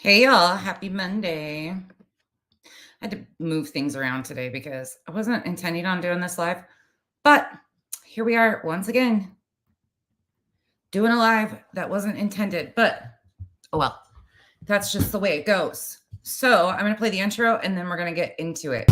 Hey y'all, happy Monday. I had to move things around today because I wasn't intending on doing this live, but here we are once again doing a live that wasn't intended, but oh well, that's just the way it goes. So I'm going to play the intro and then we're going to get into it.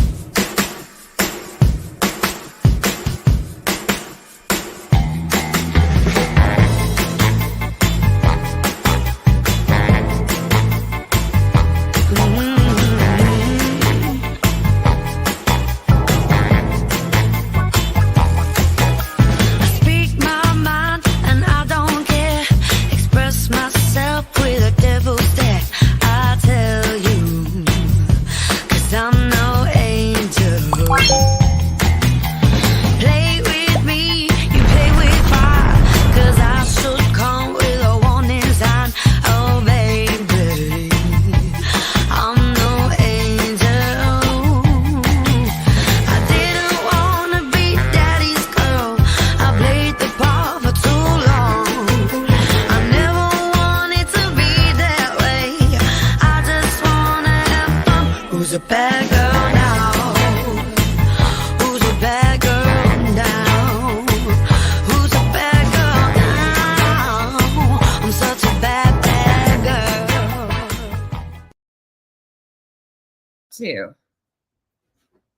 Who's a bad girl now? Who's a bad girl now? Who's a bad girl now? I'm such a bad, bad girl. Two.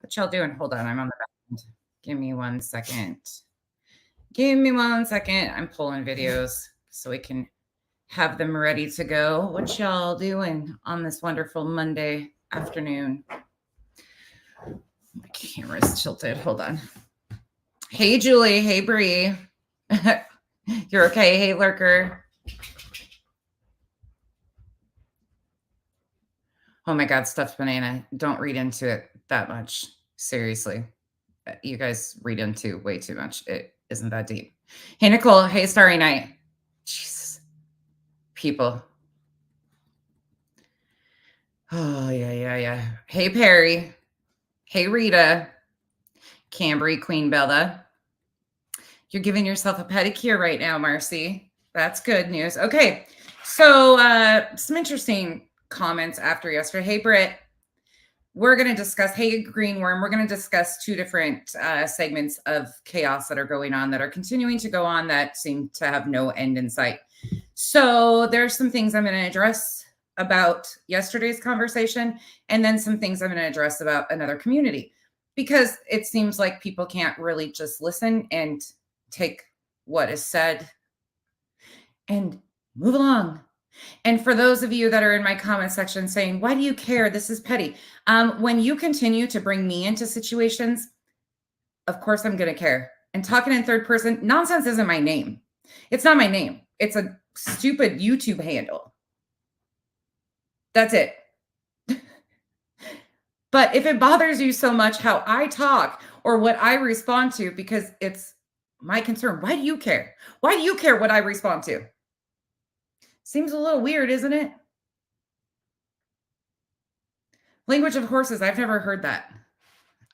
What y'all doing? Hold on, I'm on the back end. Give me 1 second. Give me 1 second. I'm pulling videos so we can have them ready to go. What y'all doing on this wonderful Monday afternoon? My camera's tilted. Hold on. Hey, Julie. Hey, Bree. You're okay? Hey, Lurker. Oh my God, stuffed banana. Don't read into it that much. Seriously. You guys read into way too much. It isn't that deep. Hey, Nicole. Hey, Starry Night. Jesus. People. Oh, yeah. Hey, Perry. Hey, Rita. Cambry, Queen Bella. You're giving yourself a pedicure right now, Marcy. That's good news. Okay. So some interesting comments after yesterday. Hey, Britt. We're going to discuss, hey, Greenworm, we're going to discuss two different segments of chaos that are going on, that are continuing to go on, that seem to have no end in sight. So there's some things I'm going to address about yesterday's conversation, and then some things I'm going to address about another community, because it seems like people can't really just listen and take what is said and move along. And for those of you that are in my comment section saying, why do you care? This is petty. When you continue to bring me into situations, of course I'm going to care. And talking in third person, nonsense isn't my name. It's not my name. It's a stupid YouTube handle. That's it. But if it bothers you so much how I talk or what I respond to, because it's my concern, why do you care? Why do you care what I respond to? Seems a little weird, isn't it? Language of horses. I've never heard that.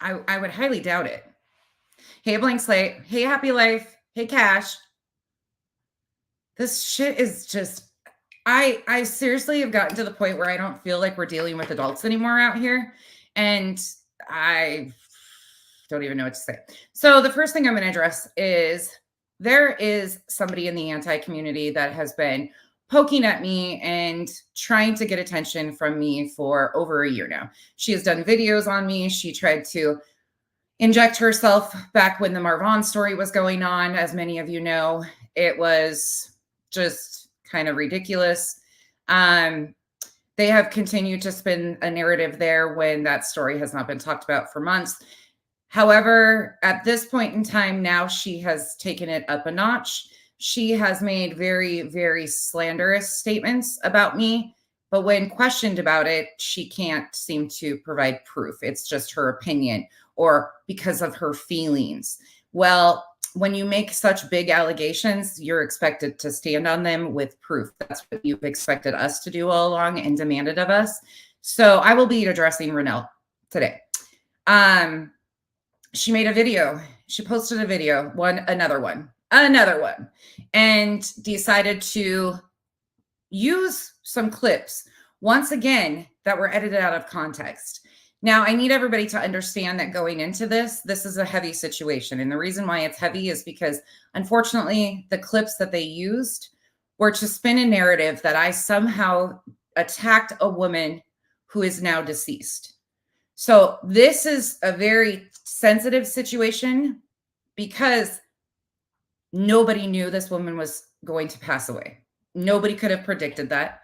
I would highly doubt it. Hey, Blank Slate. Hey, Happy Life. Hey, Cash. This shit is just, I seriously have gotten to the point where I don't feel like we're dealing with adults anymore out here. And I don't even know what to say. So the first thing I'm going to address is there is somebody in the anti-community that has been poking at me and trying to get attention from me for over a year now. She has done videos on me. She tried to inject herself back when the Marvon story was going on. As many of you know, it was just kind of ridiculous. They have continued to spin a narrative there when that story has not been talked about for months. However, at this point in time now, she has taken it up a notch. She has made very, very slanderous statements about me, but when questioned about it, she can't seem to provide proof. It's just her opinion or because of her feelings. Well, when you make such big allegations, you're expected to stand on them with proof. That's what you've expected us to do all along and demanded of us. So I will be addressing Renelle today. She made a video. She posted a video, another one, and decided to use some clips once again, that were edited out of context. Now, I need everybody to understand that going into this is a heavy situation. And the reason why it's heavy is because, unfortunately, the clips that they used were to spin a narrative that I somehow attacked a woman who is now deceased. So this is a very sensitive situation because nobody knew this woman was going to pass away. Nobody could have predicted that.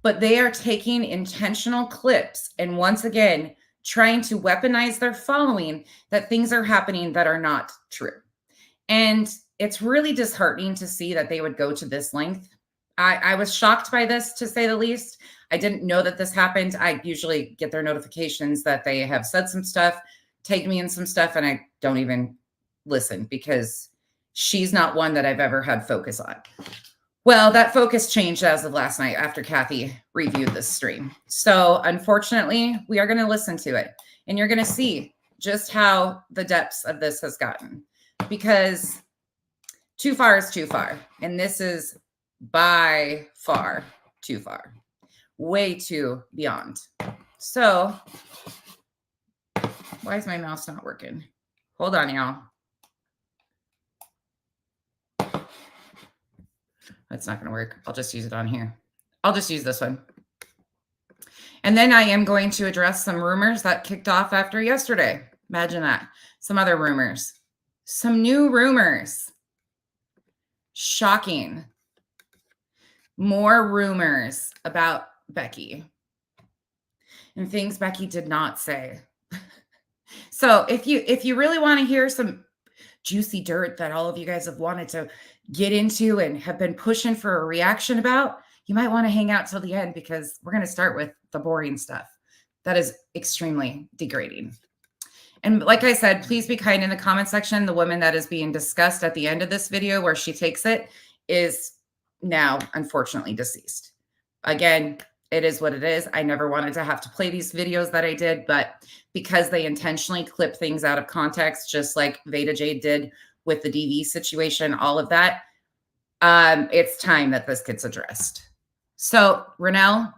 But they are taking intentional clips and once again, trying to weaponize their following that things are happening that are not true. And it's really disheartening to see that they would go to this length. I was shocked by this, to say the least. I didn't know that this happened. I usually get their notifications that they have said some stuff, tagged me in some stuff, and I don't even listen because she's not one that I've ever had focus on. Well, that focus changed as of last night after Kathy reviewed this stream. So unfortunately, we are going to listen to it and you're going to see just how the depths of this has gotten, because too far is too far. And this is by far too far, way too beyond. So why is my mouse not working? Hold on, y'all. That's not going to work. I'll just use it on here. I'll just use this one. And then I am going to address some rumors that kicked off after yesterday. Imagine that. Some other rumors. Some new rumors. Shocking. More rumors about Becky. And things Becky did not say. So if you really want to hear some juicy dirt that all of you guys have wanted to get into and have been pushing for a reaction about, you might want to hang out till the end, because we're going to start with the boring stuff that is extremely degrading. And like I said, please be kind in the comment section. The woman that is being discussed at the end of this video, where she takes it, is now unfortunately deceased. Again, it is what it is. I never wanted to have to play these videos that I did, but because they intentionally clip things out of context, just like Veda Jade did with the DV situation, all of that, it's time that this gets addressed. So Renelle,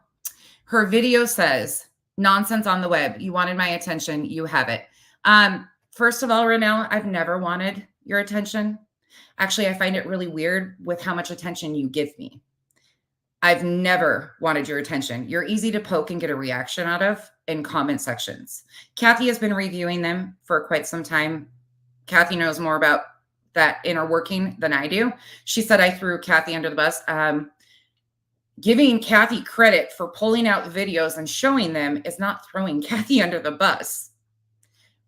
her video says, nonsense on the web. You wanted my attention. You have it. First of all, Renelle, I've never wanted your attention. Actually, I find it really weird with how much attention you give me. I've never wanted your attention. You're easy to poke and get a reaction out of in comment sections. Kathy has been reviewing them for quite some time. Kathy knows more about that inner working than I do. She said I threw Kathy under the bus. Giving Kathy credit for pulling out videos and showing them is not throwing Kathy under the bus.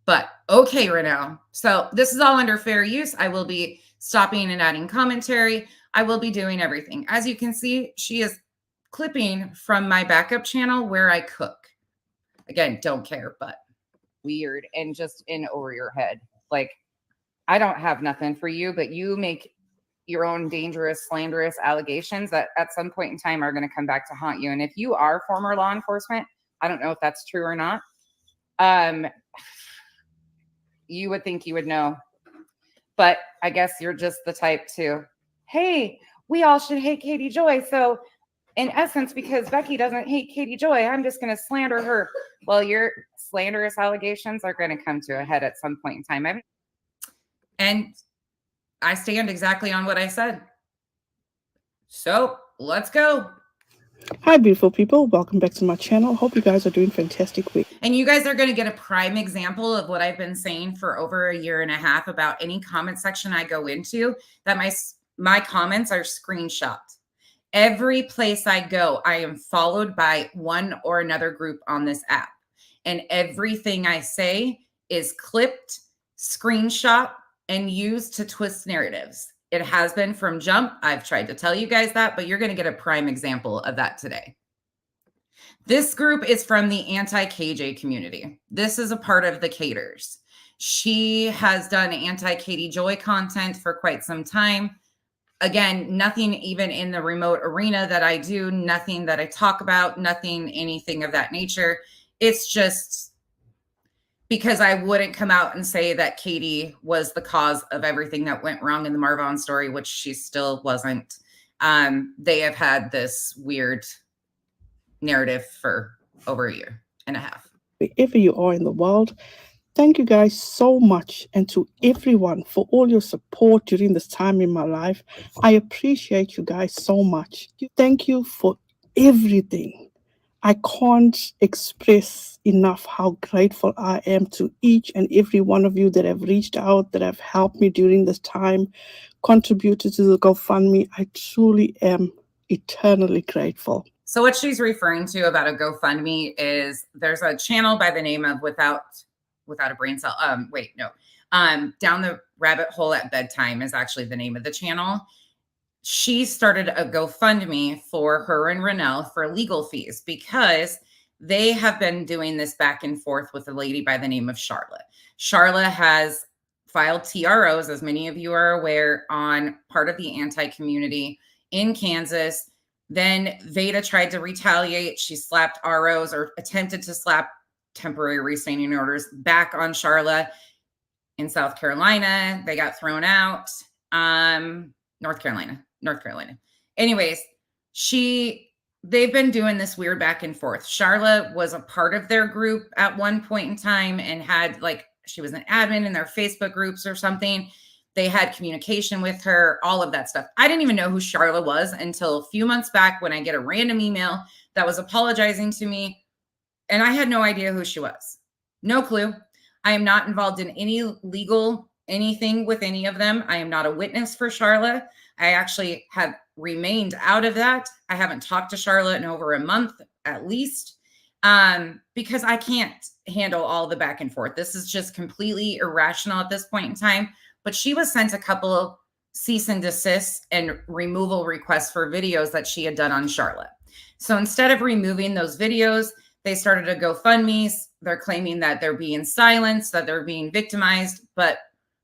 But okay, Renelle. So this is all under fair use. I will be stopping and adding commentary. I will be doing everything. As you can see, she is clipping from my backup channel where I cook. Again, don't care, but weird and just in over your head. Like, I don't have nothing for you, but you make your own dangerous, slanderous allegations that at some point in time are going to come back to haunt you. And if you are former law enforcement, I don't know if that's true or not. You would think you would know, but I guess you're just the type to, hey, we all should hate Katie Joy. So in essence, because Becky doesn't hate Katie Joy, I'm just going to slander her. Well, your slanderous allegations are going to come to a head at some point in time. And I stand exactly on what I said. So let's go. Hi, beautiful people. Welcome back to my channel. Hope you guys are doing fantastic week. And you guys are going to get a prime example of what I've been saying for over a year and a half about any comment section I go into, that my comments are screenshot. Every place I go, I am followed by one or another group on this app. And everything I say is clipped, screenshot, and used to twist narratives. It has been from jump. I've tried to tell you guys that, but you're going to get a prime example of that today. This group is from the anti-KJ community. This is a part of the Caters. She has done anti-Katie Joy content for quite some time. Again, nothing even in the remote arena that I do, nothing that I talk about, nothing, anything of that nature. It's just because I wouldn't come out and say that Katie was the cause of everything that went wrong in the Marvon story, which she still wasn't. They have had this weird narrative for over a year and a half. Wherever you are in the world, thank you guys so much, and to everyone for all your support during this time in my life. I appreciate you guys so much. Thank you for everything. I can't express enough how grateful I am to each and every one of you that have reached out, that have helped me during this time, contributed to the GoFundMe. I truly am eternally grateful. So what she's referring to about a GoFundMe is there's a channel by the name of Without a Brain Cell. Down the Rabbit Hole at Bedtime is actually the name of the channel. She started a GoFundMe for her and Renelle for legal fees because they have been doing this back and forth with a lady by the name of Charlotte. Charlotte has filed TROs, as many of you are aware, on part of the anti-community in Kansas. Then Veda tried to retaliate. She slapped ROs, or attempted to slap temporary restraining orders, back on Charlotte. In South Carolina, they got thrown out. North Carolina. Anyways, they've been doing this weird back and forth. Charlotte was a part of their group at one point in time and had, like, she was an admin in their Facebook groups or something. They had communication with her, all of that stuff. I didn't even know who Charlotte was until a few months back when I get a random email that was apologizing to me. And I had no idea who she was. No clue. I am not involved in any legal anything with any of them. I am not a witness for Charlotte. I actually have remained out of that. I haven't talked to Charlotte in over a month at least, because I can't handle all the back and forth. This is just completely irrational at this point in time. But she was sent a couple of cease and desist and removal requests for videos that she had done on Charlotte. So instead of removing those videos, they started a GoFundMe. They're claiming that they're being silenced, that they're being victimized. But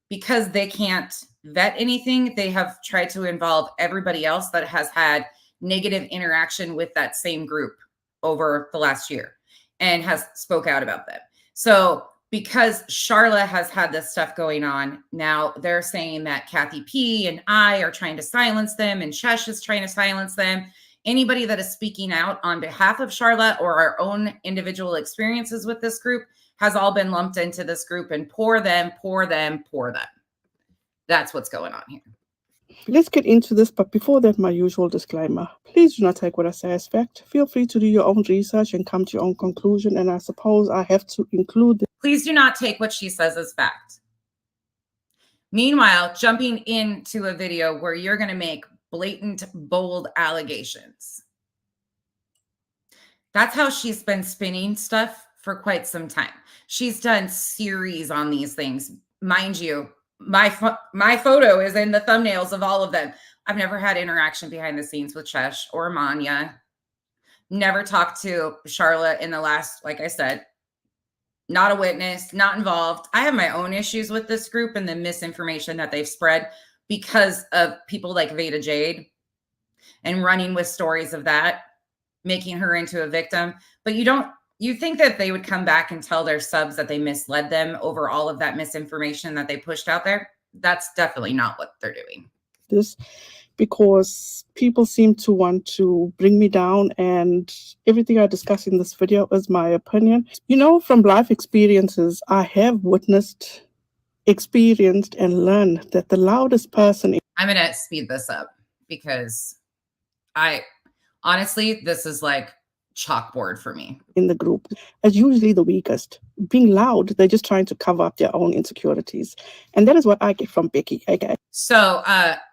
because they can't vet anything, they have tried to involve everybody else that has had negative interaction with that same group over the last year and has spoke out about them. So because Charlotte has had this stuff going on, now they're saying that Kathy P and I are trying to silence them, and Chesh is trying to silence them. Anybody that is speaking out on behalf of Charlotte or our own individual experiences with this group has all been lumped into this group, and pour them. That's what's going on here. Let's get into this, but before that, my usual disclaimer. Please do not take what I say as fact. Feel free to do your own research and come to your own conclusion, and I suppose I have to include this. Please do not take what she says as fact. Meanwhile, jumping into a video where you're going to make blatant, bold allegations. That's how she's been spinning stuff for quite some time. She's done series on these things. Mind you, my photo is in the thumbnails of all of them. I've never had interaction behind the scenes with Chesh or Manya. Never talked to Charlotte in the last, like I said, not a witness, not involved. I have my own issues with this group and the misinformation that they've spread because of people like Veda Jade and running with stories of that, making her into a victim. But you think that they would come back and tell their subs that they misled them over all of that misinformation that they pushed out there? That's definitely not what they're doing. This because people seem to want to bring me down, and everything I discuss in this video is my opinion. You know, from life experiences, I have witnessed, experienced, and learned that the loudest person... I'm going to speed this up because honestly, this is like chalkboard for me. In the group is usually the weakest. Being loud, they're just trying to cover up their own insecurities. And that is what I get from Becky. Okay. So,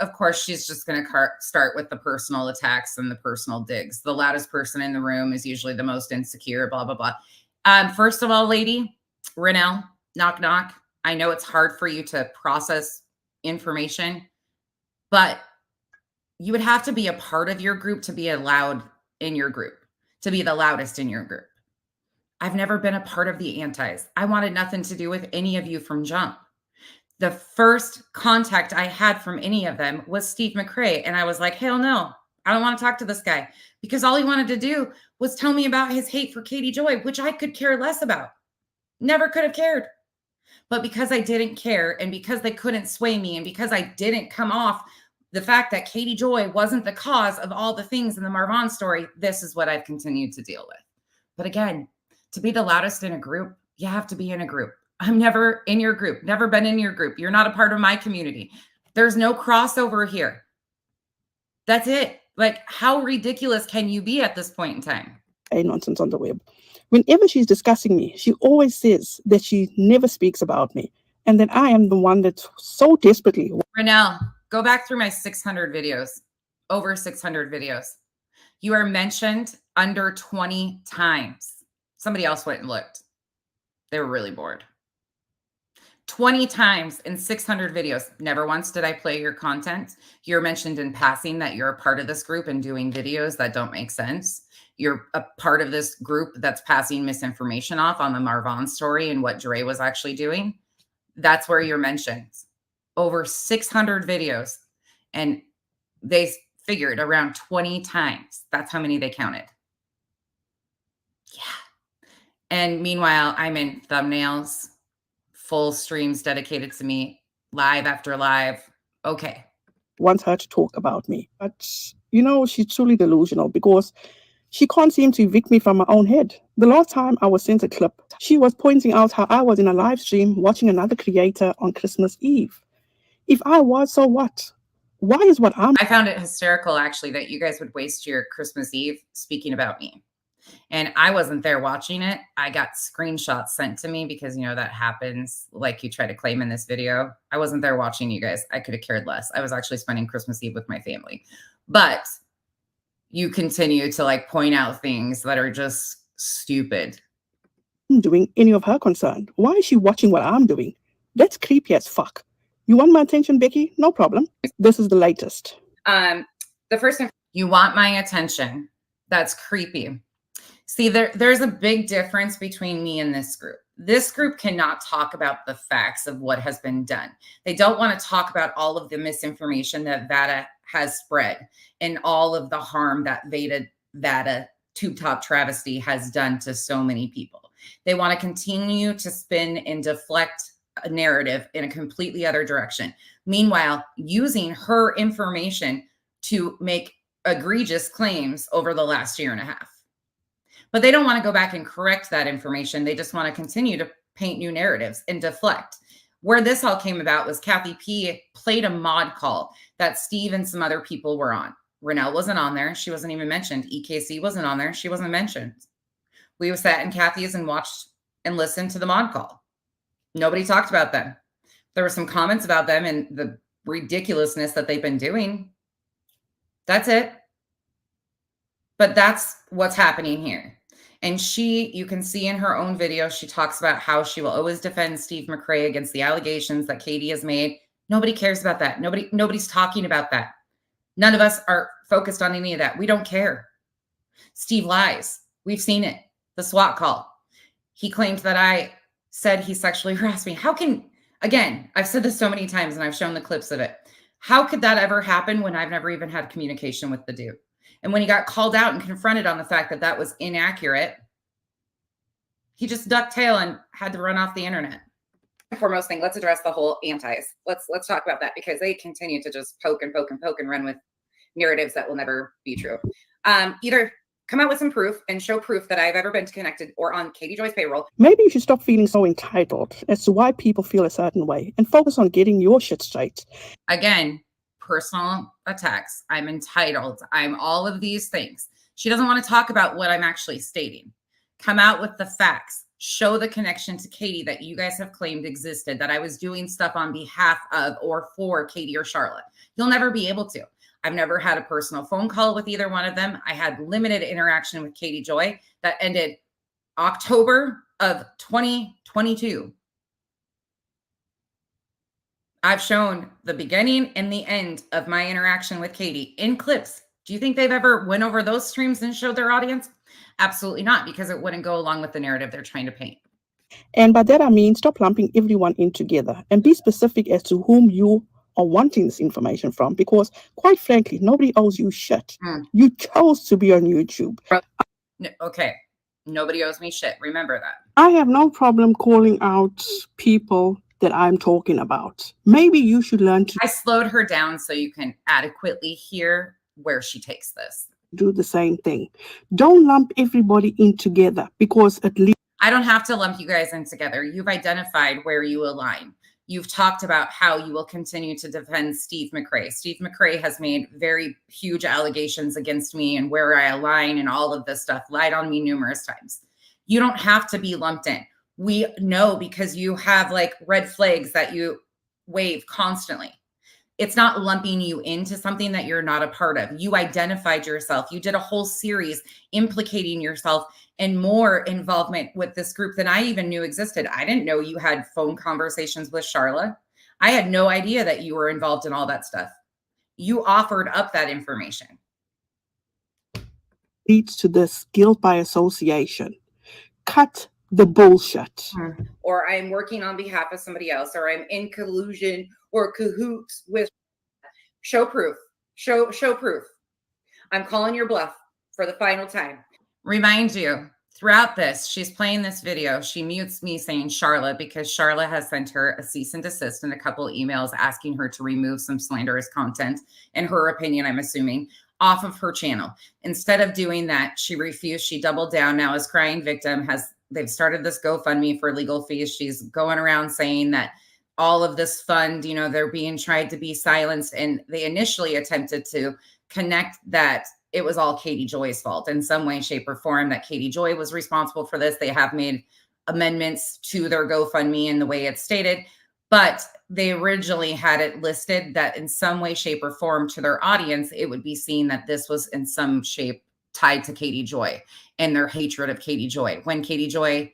of course, she's just going to start with the personal attacks and the personal digs. The loudest person in the room is usually the most insecure, blah, blah, blah. First of all, lady, Renelle, knock, knock. I know it's hard for you to process information, but you would have to be a part of your group to be allowed in your group, to be the loudest in your group. I've never been a part of the antis. I wanted nothing to do with any of you from jump. The first contact I had from any of them was Steve McRae. And I was like, hell no, I don't want to talk to this guy, because all he wanted to do was tell me about his hate for Katie Joy, which I could care less about. Never could have cared. But because I didn't care, and because they couldn't sway me, and because I didn't come off the fact that Katie Joy wasn't the cause of all the things in the Marvon story, this is what I've continued to deal with. But again, to be the loudest in a group, you have to be in a group. I'm never in your group, never been in your group. You're not a part of my community. There's no crossover here. That's it. Like, how ridiculous can you be at this point in time? Nonsense on the web. Whenever she's discussing me, she always says that she never speaks about me and that I am the one that's so desperately. Renelle, go back through my 600 videos, over 600 videos. You are mentioned under 20 times. Somebody else went and looked. They were really bored. 20 times in 600 videos. Never once did I play your content. You're mentioned in passing that you're a part of this group and doing videos that don't make sense. You're a part of this group that's passing misinformation off on the Marvon story and what Dre was actually doing. That's where you're mentioned. Over 600 videos. And they figured around 20 times. That's how many they counted. Yeah. And meanwhile, I'm in thumbnails, full streams dedicated to me, live after live. Okay. Wants her to talk about me. But, you know, she's truly delusional because she can't seem to evict me from my own head. The last time I was sent a clip, she was pointing out how I was in a live stream watching another creator on Christmas Eve. If I was, so what? Why is what I'm... I found it hysterical, actually, that you guys would waste your Christmas Eve speaking about me. And I wasn't there watching it. I got screenshots sent to me because, you know, that happens like you try to claim in this video. I wasn't there watching you guys. I could have cared less. I was actually spending Christmas Eve with my family. But you continue to like point out things that are just stupid. Doing any of her concern. Why is she watching what I'm doing? That's creepy as fuck. You want my attention, Becky? No problem. This is the latest. The first thing, you want my attention. That's creepy. See, there's a big difference between me and this group. This group cannot talk about the facts of what has been done. They don't want to talk about all of the misinformation that Vada has spread and all of the harm that Vada Tube Top travesty has done to so many people. They want to continue to spin and deflect a narrative in a completely other direction. Meanwhile, using her information to make egregious claims over the last year and a half. But they don't want to go back and correct that information. They just want to continue to paint new narratives and deflect. Where this all came about was Kathy P played a mod call that Steve and some other people were on. Renelle wasn't on there. She wasn't even mentioned. EKC wasn't on there. She wasn't mentioned. We sat in Kathy's and watched and listened to the mod call. Nobody talked about them. There were some comments about them and the ridiculousness that they've been doing. That's it. But that's what's happening here. And you can see in her own video, she talks about how she will always defend Steve McRae against the allegations that Katie has made. Nobody cares about that. Nobody's talking about that. None of us are focused on any of that. We don't care. Steve lies. We've seen it. The SWAT call. He claimed that I said he sexually harassed me. How can, again, I've said this so many times and I've shown the clips of it. How could that ever happen when I've never even had communication with the dude? And when he got called out and confronted on the fact that that was inaccurate, he just ducked tail and had to run off the internet. The foremost thing, let's address the whole antis. Let's talk about that because they continue to just poke and poke and poke and run with narratives that will never be true. Either come out with some proof and show proof that I've ever been connected or on Katie Joy's payroll. Maybe you should stop feeling so entitled as to why people feel a certain way and focus on getting your shit straight. Again, personal attacks. I'm entitled. I'm all of these things. She doesn't want to talk about what I'm actually stating. Come out with the facts. Show the connection to Katie that you guys have claimed existed, that I was doing stuff on behalf of or for Katie or Charlotte. You'll never be able to. I've never had a personal phone call with either one of them. I had limited interaction with Katie Joy that ended October of 2022. I've shown the beginning and the end of my interaction with Katie in clips. Do you think they've ever went over those streams and showed their audience? Absolutely not, because it wouldn't go along with the narrative they're trying to paint. And by that, I mean, stop lumping everyone in together and be specific as to whom you are wanting this information from, because quite frankly, nobody owes you shit. You chose to be on YouTube. No, okay. Nobody owes me shit. Remember that. I have no problem calling out people that I'm talking about. Maybe you should learn to I slowed her down so you can adequately hear where she takes this. do the same thing. Don't lump everybody in together, because at least I don't have to lump you guys in together. You've identified where you align. You've talked about how you will continue to defend Steve McRae. Steve McRae has made very huge allegations against me and where I align and all of this stuff, lied on me numerous times. You don't have to be lumped in. We know because you have like red flags that you wave constantly. It's not lumping you into something that you're not a part of. You identified yourself. You did a whole series implicating yourself and more involvement with this group than I even knew existed. I didn't know you had phone conversations with Charla. I had no idea that you were involved in all that stuff. You offered up that information. leads to this guilt by association. Cut the bullshit. Or I'm working on behalf of somebody else, or I'm in collusion or cahoots with. Show proof. Show proof. I'm calling your bluff for the final time. Remind you, throughout this, she's playing this video. She mutes me saying Charla because Charla has sent her a cease and desist and a couple of emails asking her to remove some slanderous content, in her opinion, I'm assuming, off of her channel. Instead of doing that, she refused. She doubled down. Now as crying victim, they've started this GoFundMe for legal fees. She's going around saying that all of this fund, they're being tried to be silenced. And they initially attempted to connect that it was all Katie Joy's fault in some way, shape, or form, that Katie Joy was responsible for this. They have made amendments to their GoFundMe in the way it's stated, but they originally had it listed that in some way, shape, or form to their audience, it would be seen that this was in some shape tied to Katie Joy and their hatred of Katie Joy, when Katie Joy,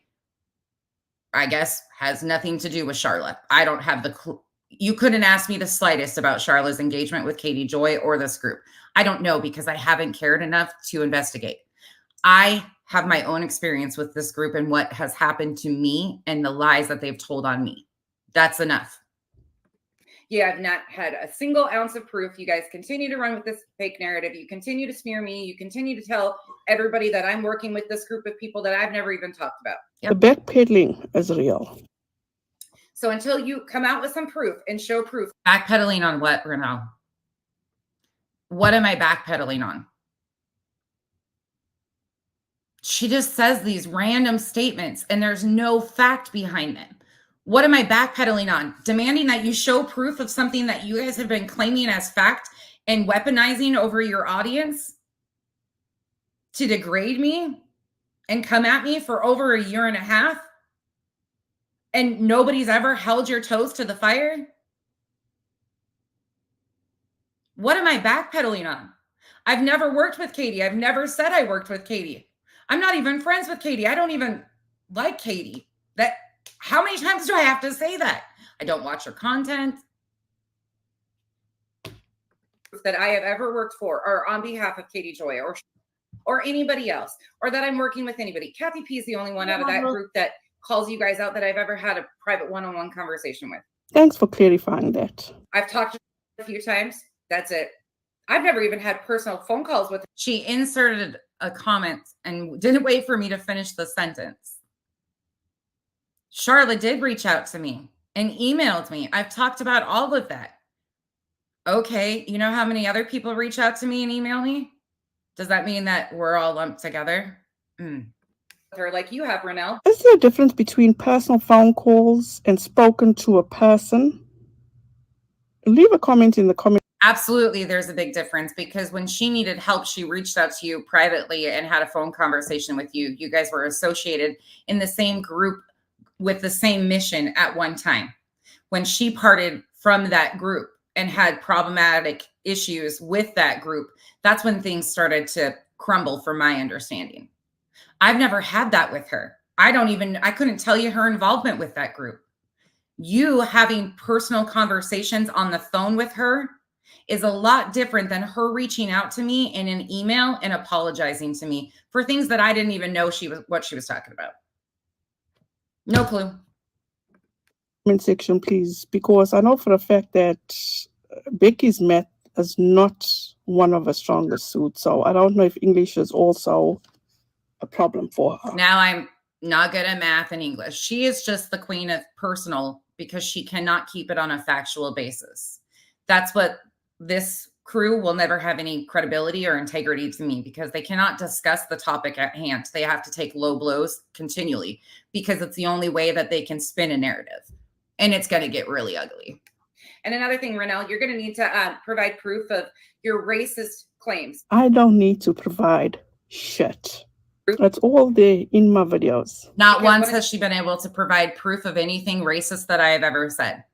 I guess, has nothing to do with Charla. I don't have the clue. You couldn't ask me the slightest about Charla's engagement with Katie Joy or this group. I don't know because I haven't cared enough to investigate. I have my own experience with this group and what has happened to me and the lies that they've told on me. That's enough. Yeah, I've not had a single ounce of proof. You guys continue to run with this fake narrative. You continue to smear me. You continue to tell everybody that I'm working with this group of people that I've never even talked about. The backpedaling is real. So until you come out with some proof and show proof. Backpedaling on what, Renelle? What am I backpedaling on? She just says these random statements and there's no fact behind them. What am I backpedaling on? Demanding that you show proof of something that you guys have been claiming as fact and weaponizing over your audience to degrade me and come at me for over a year and a half? And nobody's ever held your toes to the fire? What am I backpedaling on? I've never worked with Katie. I've never said I worked with Katie. I'm not even friends with Katie. I don't even like Katie. How many times do I have to say that? I don't watch her content. That I have ever worked for or on behalf of Katie Joy or anybody else, or that I'm working with anybody. Kathy P is the only one out of that group that calls you guys out that I've ever had a private one-on-one conversation with. Thanks for clarifying that. I've talked to her a few times. That's it. I've never even had personal phone calls with her. She inserted a comment and didn't wait for me to finish the sentence. Charlotte did reach out to me and emailed me. I've talked about all of that. Okay, you know how many other people reach out to me and email me? Does that mean that we're all lumped together? Her like you have, Renelle. Is there a difference between personal phone calls and spoken to a person? Leave a comment in the comment. Absolutely, there's a big difference because when she needed help, she reached out to you privately and had a phone conversation with you. You guys were associated in the same group with the same mission at one time. When she parted from that group and had problematic issues with that group, that's when things started to crumble from my understanding. I've never had that with her. I couldn't tell you her involvement with that group. You having personal conversations on the phone with her is a lot different than her reaching out to me in an email and apologizing to me for things that I didn't even know what she was talking about. No clue. Comment section, please, because I know for a fact that Becky's math is not one of her strongest suits. So I don't know if English is also a problem for her. Now I'm not good at math and English. She is just the queen of personal because she cannot keep it on a factual basis. That's what this crew will never have any credibility or integrity to me, because they cannot discuss the topic at hand. They have to take low blows continually because it's the only way that they can spin a narrative, and it's going to get really ugly. And another thing, Renelle, you're going to need to provide proof of your racist claims. I don't need to provide shit. That's all there in my videos. Not once has she been able to provide proof of anything racist that I have ever said.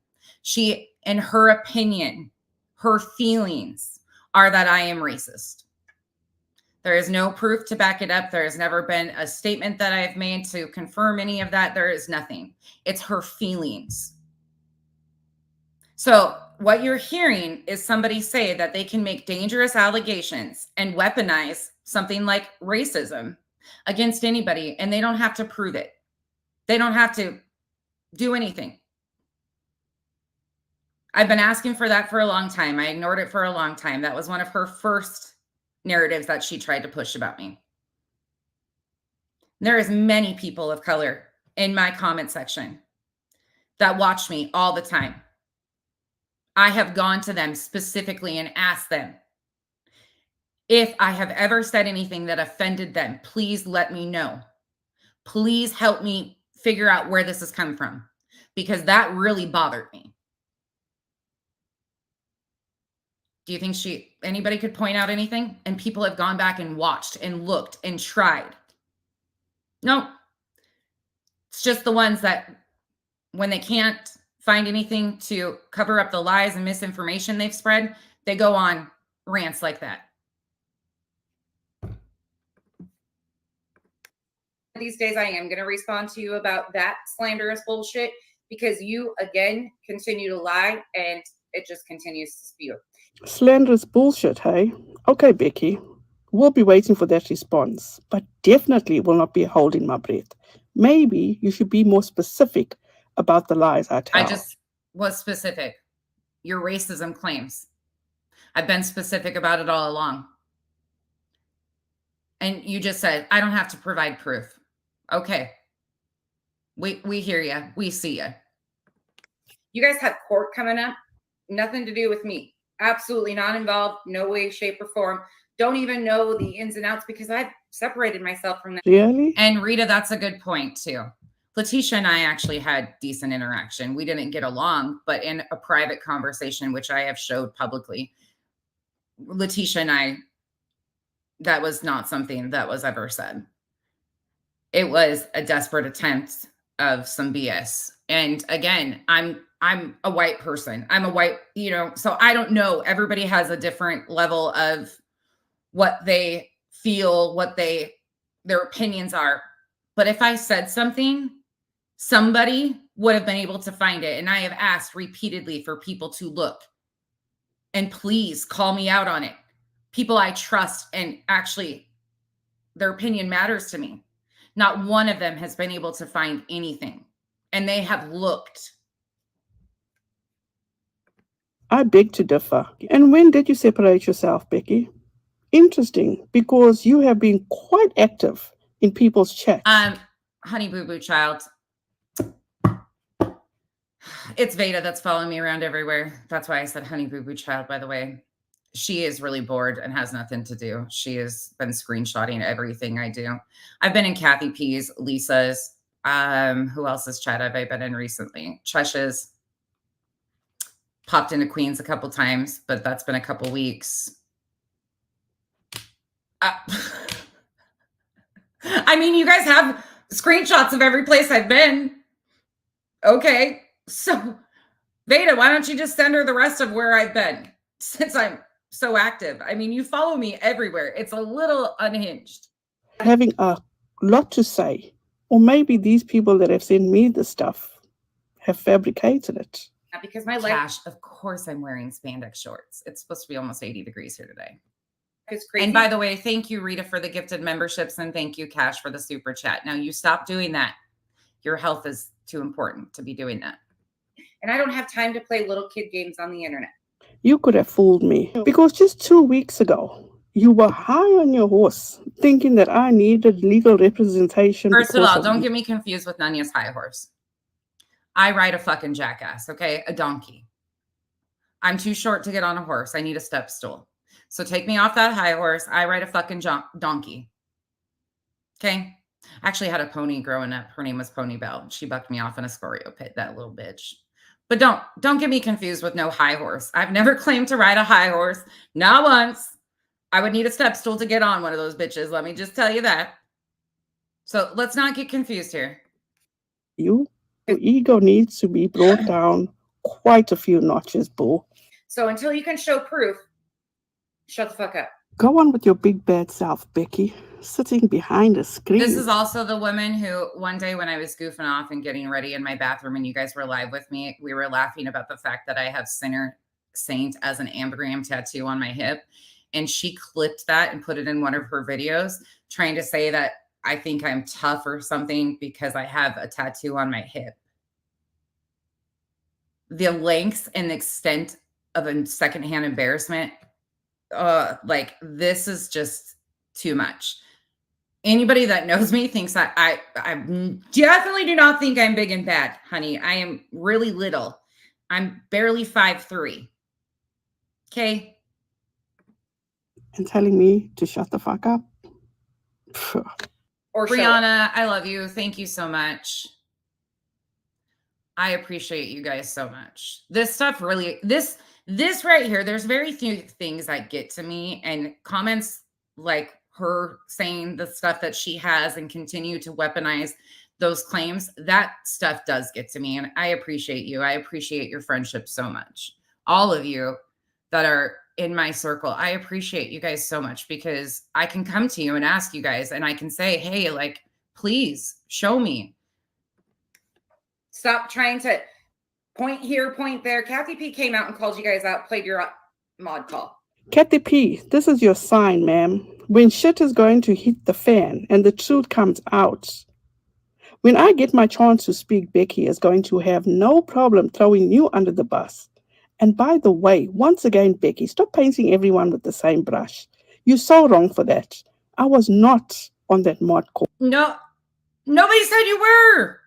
She, in her opinion, her feelings are that I am racist. There is no proof to back it up. There has never been a statement that I've made to confirm any of that. There is nothing. It's her feelings. So what you're hearing is somebody say that they can make dangerous allegations and weaponize something like racism against anybody, and they don't have to prove it. They don't have to do anything. I've been asking for that for a long time. I ignored it for a long time. That was one of her first narratives that she tried to push about me. There is many people of color in my comment section that watch me all the time. I have gone to them specifically and asked them, if I have ever said anything that offended them, please let me know. Please help me figure out where this is coming from, because that really bothered me. Do you think anybody could point out anything? And people have gone back and watched and looked and tried. No, it's just the ones that, when they can't find anything to cover up the lies and misinformation they've spread, they go on rants like that. These days I am going to respond to you about that slanderous bullshit, because you again continue to lie and it just continues to spew. Slanderous bullshit, hey? Okay, Becky. We'll be waiting for that response, but definitely will not be holding my breath. Maybe you should be more specific about the lies I tell. I just was specific. Your racism claims. I've been specific about it all along. And you just said, I don't have to provide proof. Okay. We hear you. We see you. You guys have court coming up. Nothing to do with me. Absolutely not involved. No way, shape, or form. Don't even know the ins and outs, because I've separated myself from that. Really? And Rita, that's a good point too. Letitia and I actually had decent interaction. We didn't get along, but in a private conversation, which I have showed publicly, Letitia and I, that was not something that was ever said. It was a desperate attempt of some BS. And again, I'm a white person. I'm a white, so I don't know. Everybody has a different level of what they feel, what their opinions are. But if I said something, somebody would have been able to find it. And I have asked repeatedly for people to look and please call me out on it. People I trust, and actually their opinion matters to me. Not one of them has been able to find anything, and they have looked. I beg to differ. And when did you separate yourself, Becky? Interesting, because you have been quite active in people's chats. Honey Boo Boo Child. It's Veda that's following me around everywhere. That's why I said Honey Boo Boo Child, by the way. She is really bored and has nothing to do. She has been screenshotting everything I do. I've been in Kathy P's, Lisa's. Who else's chat have I been in recently? Chush's. Popped into Queen's a couple times, but that's been a couple weeks. I mean, you guys have screenshots of every place I've been. Okay. So, Veda, why don't you just send her the rest of where I've been, since I'm so active? I mean, you follow me everywhere. It's a little unhinged. Having a lot to say, or maybe these people that have sent me the stuff have fabricated it. Because my life, of course, I'm wearing spandex shorts. It's supposed to be almost 80 degrees here today. It's crazy. And by the way, thank you, Rita, for the gifted memberships, and thank you, Cash, for the super chat. Now you stop doing that. Your health is too important to be doing that. And I don't have time to play little kid games on the internet. You could have fooled me, because just 2 weeks ago, you were high on your horse, thinking that I needed legal representation. First of all, don't get me confused with Nanya's high horse. I ride a fucking jackass, okay? A donkey. I'm too short to get on a horse. I need a step stool. So take me off that high horse. I ride a fucking donkey. Okay? I actually had a pony growing up. Her name was Pony Belle. She bucked me off in a scoreo pit, that little bitch. But don't get me confused with no high horse. I've never claimed to ride a high horse. Not once. I would need a step stool to get on one of those bitches. Let me just tell you that. So let's not get confused here. Your ego needs to be brought down quite a few notches, boo. So until you can show proof, shut the fuck up. Go on with your big bad self, Becky, sitting behind a screen. This is also the woman who one day when I was goofing off and getting ready in my bathroom and you guys were live with me, we were laughing about the fact that I have Sinner Saint as an ambergram tattoo on my hip. And she clipped that and put it in one of her videos trying to say that I think I'm tough or something because I have a tattoo on my hip. The length and extent of a secondhand embarrassment, like this is just too much. Anybody that knows me thinks that I definitely do not think I'm big and bad, honey. I am really little. I'm barely 5'3". Okay. And telling me to shut the fuck up. Or Brianna, I love you. Thank you so much. I appreciate you guys so much. This stuff really, this right here, there's very few things that get to me, and comments like her saying the stuff that she has and continue to weaponize those claims, that stuff does get to me. And I appreciate you. I appreciate your friendship so much. All of you that are in my circle, I appreciate you guys so much because I can come to you and ask you guys and I can say, hey, like, please show me. Stop trying to point here, point there. Kathy P came out and called you guys out, played your mod call. Kathy P, this is your sign, ma'am. When shit is going to hit the fan and the truth comes out. When I get my chance to speak, Becky is going to have no problem throwing you under the bus. And by the way, once again, Becky, stop painting everyone with the same brush. You're so wrong for that. I was not on that mod call. No, nobody said you were.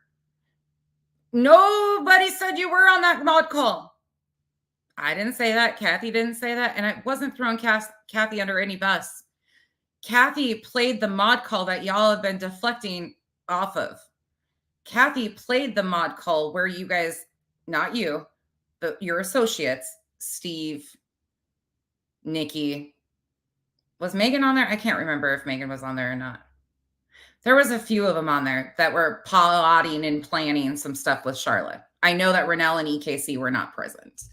Nobody said you were on that mod call. I didn't say that. Kathy didn't say that. And I wasn't throwing Kathy under any bus. Kathy played the mod call that y'all have been deflecting off of. Kathy played the mod call where you guys, not you, but your associates, Steve, Nikki. Was Megan on there? I can't remember if Megan was on there or not. There was a few of them on there that were plotting and planning some stuff with Charlotte. I know that Renelle and EKC were not present.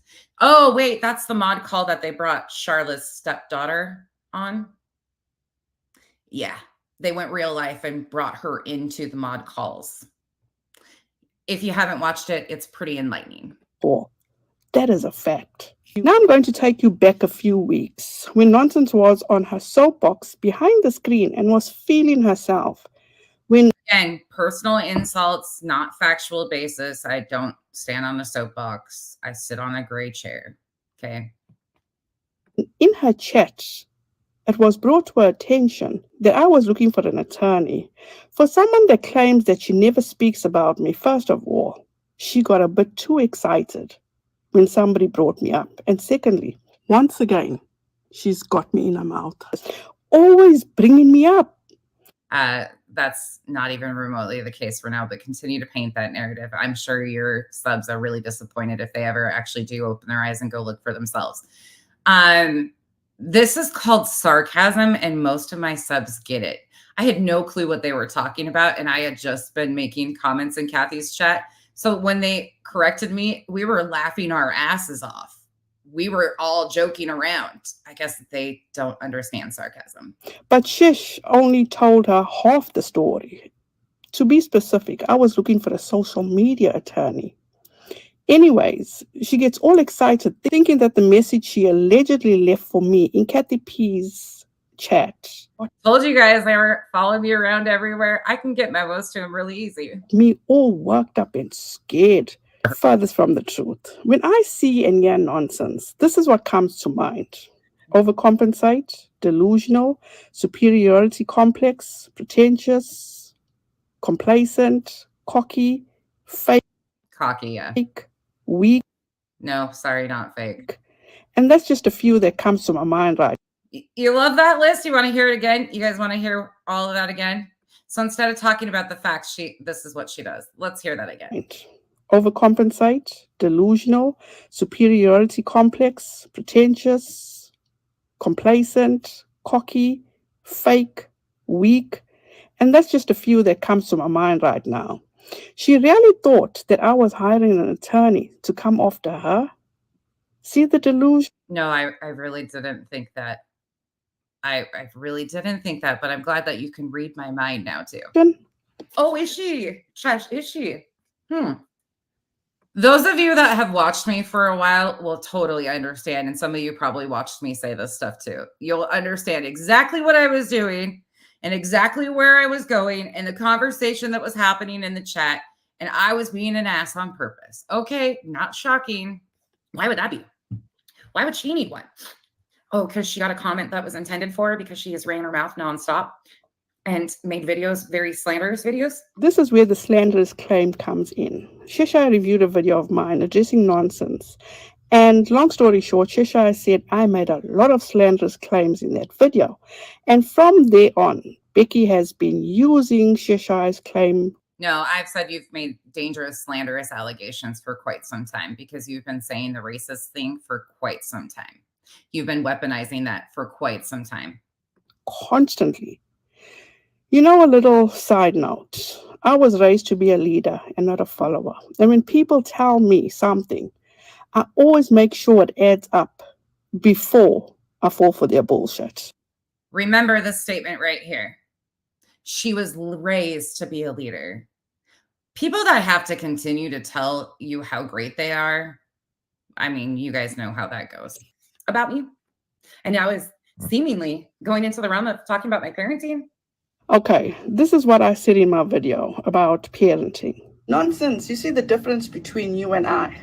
Oh, wait, that's the mod call that they brought Charlotte's stepdaughter on. Yeah, they went real life and brought her into the mod calls. If you haven't watched it, it's pretty enlightening. Oh, that is a fact. Now I'm going to take you back a few weeks when Nonsense was on her soapbox behind the screen and was feeling herself. Again, personal insults, not factual basis. I don't stand on a soapbox. I sit on a gray chair. Okay. In her chat, it was brought to her attention that I was looking for an attorney. For someone that claims that she never speaks about me, first of all, she got a bit too excited when somebody brought me up. And secondly, once again, she's got me in her mouth. Always bringing me up. That's not even remotely the case for now, but continue to paint that narrative. I'm sure your subs are really disappointed if they ever actually do open their eyes and go look for themselves. This is called sarcasm, and most of my subs get it. I had no clue what they were talking about, and I had just been making comments in Kathy's chat. So when they corrected me, we were laughing our asses off. We were all joking around. I guess they don't understand sarcasm. But Shish only told her half the story. To be specific, I was looking for a social media attorney. Anyways, she gets all excited thinking that the message she allegedly left for me in Kathy P's chat. Told you guys they were following me around everywhere. I can get memos to him really easy. Me all worked up and scared. Furthest from the truth. When I see and hear nonsense, this is what comes to mind. Overcompensate, delusional, superiority complex, pretentious, complacent, cocky, fake. Cocky, yeah. Fake, weak. No, sorry, not fake. And that's just a few that comes to my mind right. You love that list? You want to hear it again? You guys want to hear all of that again? So instead of talking about the facts, this is what she does. Let's hear that again. Overcompensate, delusional, superiority complex, pretentious, complacent, cocky, fake, weak. And that's just a few that comes to my mind right now. She really thought that I was hiring an attorney to come after her. See the delusion? No, I really didn't think that. I really didn't think that, but I'm glad that you can read my mind now too. Oh, is she? Chesh, is she? Those of you that have watched me for a while will totally understand, and some of you probably watched me say this stuff too. You'll understand exactly what I was doing and exactly where I was going and the conversation that was happening in the chat, and I was being an ass on purpose. Okay, not shocking. Why would that be? Why would she need one? Oh, because she got a comment that was intended for her because she has ran her mouth nonstop and made videos, very slanderous videos. This is where the slanderous claim comes in. Shishai reviewed a video of mine addressing nonsense. And long story short, Shishai said I made a lot of slanderous claims in that video. And from there on, Becky has been using Shishai's claim. No, I've said you've made dangerous, slanderous allegations for quite some time because you've been saying the racist thing for quite some time. You've been weaponizing that for quite some time. Constantly. You know, a little side note. I was raised to be a leader and not a follower. And when people tell me something, I always make sure it adds up before I fall for their bullshit. Remember this statement right here. She was raised to be a leader. People that have to continue to tell you how great they are, I mean, you guys know how that goes about me. And now is seemingly going into the realm of talking about my parenting. Okay, this is what I said in my video about parenting. Nonsense. You see the difference between you and I.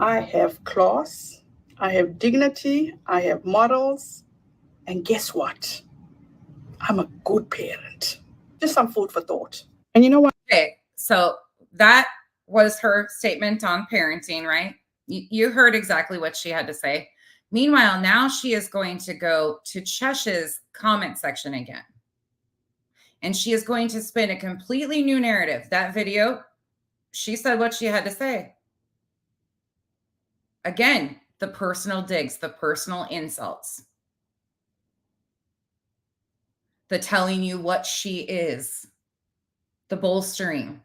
I have class, I have dignity, I have morals, and guess what? I'm a good parent. Just some food for thought. And you know what? Okay, so that was her statement on parenting, right? You heard exactly what she had to say. Meanwhile, now she is going to go to Chesh's comment section again. And she is going to spin a completely new narrative. That video, she said what she had to say. Again, the personal digs, the personal insults, the telling you what she is, the bolstering.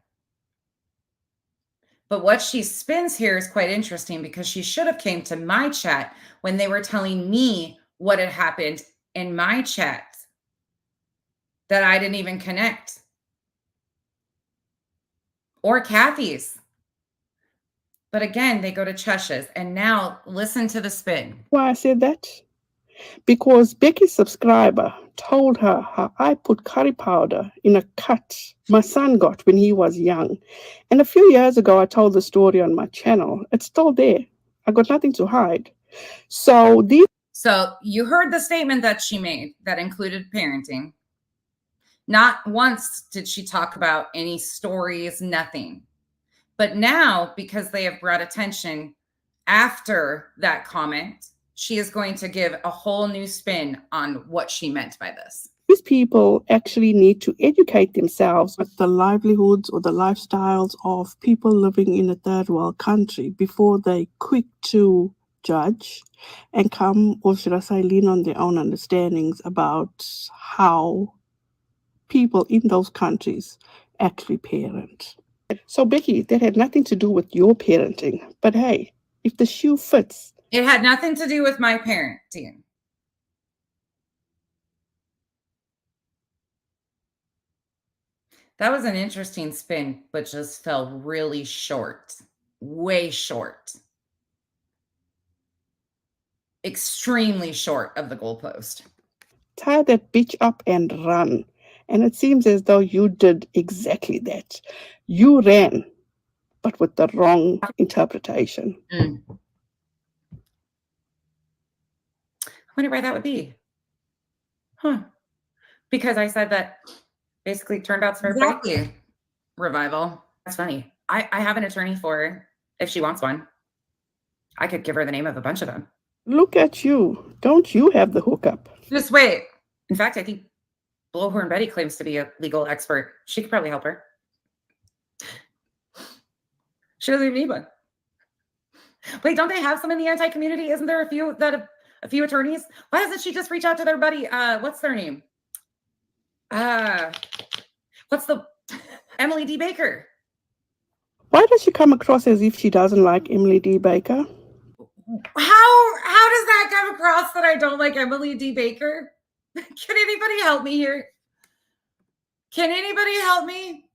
But what she spins here is quite interesting because she should have came to my chat when they were telling me what had happened in my chat that I didn't even connect. Or Kathy's. But again, they go to Chesh's. And now listen to the spin. Why I said that? Because Becky's subscriber told her how I put curry powder in a cut my son got when he was young. And a few years ago, I told the story on my channel. It's still there. I got nothing to hide. So you heard the statement that she made that included parenting. Not once did she talk about any stories, nothing. But now, because they have brought attention after that comment, she is going to give a whole new spin on what she meant by this. These people actually need to educate themselves with the livelihoods or the lifestyles of people living in a third world country before they quick to judge and come, or should I say, lean on their own understandings about how people in those countries actually parent. So, Becky, that had nothing to do with your parenting. But hey, if the shoe fits. It had nothing to do with my parenting. That was an interesting spin, but just fell really short. Way short. Extremely short of the goalpost. Tie that bitch up and run. And it seems as though you did exactly that. You ran, but with the wrong interpretation. I wonder why that would be. Because I said that basically turned out to be exactly. Revival. That's funny. I have an attorney for her if she wants one. I could give her the name of a bunch of them. Look at you. Don't you have the hookup? Just wait. In fact, I think Blowhorn Betty claims to be a legal expert. She could probably help her. She doesn't even need one. Wait, don't they have some in the anti-community? Isn't there a few attorneys? Why doesn't she just reach out to their buddy? What's their name? What's the Emily D. Baker? Why does she come across as if she doesn't like Emily D. Baker? How does that come across that I don't like Emily D. Baker? Can anybody help me here? Can anybody help me?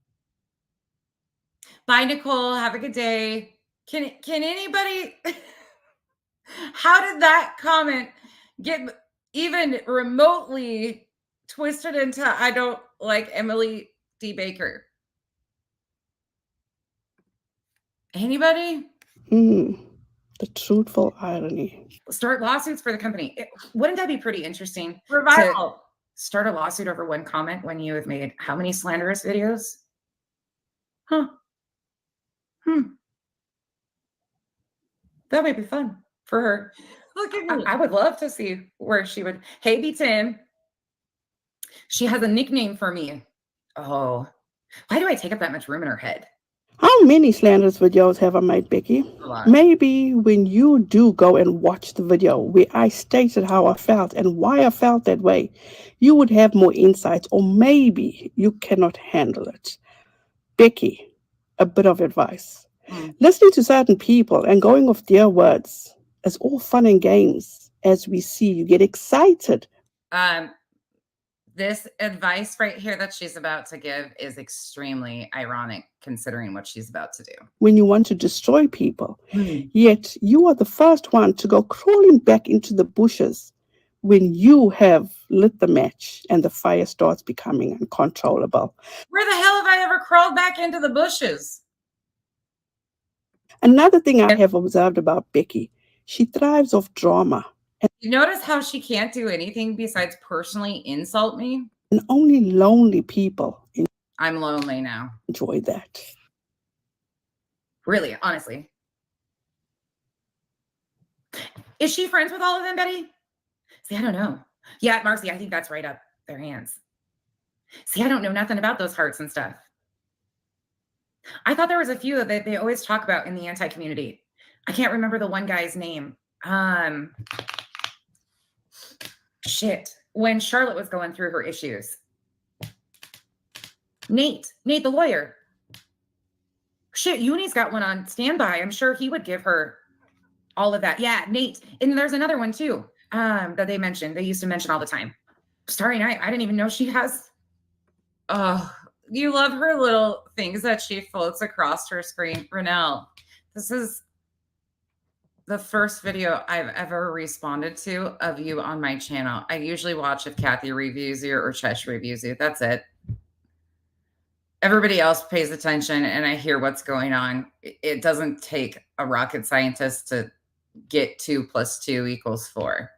Bye, Nicole. Have a good day. Can anybody? How did that comment get even remotely twisted into I don't like Emily D. Baker? Anybody? The truthful irony. Start lawsuits for the company. Wouldn't that be pretty interesting? Revival. To start a lawsuit over one comment when you have made how many slanderous videos? Huh. That might be fun for her. Look at me. I would love to see where she would. Hey, B10. She has a nickname for me. Oh, why do I take up that much room in her head? How many slanderous videos have I made, Becky? A lot. Maybe when you do go and watch the video where I stated how I felt and why I felt that way, you would have more insights, or maybe you cannot handle it. Becky, a bit of advice. Listening to certain people and going off their words is all fun and games. As we see, you get excited. This advice right here that she's about to give is extremely ironic considering what she's about to do. When you want to destroy people, yet you are the first one to go crawling back into the bushes when you have lit the match and the fire starts becoming uncontrollable. Where the hell have I ever crawled back into the bushes? Another thing I have observed about Becky, she thrives off drama. You notice how she can't do anything besides personally insult me? And only lonely people I'm lonely now. Enjoy that. Really, honestly. Is she friends with all of them, Betty? See, I don't know. Yeah, Marcy, I think that's right up their hands. See, I don't know nothing about those hearts and stuff. I thought there was a few that they always talk about in the anti-community. I can't remember the one guy's name. Shit. When Charlotte was going through her issues. Nate the lawyer. Shit, Uni's got one on standby. I'm sure he would give her all of that. Yeah, Nate. And there's another one too that they mentioned. They used to mention all the time. Starry Night. I didn't even know she has. Oh, you love her little things that she floats across her screen. Renelle, this is the first video I've ever responded to of you on my channel. I usually watch if Kathy reviews you or Chesh reviews you. That's it. Everybody else pays attention and I hear what's going on. It doesn't take a rocket scientist to get 2 + 2 = 4.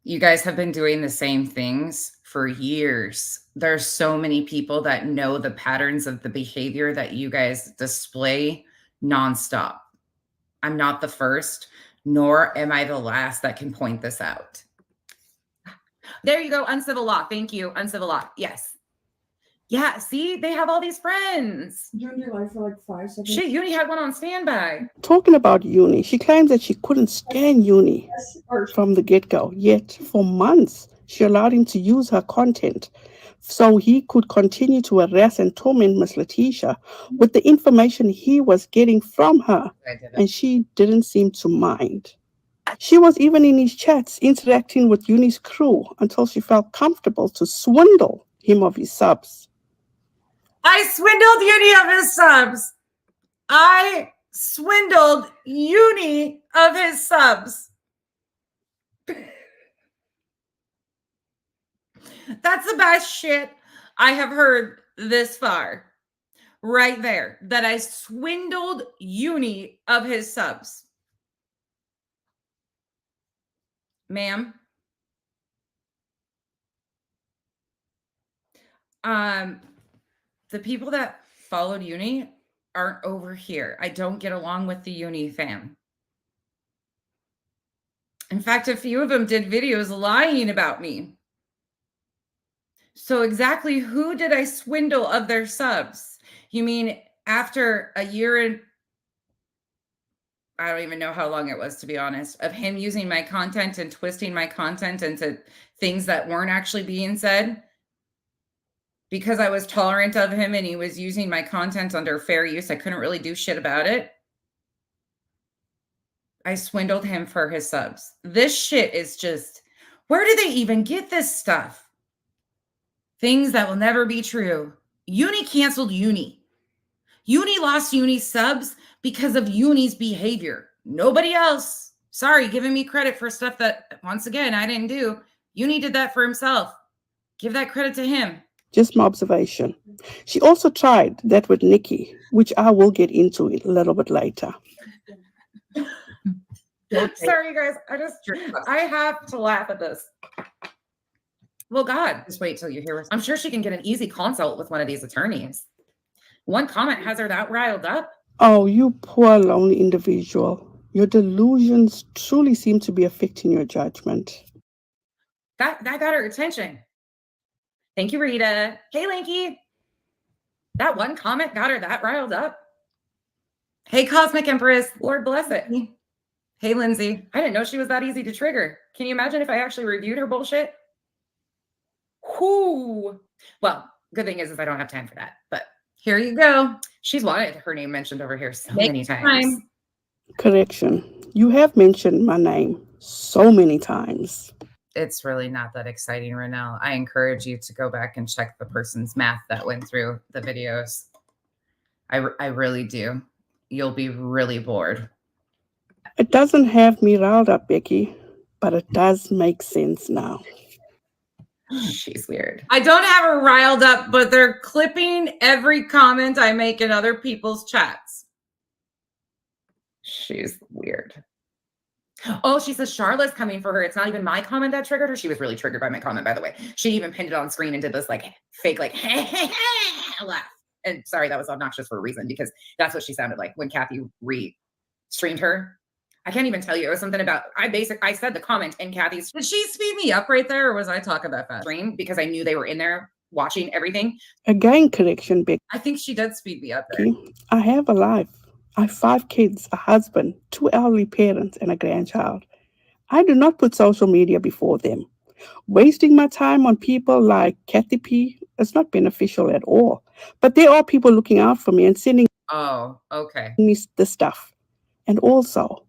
You guys have been doing the same things for years. There's so many people that know the patterns of the behavior that you guys display nonstop. I'm not the first, nor am I the last that can point this out. There you go, uncivil law. Thank you, uncivil law. Yes. Yeah, see, they have all these friends. Joined your life for like 5 seconds. Shit, Uni had one on standby. Talking about Uni, she claims that she couldn't stand Uni from the get-go. Yet, for months, she allowed him to use her content so he could continue to harass and torment Miss Letitia with the information he was getting from her. And she didn't seem to mind. She was even in his chats interacting with Uni's crew until she felt comfortable to swindle him of his subs. I swindled Uni of his subs. I swindled Uni of his subs. That's the best shit I have heard this far. Right there. That I swindled Uni of his subs. Ma'am. The people that followed Uni aren't over here. I don't get along with the Uni fam. In fact, a few of them did videos lying about me. So exactly who did I swindle of their subs? You mean after a year and I don't even know how long it was, to be honest, of him using my content and twisting my content into things that weren't actually being said? Because I was tolerant of him and he was using my content under fair use, I couldn't really do shit about it. I swindled him for his subs. This shit is just, where do they even get this stuff? Things that will never be true. Uni canceled Uni. Uni lost Uni subs because of Uni's behavior. Nobody else. Sorry, giving me credit for stuff that, once again, I didn't do. Uni did that for himself. Give that credit to him. Just my observation. She also tried that with Nikki, which I will get into a little bit later. Sorry, guys. I have to laugh at this. Well, God, just wait till you hear. I'm sure she can get an easy consult with one of these attorneys. One comment has her that riled up. Oh, you poor lonely individual. Your delusions truly seem to be affecting your judgment. That got her attention. Thank you, Rita. Hey, Lanky. That one comment got her that riled up. Hey, Cosmic Empress. Lord bless it. Hey, Lindsay. I didn't know she was that easy to trigger. Can you imagine if I actually reviewed her bullshit? Whoo. Well, good thing is I don't have time for that. But here you go. She's wanted her name mentioned over here so many times. Correction. You have mentioned my name so many times. It's really not that exciting, Renelle. I encourage you to go back and check the person's math that went through the videos. I really do. You'll be really bored. It doesn't have me riled up, Becky, but it does make sense now. She's weird. I don't have her riled up, but they're clipping every comment I make in other people's chats. She's weird. Oh, she says Charlotte's coming for her. It's not even my comment that triggered her. She was really triggered by my comment, by the way. She even pinned it on screen and did this like fake like laugh. And sorry, that was obnoxious for a reason because that's what she sounded like when Kathy re-streamed her. I can't even tell you. It was something about I said the comment in Kathy's. Did she speed me up right there, or was I talking that fast? Stream because I knew they were in there watching everything. Again, correction, Becky. I think she did speed me up there. I have a life. I have 5 kids, a husband, 2 elderly parents, and a grandchild. I do not put social media before them. Wasting my time on people like Kathy P is not beneficial at all. But there are people looking out for me and sending me the stuff. And also,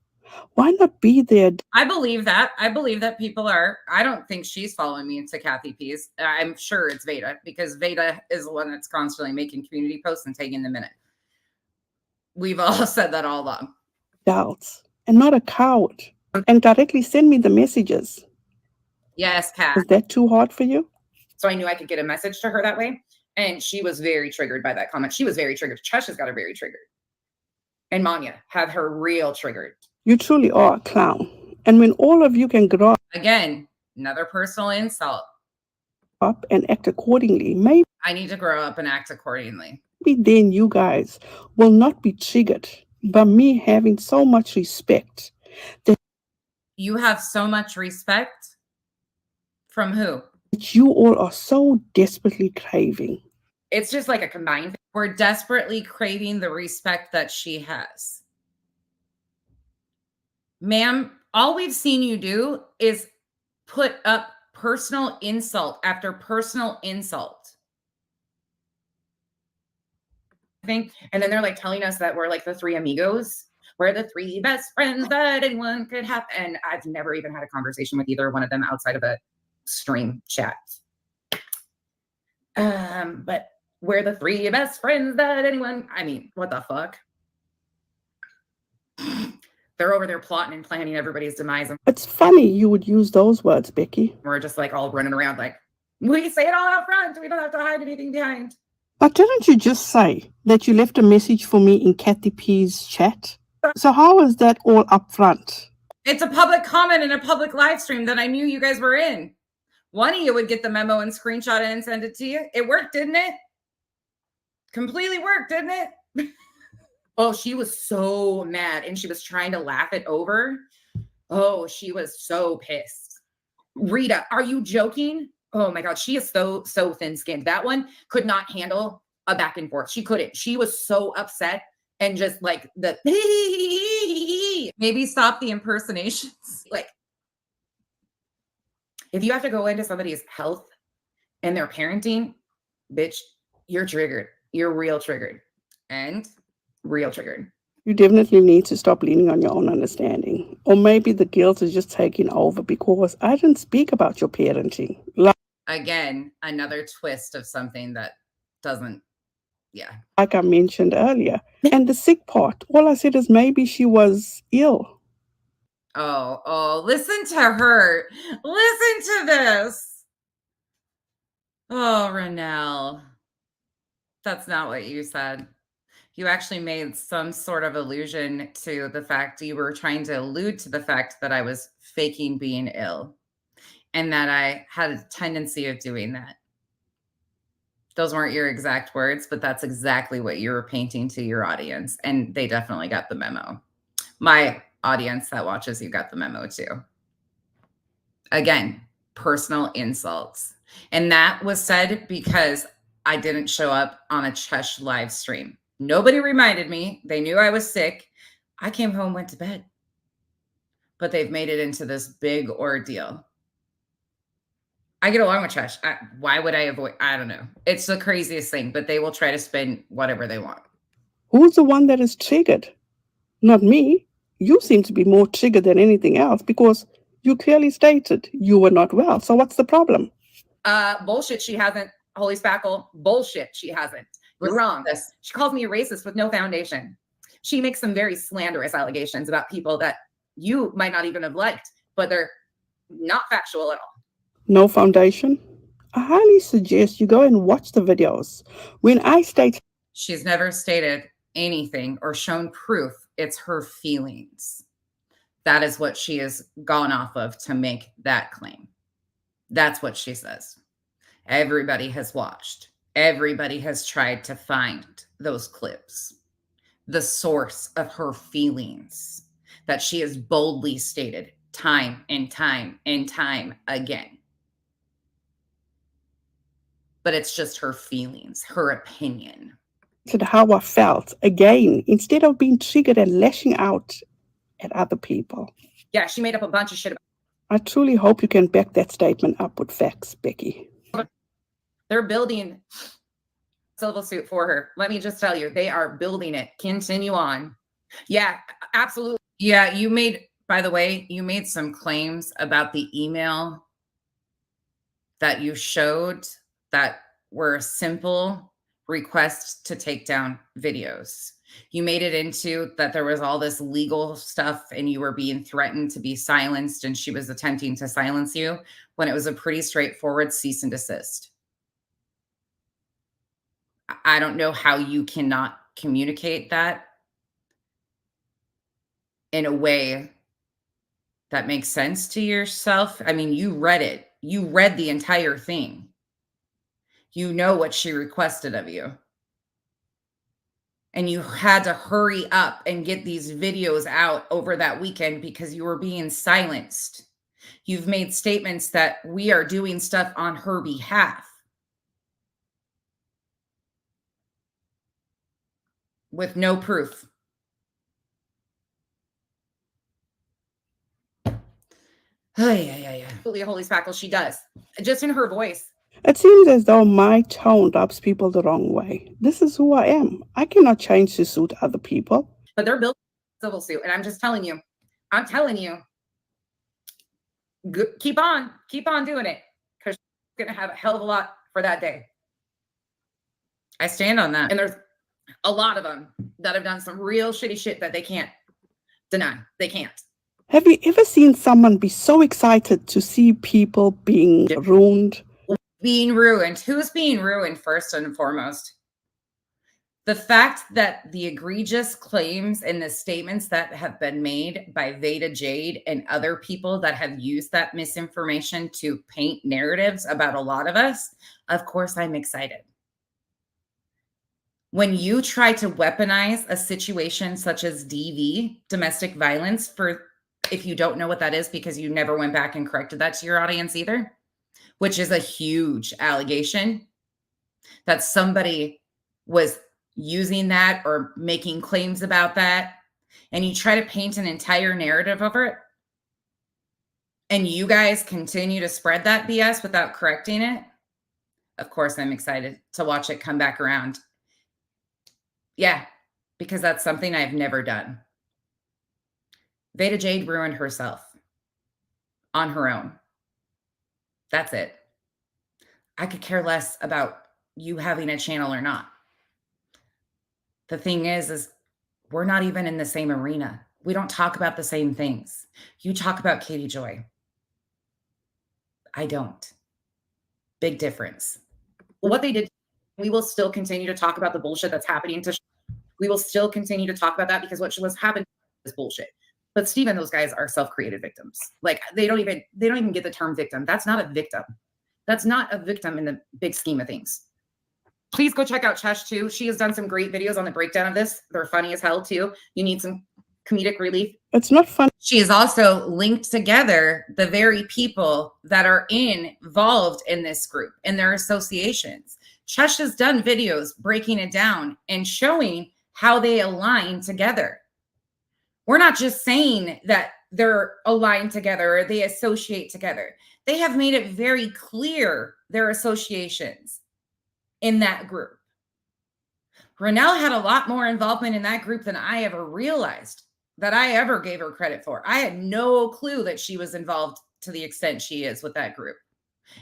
why not be there? I believe that. I believe that people are. I don't think she's following me into Kathy P's. I'm sure it's Veda because Veda is the one that's constantly making community posts and taking the minute. We've all said that all along. Doubts and not a coward. And directly send me the messages. Yes, Kat. Is that too hard for you? So I knew I could get a message to her that way. And she was very triggered by that comment. She was very triggered. Chesh has got her very triggered. And Manya had her real triggered. You truly are a clown. And when all of you can grow again, another personal insult. Up and act accordingly, maybe I need to grow up and act accordingly. Then you guys will not be triggered by me having so much respect. You have so much respect? From who? That you all are so desperately craving. It's just like a combined thing. We're desperately craving the respect that she has. Ma'am, all we've seen you do is put up personal insult after personal insult. And then they're like telling us that we're like the 3 amigos. We're the 3 best friends that anyone could have. And I've never even had a conversation with either one of them outside of a stream chat. But we're the 3 best friends that anyone, I mean, what the fuck? They're over there plotting and planning everybody's demise. It's funny you would use those words, Becky. We're just like all running around like, we say it all out front. We don't have to hide anything behind. But didn't you just say that you left a message for me in Kathy P's chat? So how is that all up front? It's a public comment in a public live stream that I knew you guys were in. One of you would get the memo and screenshot it and send it to you. It worked, didn't it? Completely worked, didn't it? Oh, she was so mad and she was trying to laugh it over. Oh, she was so pissed. Rita, are you joking? Oh my God, she is so thin-skinned. That one could not handle a back and forth. She couldn't. She was so upset and just like the maybe stop the impersonations. Like, if you have to go into somebody's health and their parenting, bitch, you're triggered. You're real triggered. And real triggered. You definitely need to stop leaning on your own understanding. Or maybe the guilt is just taking over because I didn't speak about your parenting. Again, another twist of something that doesn't, yeah. Like I mentioned earlier. And the sick part, all I said is maybe she was ill. Oh, listen to her. Listen to this. Oh, Renelle. That's not what you said. You actually made some sort of allusion to the fact you were trying to allude to the fact that I was faking being ill and that I had a tendency of doing that. Those weren't your exact words, but that's exactly what you were painting to your audience. And they definitely got the memo. My audience that watches you got the memo too. Again, personal insults. And that was said because I didn't show up on a Chesh live stream. Nobody reminded me. They knew I was sick. I came home, went to bed. But they've made it into this big ordeal. I get along with Chesh. Why would I avoid? I don't know. It's the craziest thing, but they will try to spin whatever they want. Who's the one that is triggered? Not me. You seem to be more triggered than anything else because you clearly stated you were not well. So what's the problem? Bullshit, she hasn't. Holy spackle. Bullshit, she hasn't. You're wrong. She calls me a racist with no foundation. She makes some very slanderous allegations about people that you might not even have liked, but they're not factual at all. No foundation? I highly suggest you go and watch the videos. When I state she's never stated anything or shown proof, it's her feelings. That is what she has gone off of to make that claim. That's what she says. Everybody has watched. Everybody has tried to find those clips. The source of her feelings that she has boldly stated time and time and time again. But it's just her feelings, her opinion. How I felt again, instead of being triggered and lashing out at other people. Yeah, she made up a bunch of shit. I truly hope you can back that statement up with facts, Becky. They're building civil suit for her. Let me just tell you, they are building it. Continue on. Yeah, absolutely. Yeah, you made, by the way, you made some claims about the email that you showed that were simple requests to take down videos. You made it into that there was all this legal stuff and you were being threatened to be silenced and she was attempting to silence you when it was a pretty straightforward cease and desist. I don't know how you cannot communicate that in a way that makes sense to yourself. I mean, you read it. You read the entire thing. You know what she requested of you. And you had to hurry up and get these videos out over that weekend because you were being silenced. You've made statements that we are doing stuff on her behalf with no proof. Oh, yeah. Holy spackle, she does. Just in her voice. It seems as though my tone rubs people the wrong way. This is who I am. I cannot change to suit other people. But they're building a civil suit. And I'm just telling you, keep on doing it. Because she's going to have a hell of a lot for that day. I stand on that. And there's a lot of them that have done some real shitty shit that they can't deny. They can't. Have you ever seen someone be so excited to see people being ruined? Being ruined. Who's being ruined first and foremost? The fact that the egregious claims and the statements that have been made by Veda Jade and other people that have used that misinformation to paint narratives about a lot of us, of course, I'm excited. When you try to weaponize a situation such as DV, domestic violence, for if you don't know what that is because you never went back and corrected that to your audience either, which is a huge allegation that somebody was using that or making claims about that, and you try to paint an entire narrative over it, and you guys continue to spread that BS without correcting it, of course I'm excited to watch it come back around. Yeah, because that's something I've never done. Veda Jade ruined herself on her own. That's it. I could care less about you having a channel or not. The thing is we're not even in the same arena. We don't talk about the same things. You talk about Katie Joy. I don't. Big difference. What they did, we will still continue to talk about the bullshit that's happening to. We will still continue to talk about that because what was happening is bullshit. But Steve and those guys are self-created victims. Like they don't even get the term victim. That's not a victim. That's not a victim in the big scheme of things. Please go check out Chesh too. She has done some great videos on the breakdown of this. They're funny as hell too. You need some comedic relief. It's not fun. She has also linked together the very people that are involved in this group and their associations. Chesh has done videos breaking it down and showing how they align together. We're not just saying that they're aligned together or they associate together. They have made it very clear their associations in that group. Renelle had a lot more involvement in that group than I ever realized, that I ever gave her credit for. I had no clue that she was involved to the extent she is with that group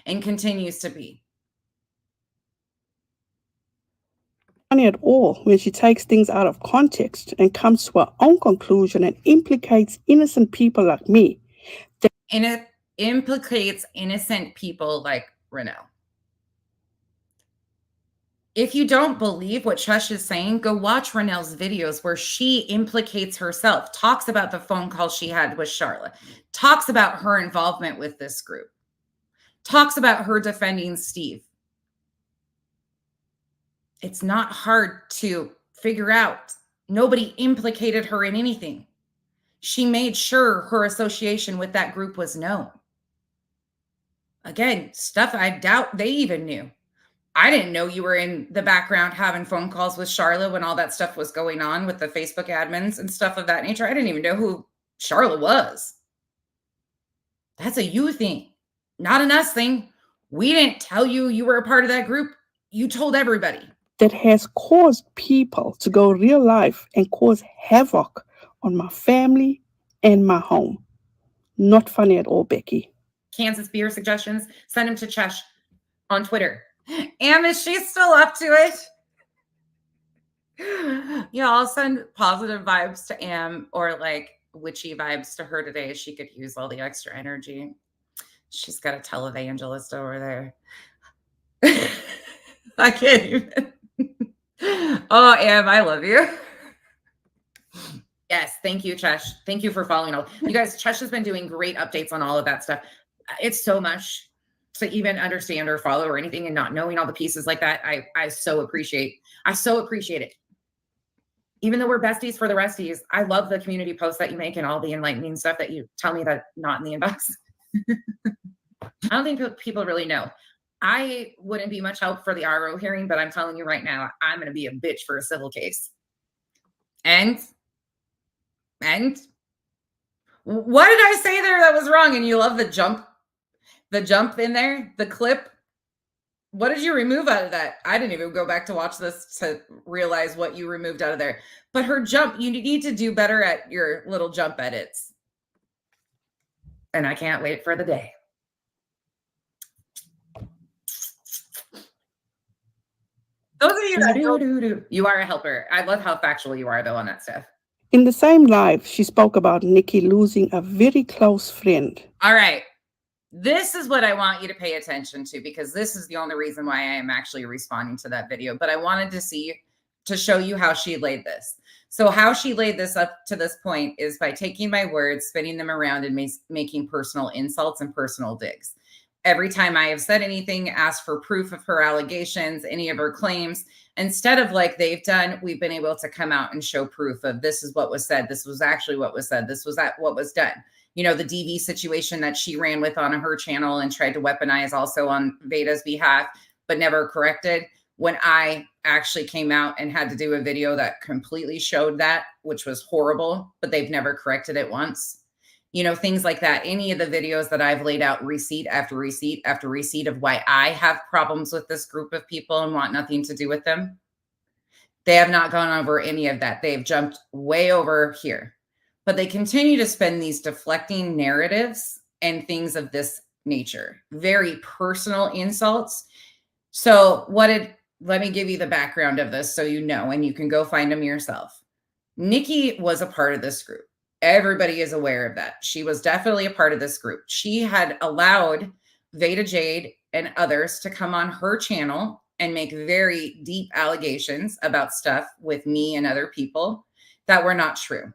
and continues to be. Funny at all when she takes things out of context and comes to her own conclusion and implicates innocent people like me. And it implicates innocent people like Renelle. If you don't believe what Chesh is saying, go watch Renelle's videos where she implicates herself, talks about the phone call she had with Charlotte, talks about her involvement with this group, talks about her defending Steve. It's not hard to figure out. Nobody implicated her in anything. She made sure her association with that group was known. Again, stuff I doubt they even knew. I didn't know you were in the background having phone calls with Charlotte when all that stuff was going on with the Facebook admins and stuff of that nature. I didn't even know who Charlotte was. That's a you thing, not an us thing. We didn't tell you you were a part of that group. You told everybody. That has caused people to go real life and cause havoc on my family and my home. Not funny at all, Becky. Kansas beer suggestions, send them to Chesh on Twitter. Am, is she still up to it? Yeah, I'll send positive vibes to Am or like witchy vibes to her today. She could use all the extra energy. She's got a televangelist over there. I can't even. Oh, Am, I love you. Yes, thank you, Chesh. Thank you for following all. You guys, Chesh has been doing great updates on all of that stuff. It's so much to even understand or follow or anything and not knowing all the pieces like that. I so appreciate. I so appreciate it. Even though we're besties for the resties, I love the community posts that you make and all the enlightening stuff that you tell me that not in the inbox. I don't think people really know. I wouldn't be much help for the RO hearing, but I'm telling you right now, I'm going to be a bitch for a civil case. And what did I say there that was wrong? And you love the jump in there, the clip. What did you remove out of that? I didn't even go back to watch this to realize what you removed out of there. But her jump, you need to do better at your little jump edits. And I can't wait for the day. Those of you that do, you are a helper. I love how factual you are, though, on that stuff. In the same live, she spoke about Nikki losing a very close friend. All right. This is what I want you to pay attention to, because this is the only reason why I am actually responding to that video. But I wanted to show you how she laid this. So how she laid this up to this point is by taking my words, spinning them around, and making personal insults and personal digs. Every time I have said anything, asked for proof of her allegations, any of her claims, instead of like they've done, we've been able to come out and show proof of this is what was said. This was actually what was said. This was what was done. You know, the DV situation that she ran with on her channel and tried to weaponize also on Veda's behalf, but never corrected. When I actually came out and had to do a video that completely showed that, which was horrible, but they've never corrected it once. You know, things like that. Any of the videos that I've laid out receipt after receipt after receipt of why I have problems with this group of people and want nothing to do with them. They have not gone over any of that. They've jumped way over here, but they continue to spend these deflecting narratives and things of this nature, very personal insults. So let me give you the background of this so you know, and you can go find them yourself. Nikki was a part of this group. Everybody is aware of that. She was definitely a part of this group. She had allowed Veda Jade and others to come on her channel and make very deep allegations about stuff with me and other people that were not true.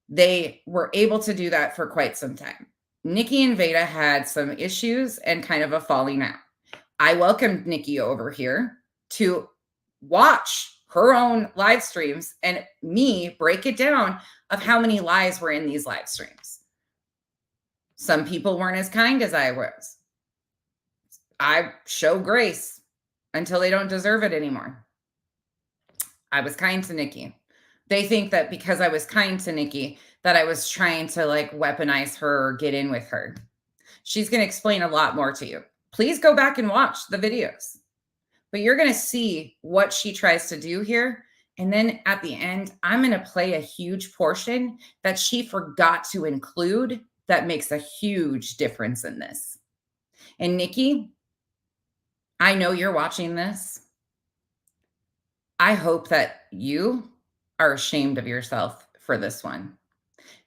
They were able to do that for quite some time. Nikki and Veda had some issues and kind of a falling out. I welcomed Nikki over here to watch her own live streams and me break it down of how many lies were in these live streams. Some people weren't as kind as I was. I show grace until they don't deserve it anymore. I was kind to Nikki. They think that because I was kind to Nikki, that I was trying to like weaponize her or get in with her. She's going to explain a lot more to you. Please go back and watch the videos. But you're going to see what she tries to do here. And then at the end, I'm going to play a huge portion that she forgot to include that makes a huge difference in this. And Nikki, I know you're watching this. I hope that you are ashamed of yourself for this one,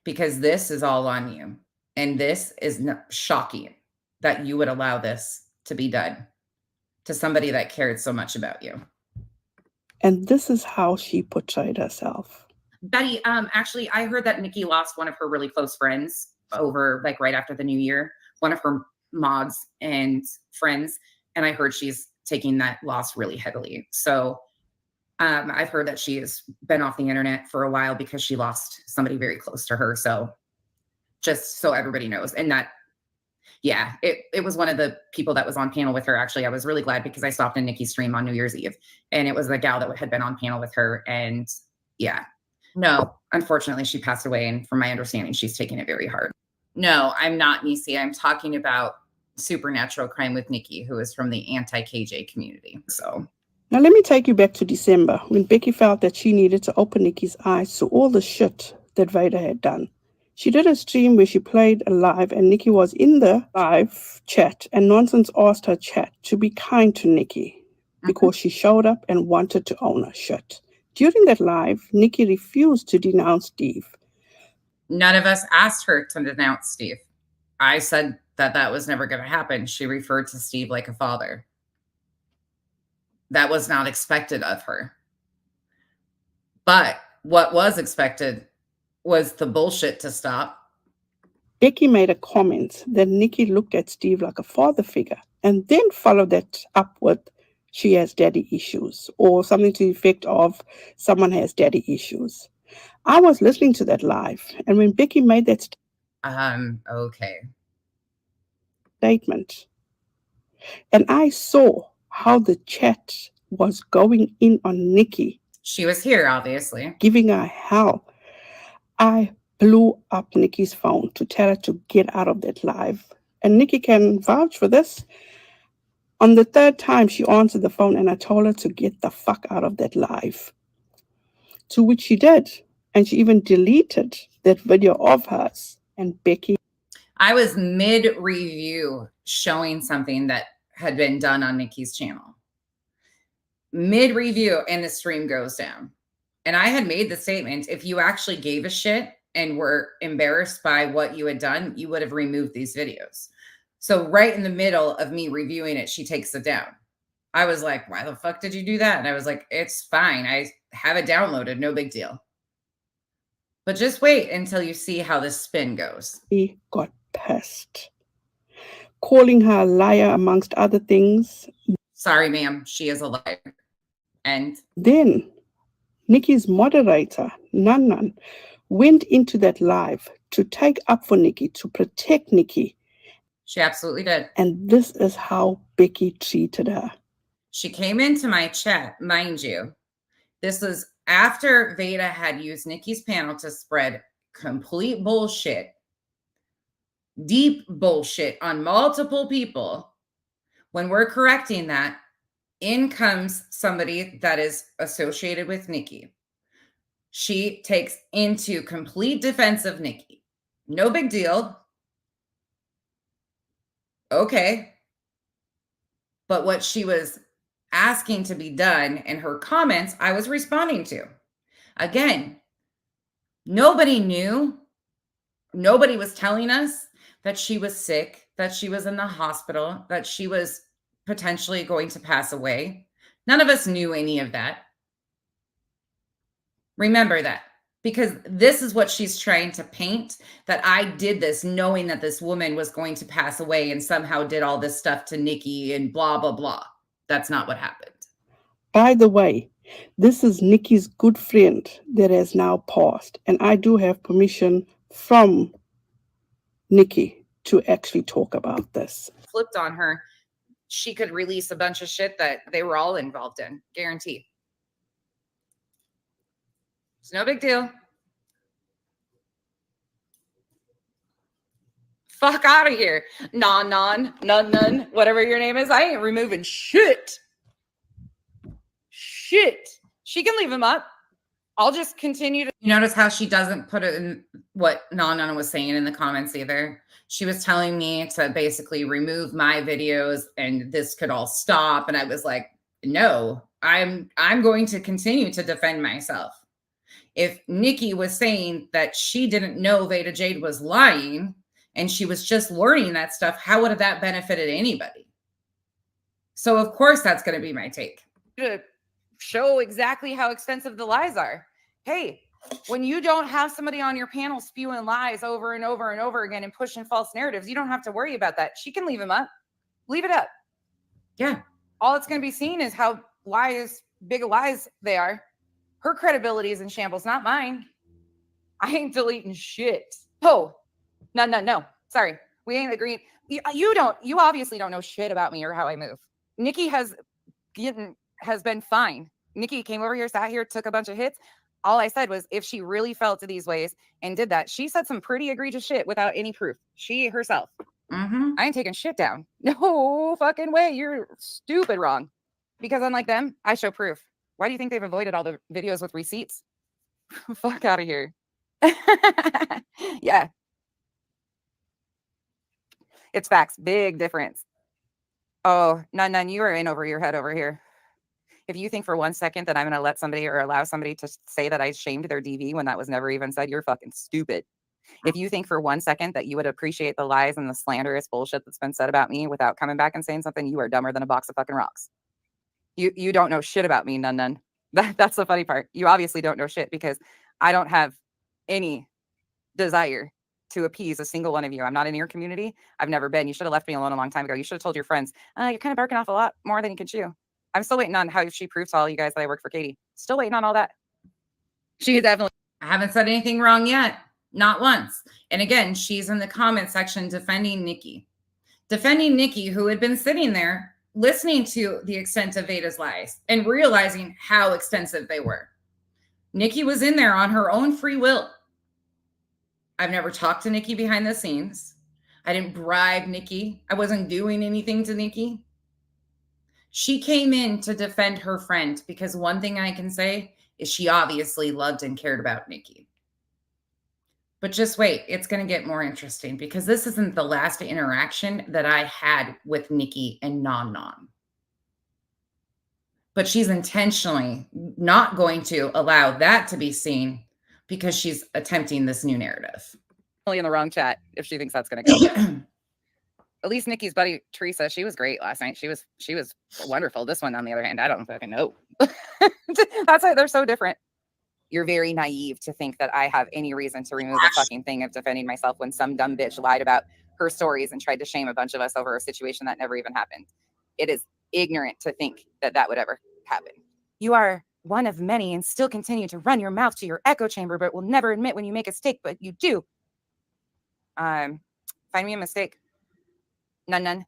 because this is all on you. And this is shocking that you would allow this to be done to somebody that cared so much about you. And this is how she portrayed herself. Betty, actually, I heard that Nikki lost one of her really close friends over like right after the new year, one of her mods and friends. And I heard she's taking that loss really heavily. So I've heard that she has been off the internet for a while because she lost somebody very close to her. So just so everybody knows. And that, yeah, it was one of the people that was on panel with her. Actually, I was really glad because I stopped in Nikki's stream on New Year's Eve, and it was the gal that had been on panel with her. And yeah, no, unfortunately, she passed away. And from my understanding, she's taking it very hard. No, I'm not Nisi. I'm talking about Supernatural Crime with Nikki, who is from the anti-KJ community. So now let me take you back to December when Becky felt that she needed to open Nikki's eyes to all the shit that Veda had done. She did a stream where she played a live and Nikki was in the live chat, and Nonsense asked her chat to be kind to Nikki because she showed up and wanted to own her shit. During that live, Nikki refused to denounce Steve. None of us asked her to denounce Steve. I said that was never going to happen. She referred to Steve like a father. That was not expected of her. But what was expected was the bullshit to stop. Becky made a comment that Nikki looked at Steve like a father figure and then followed that up with she has daddy issues or something to the effect of someone has daddy issues. I was listening to that live, and when Becky made that statement, and I saw how the chat was going in on Nikki. She was here, obviously. Giving her hell. I blew up Nikki's phone to tell her to get out of that live. And Nikki can vouch for this. On the third time, she answered the phone and I told her to get the fuck out of that live. To which she did. And she even deleted that video of hers. And Becky. I was mid-review showing something that had been done on Nikki's channel. Mid-review, and the stream goes down. And I had made the statement, if you actually gave a shit and were embarrassed by what you had done, you would have removed these videos. So right in the middle of me reviewing it, she takes it down. I was like, why the fuck did you do that? And I was like, it's fine. I have it downloaded. No big deal. But just wait until you see how this spin goes. He got pissed. calling her a liar amongst other things. Sorry, ma'am, she is a liar. And Then Nikki's moderator, Nan, went into that live to take up for Nikki, to protect Nikki. she absolutely did. And this is how Becky treated her. She came into my chat, mind you. This was after Veda had used Nikki's panel to spread complete bullshit, deep bullshit on multiple people. When we're correcting that, in comes somebody that is associated with Nikki. She takes into complete defense of Nikki. No big deal. Okay. But what she was asking to be done in her comments, I was responding to. Again, nobody knew. Nobody was telling us that she was sick, that she was in the hospital, that she was potentially going to pass away. None of us knew any of that. Remember that, because this is what she's trying to paint, that I did this knowing that this woman was going to pass away and somehow did all this stuff to Nikki and blah, blah, blah. That's not what happened. By the way, this is Nikki's good friend that has now passed, and I do have permission from Nikki to actually talk about this. Flipped on her, she could release a bunch of shit that they were all involved in, guaranteed. It's no big deal. Fuck out of here. None, whatever your name is. I ain't removing shit. She can leave him up. I'll just continue to. You notice how she doesn't put it in what Nana was saying in the comments either. She was telling me to basically remove my videos and this could all stop. And I was like, no, I'm going to continue to defend myself. If Nikki was saying that she didn't know Veda Jade was lying and she was just learning that stuff, how would have that benefited anybody? So of course that's going to be my take. To show exactly how extensive the lies are. Hey, when you don't have somebody on your panel spewing lies over and over and over again and pushing false narratives, you don't have to worry about that. She can leave them up. Leave it up. Yeah. All it's going to be seen is how big lies they are. Her credibility is in shambles, not mine. I ain't deleting shit. Oh, no. Sorry. We ain't agreeing. You obviously don't know shit about me or how I move. Nikki has been fine. Nikki came over here, sat here, took a bunch of hits. All I said was if she really felt these ways and did that, she said some pretty egregious shit without any proof. She herself. I ain't taking shit down. No fucking way. You're stupid wrong. Because unlike them, I show proof. Why do you think they've avoided all the videos with receipts? Fuck out of here. Yeah. It's facts. Big difference. Oh, none. You are in over your head over here. If you think for 1 second that I'm going to let somebody or allow somebody to say that I shamed their DV when that was never even said, you're fucking stupid. If you think for 1 second that you would appreciate the lies and the slanderous bullshit that's been said about me without coming back and saying something, you are dumber than a box of fucking rocks. You don't know shit about me, none. That's the funny part. You obviously don't know shit because I don't have any desire to appease a single one of you. I'm not in your community. I've never been. You should have left me alone a long time ago. You should have told your friends, you're kind of barking off a lot more than you can chew. I'm still waiting on how she proves to all you guys that I work for Katie. Still waiting on all that. She definitely. I haven't said anything wrong yet. Not once. And again, she's in the comment section defending Nikki. Defending Nikki, who had been sitting there listening to the extent of Veda's lies and realizing how extensive they were. Nikki was in there on her own free will. I've never talked to Nikki behind the scenes. I didn't bribe Nikki. I wasn't doing anything to Nikki. She came in to defend her friend because one thing I can say is she obviously loved and cared about Nikki. But just wait, it's going to get more interesting because this isn't the last interaction that I had with Nikki and Non. But she's intentionally not going to allow that to be seen because she's attempting this new narrative. Only in the wrong chat if she thinks that's going to go. At least Nikki's buddy Teresa, she was great last night. She was wonderful. This one, on the other hand, I don't fucking know. That's why they're so different. You're very naive to think that I have any reason to remove a fucking thing of defending myself when some dumb bitch lied about her stories and tried to shame a bunch of us over a situation that never even happened. It is ignorant to think that that would ever happen. You are one of many and still continue to run your mouth to your echo chamber, but will never admit when you make a mistake, but you do. Find me a mistake. None.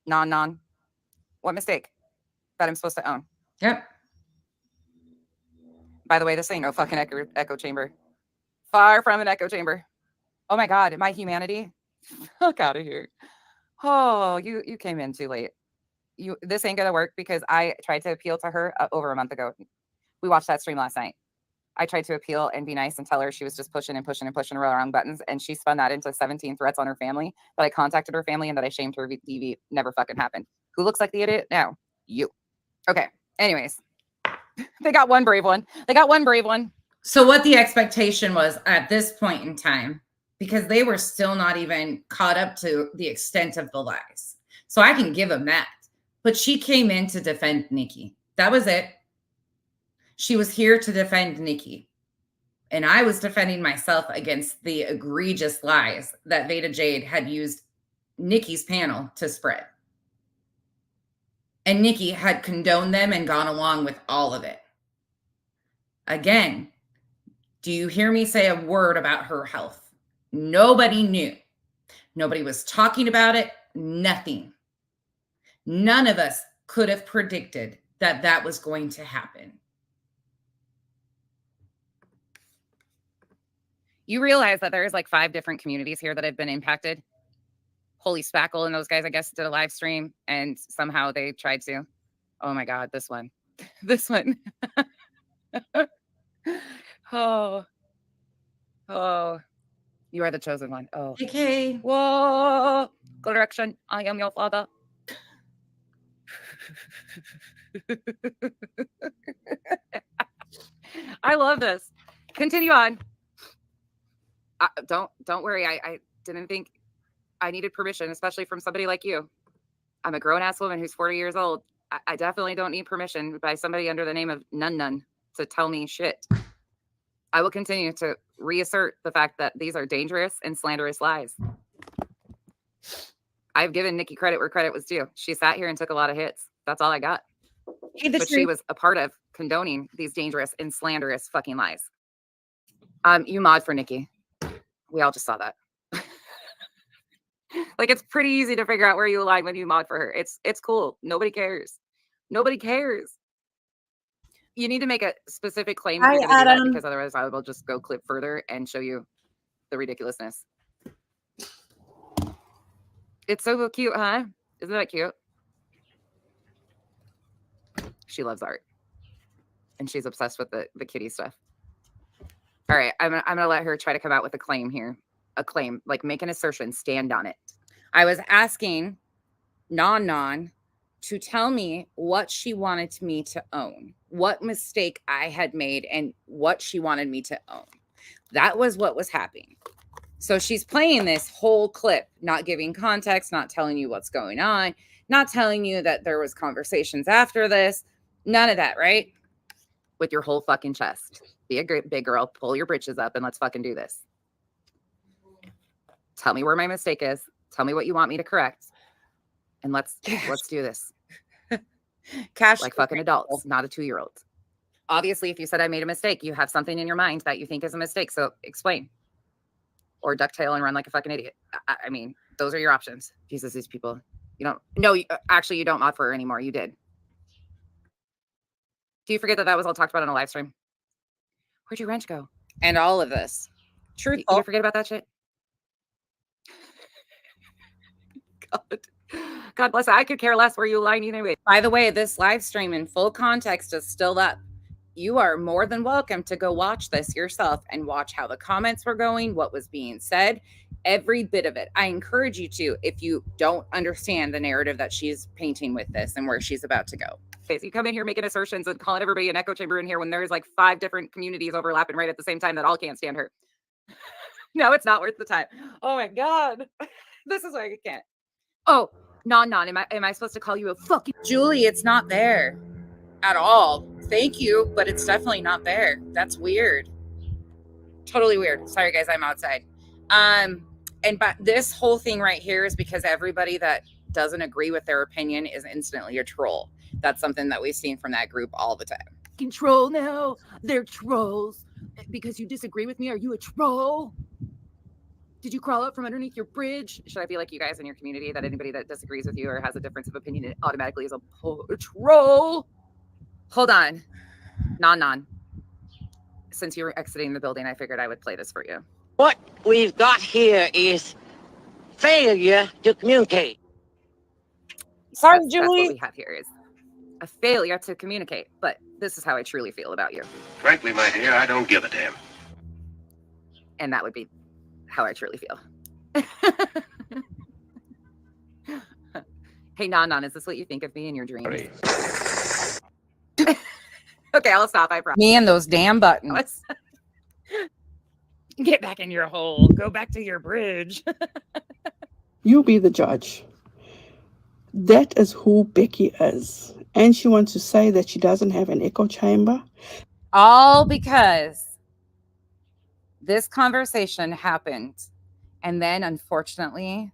Non. What mistake that I'm supposed to own? Yep. By the way, this ain't no fucking echo chamber. Far from an echo chamber. Oh my God, my humanity. Fuck out of here. Oh, you came in too late. This ain't gonna work because I tried to appeal to her over a month ago. We watched that stream last night. I tried to appeal and be nice and tell her she was just pushing the wrong buttons, and she spun that into 17 threats on her family, that I contacted her family and that I shamed her TV. Never fucking happened. Who looks like the idiot now? You. Okay. Anyways, they got one brave one. So what the expectation was at this point in time, because they were still not even caught up to the extent of the lies. So I can give them that. But she came in to defend Nikki. That was it. She was here to defend Nikki. And I was defending myself against the egregious lies that Veda Jade had used Nikki's panel to spread. And Nikki had condoned them and gone along with all of it. Again, do you hear me say a word about her health? Nobody knew. Nobody was talking about it. Nothing. None of us could have predicted that that was going to happen. You realize that there's like 5 different communities here that have been impacted. Holy Spackle and those guys, I guess, did a live stream and somehow they tried to. Oh my God, this one. Oh, you are the chosen one. Oh, Okay. Whoa, correction. I am your father. I love this. Continue on. Don't worry. I didn't think I needed permission, especially from somebody like you. I'm a grown-ass woman who's 40 years old. I definitely don't need permission by somebody under the name of Nun to tell me shit. I will continue to reassert the fact that these are dangerous and slanderous lies. I've given Nikki credit where credit was due. She sat here and took a lot of hits. That's all I got. But she was a part of condoning these dangerous and slanderous fucking lies. You mod for Nikki. We all just saw that. Like, it's pretty easy to figure out where you align when you mod for her. It's cool. Nobody cares. You need to make a specific claim if you're gonna do that, because otherwise I will just go clip further and show you the ridiculousness. It's so cute, huh? Isn't that cute? She loves art. And she's obsessed with the kitty stuff. All right, I'm gonna let her try to come out with a claim here. A claim, like make an assertion, stand on it. I was asking Non to tell me what she wanted me to own, what mistake I had made, and what she wanted me to own. That was what was happening. So she's playing this whole clip, not giving context, not telling you what's going on, not telling you that there was conversations after this. None of that, right? With your whole fucking chest. Be a great big girl, pull your britches up, and let's fucking do this. Tell me where my mistake is. Tell me what you want me to correct. And let's do this. Cash like fucking adults, not a 2-year-old. Obviously, if you said I made a mistake, you have something in your mind that you think is a mistake. So explain. Or ducktail and run like a fucking idiot. I mean, those are your options. Jesus, these people. You don't. No, actually, you don't mod for her anymore. You did. Do you forget that was all talked about on a live stream? Where'd your wrench go? And all of this. Truthful. You forget about that shit? God bless. I could care less where you align anyway. By the way, this live stream in full context is still up. You are more than welcome to go watch this yourself and watch how the comments were going, what was being said, every bit of it. I encourage you to, if you don't understand the narrative that she's painting with this and where she's about to go. Okay, so you come in here making assertions and calling everybody an echo chamber in here when there's like 5 different communities overlapping right at the same time that all can't stand her. No, it's not worth the time. Oh my God. This is why I can't. Oh, Non, am I supposed to call you a fucking Julie? It's not there at all. Thank you, but it's definitely not there. That's weird. Totally weird. Sorry, guys, I'm outside. And but this whole thing right here is because everybody that doesn't agree with their opinion is instantly a troll. That's something that we've seen from that group all the time. Control now. They're trolls. Because you disagree with me, are you a troll? Did you crawl out from underneath your bridge? Should I be like you guys in your community that anybody that disagrees with you or has a difference of opinion, it automatically is a troll? Hold on. Non. Since you were exiting the building, I figured I would play this for you. What we've got here is failure to communicate. Sorry, That's Julie. what we have here is a failure to communicate. But this is how I truly feel about you. Frankly, my dear, I don't give a damn. And that would be how I truly feel. Hey, Non, is this what you think of me in your dreams? Okay, I'll stop. I promise. Me and those damn buttons. Get back in your hole. Go back to your bridge. You be the judge. That is who Becky is. And she wants to say that she doesn't have an echo chamber. All because this conversation happened. And then, unfortunately,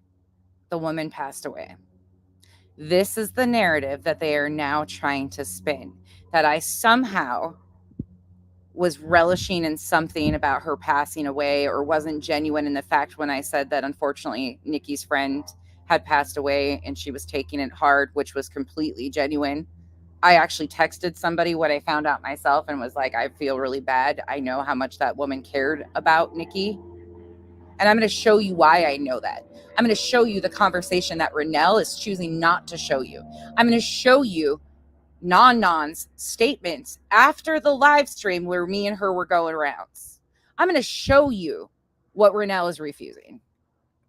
the woman passed away. This is the narrative that they are now trying to spin. That I somehow was relishing in something about her passing away or wasn't genuine in the fact when I said that, unfortunately, Nikki's friend had passed away and she was taking it hard, which was completely genuine. I actually texted somebody what I found out myself and was like, I feel really bad. I know how much that woman cared about Nikki. And I'm going to show you why I know that. I'm going to show you the conversation that Renelle is choosing not to show you. I'm going to show you Non's statements after the live stream where me and her were going rounds. I'm going to show you what Renelle is refusing.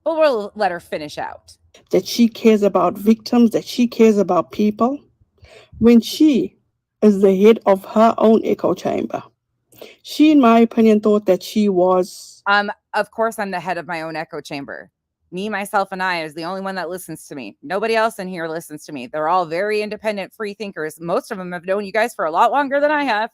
But we'll let her finish out. That she cares about victims, that she cares about people, when she is the head of her own echo chamber. She, in my opinion, thought that she was... Of course, I'm the head of my own echo chamber. Me, myself, and I is the only one that listens to me. Nobody else in here listens to me. They're all very independent, free thinkers. Most of them have known you guys for a lot longer than I have.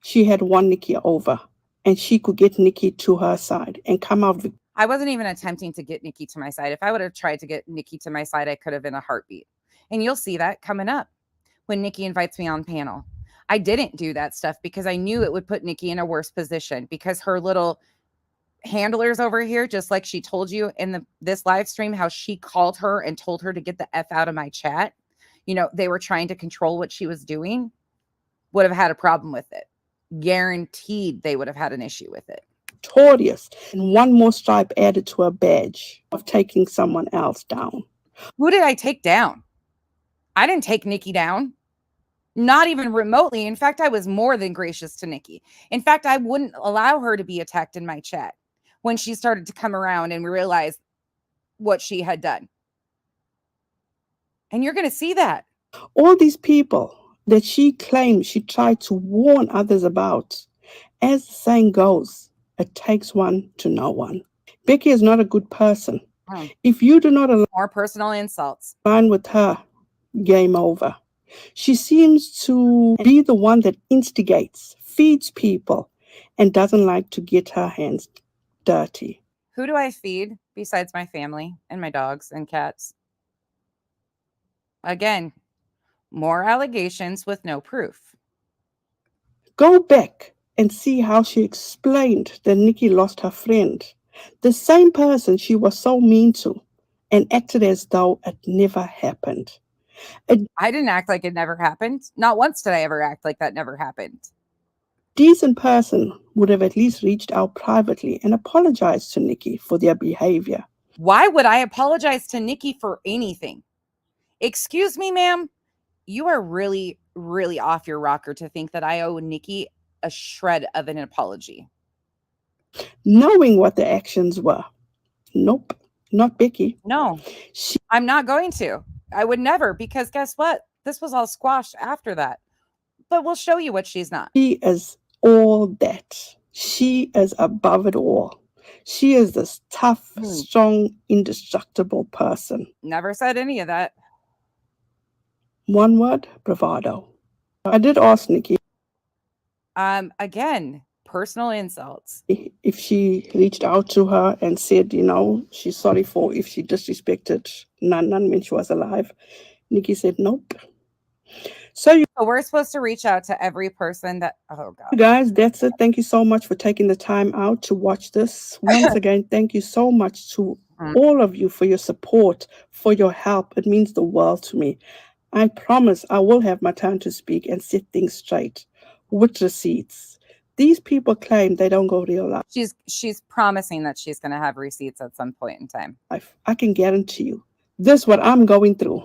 She had won Nikki over, and she could get Nikki to her side and come out with... I wasn't even attempting to get Nikki to my side. If I would have tried to get Nikki to my side, I could have been a heartbeat. And you'll see that coming up when Nikki invites me on panel. I didn't do that stuff because I knew it would put Nikki in a worse position because her little handlers over here, just like she told you in this live stream, how she called her and told her to get the F out of my chat. You know, they were trying to control what she was doing, would have had a problem with it. Guaranteed they would have had an issue with it. Victorious, and one more stripe added to her badge of taking someone else down. Who did I take down? I didn't take Nikki down. Not even remotely. In fact, I was more than gracious to Nikki. In fact, I wouldn't allow her to be attacked in my chat when she started to come around and realize what she had done. And you're going to see that. All these people that she claimed she tried to warn others about, as the saying goes, it takes one to know one. Becky is not a good person. If you do not align More personal insults with her, game over. She seems to be the one that instigates, feeds people, and doesn't like to get her hands dirty. Who do I feed besides my family and my dogs and cats? Again, more allegations with no proof. Go back and see how she explained that Nikki lost her friend. The same person she was so mean to and acted as though it never happened. I didn't act like it never happened. Not once did I ever act like that never happened. Decent person would have at least reached out privately and apologized to Nikki for their behavior. Why would I apologize to Nikki for anything? Excuse me, ma'am. You are really, really off your rocker to think that I owe Nikki a shred of an apology. Knowing what the actions were. Nope, not Becky. No, I'm not going to. I would never, because guess what? This was all squashed after that. But we'll show you what she's not. She is all that. She is above it all. She is this tough, strong, indestructible person. Never said any of that. One word, bravado. I did ask Nikki. Again, personal insults. If she reached out to her and said, she's sorry for if she disrespected Nan when she was alive, Nikki said, nope. So we're supposed to reach out to every person that, oh God. Guys, that's it. Thank you so much for taking the time out to watch this. Once again, thank you so much to all of you for your support, for your help. It means the world to me. I promise I will have my time to speak and set things straight with receipts. These people claim they don't go real life. She's promising that she's going to have receipts at some point in time. I can guarantee you. This is what I'm going through.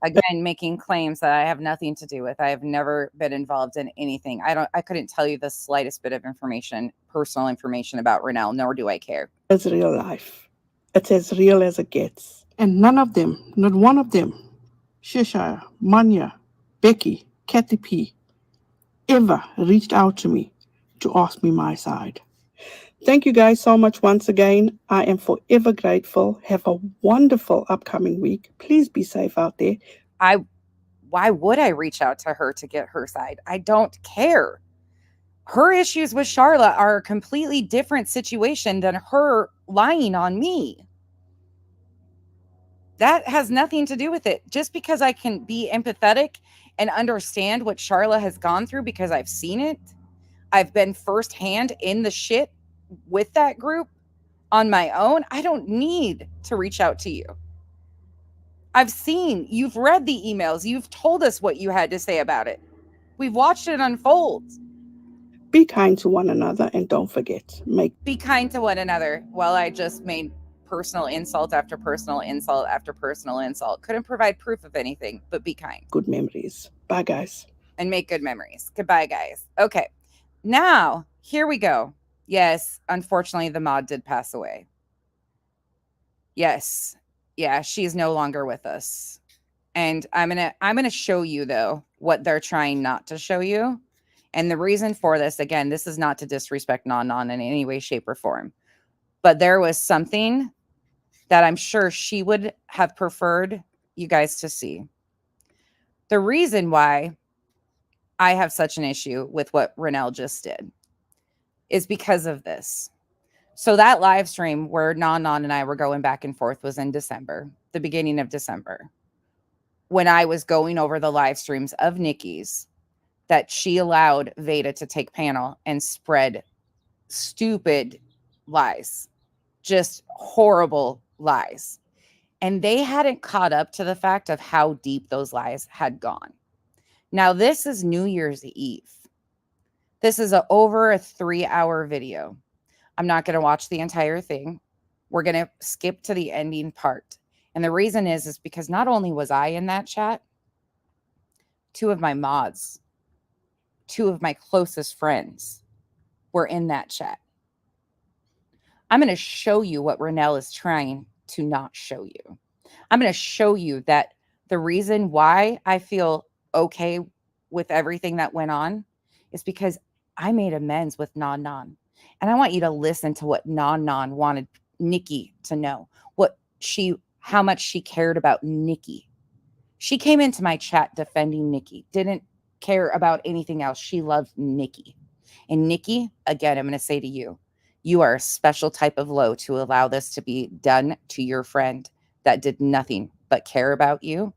Again, making claims that I have nothing to do with. I have never been involved in anything. I couldn't tell you the slightest bit of information, personal information about Renelle, nor do I care. It's real life. It's as real as it gets. And none of them, not one of them, Shishaya, Manya, Becky, Kathy P, ever reached out to me to ask me my side. Thank you guys so much once again. I am forever grateful. Have a wonderful upcoming week. Please be safe out there. Why would I reach out to her to get her side? I don't care. Her issues with Charlotte are a completely different situation than her lying on me. That has nothing to do with it. Just because I can be empathetic and understand what Charlotte has gone through because I've seen it. I've been firsthand in the shit with that group on my own. I don't need to reach out to you. I've seen, you've read the emails. You've told us what you had to say about it. We've watched it unfold. Be kind to one another and don't forget. Be kind to one another. Well, I just made personal insult after personal insult after personal insult. Couldn't provide proof of anything, but be kind. Good memories. Bye, guys. And make good memories. Goodbye, guys. Okay. Now, here we go. Yes, unfortunately, the mod did pass away. Yes. Yeah, she's no longer with us. And I'm gonna show you, though, what they're trying not to show you. And the reason for this, again, this is not to disrespect Non in any way, shape, or form. But there was something that I'm sure she would have preferred you guys to see. The reason why I have such an issue with what Renelle just did is because of this. So that live stream where Non and I were going back and forth was in December, the beginning of December, when I was going over the live streams of Nikki's that she allowed Veda to take panel and spread stupid lies, just horrible lies. And they hadn't caught up to the fact of how deep those lies had gone. Now, this is New Year's Eve. This is over a 3-hour video. I'm not going to watch the entire thing. We're going to skip to the ending part. And the reason is because not only was I in that chat, 2 of my mods, 2 of my closest friends were in that chat. I'm going to show you what Renelle is trying to not show you. I'm going to show you that the reason why I feel okay with everything that went on is because I made amends with Non. And I want you to listen to what Non wanted Nikki to know, how much she cared about Nikki. She came into my chat defending Nikki, didn't care about anything else. She loved Nikki. And Nikki, again, I'm going to say to you, you are a special type of low to allow this to be done to your friend that did nothing but care about you.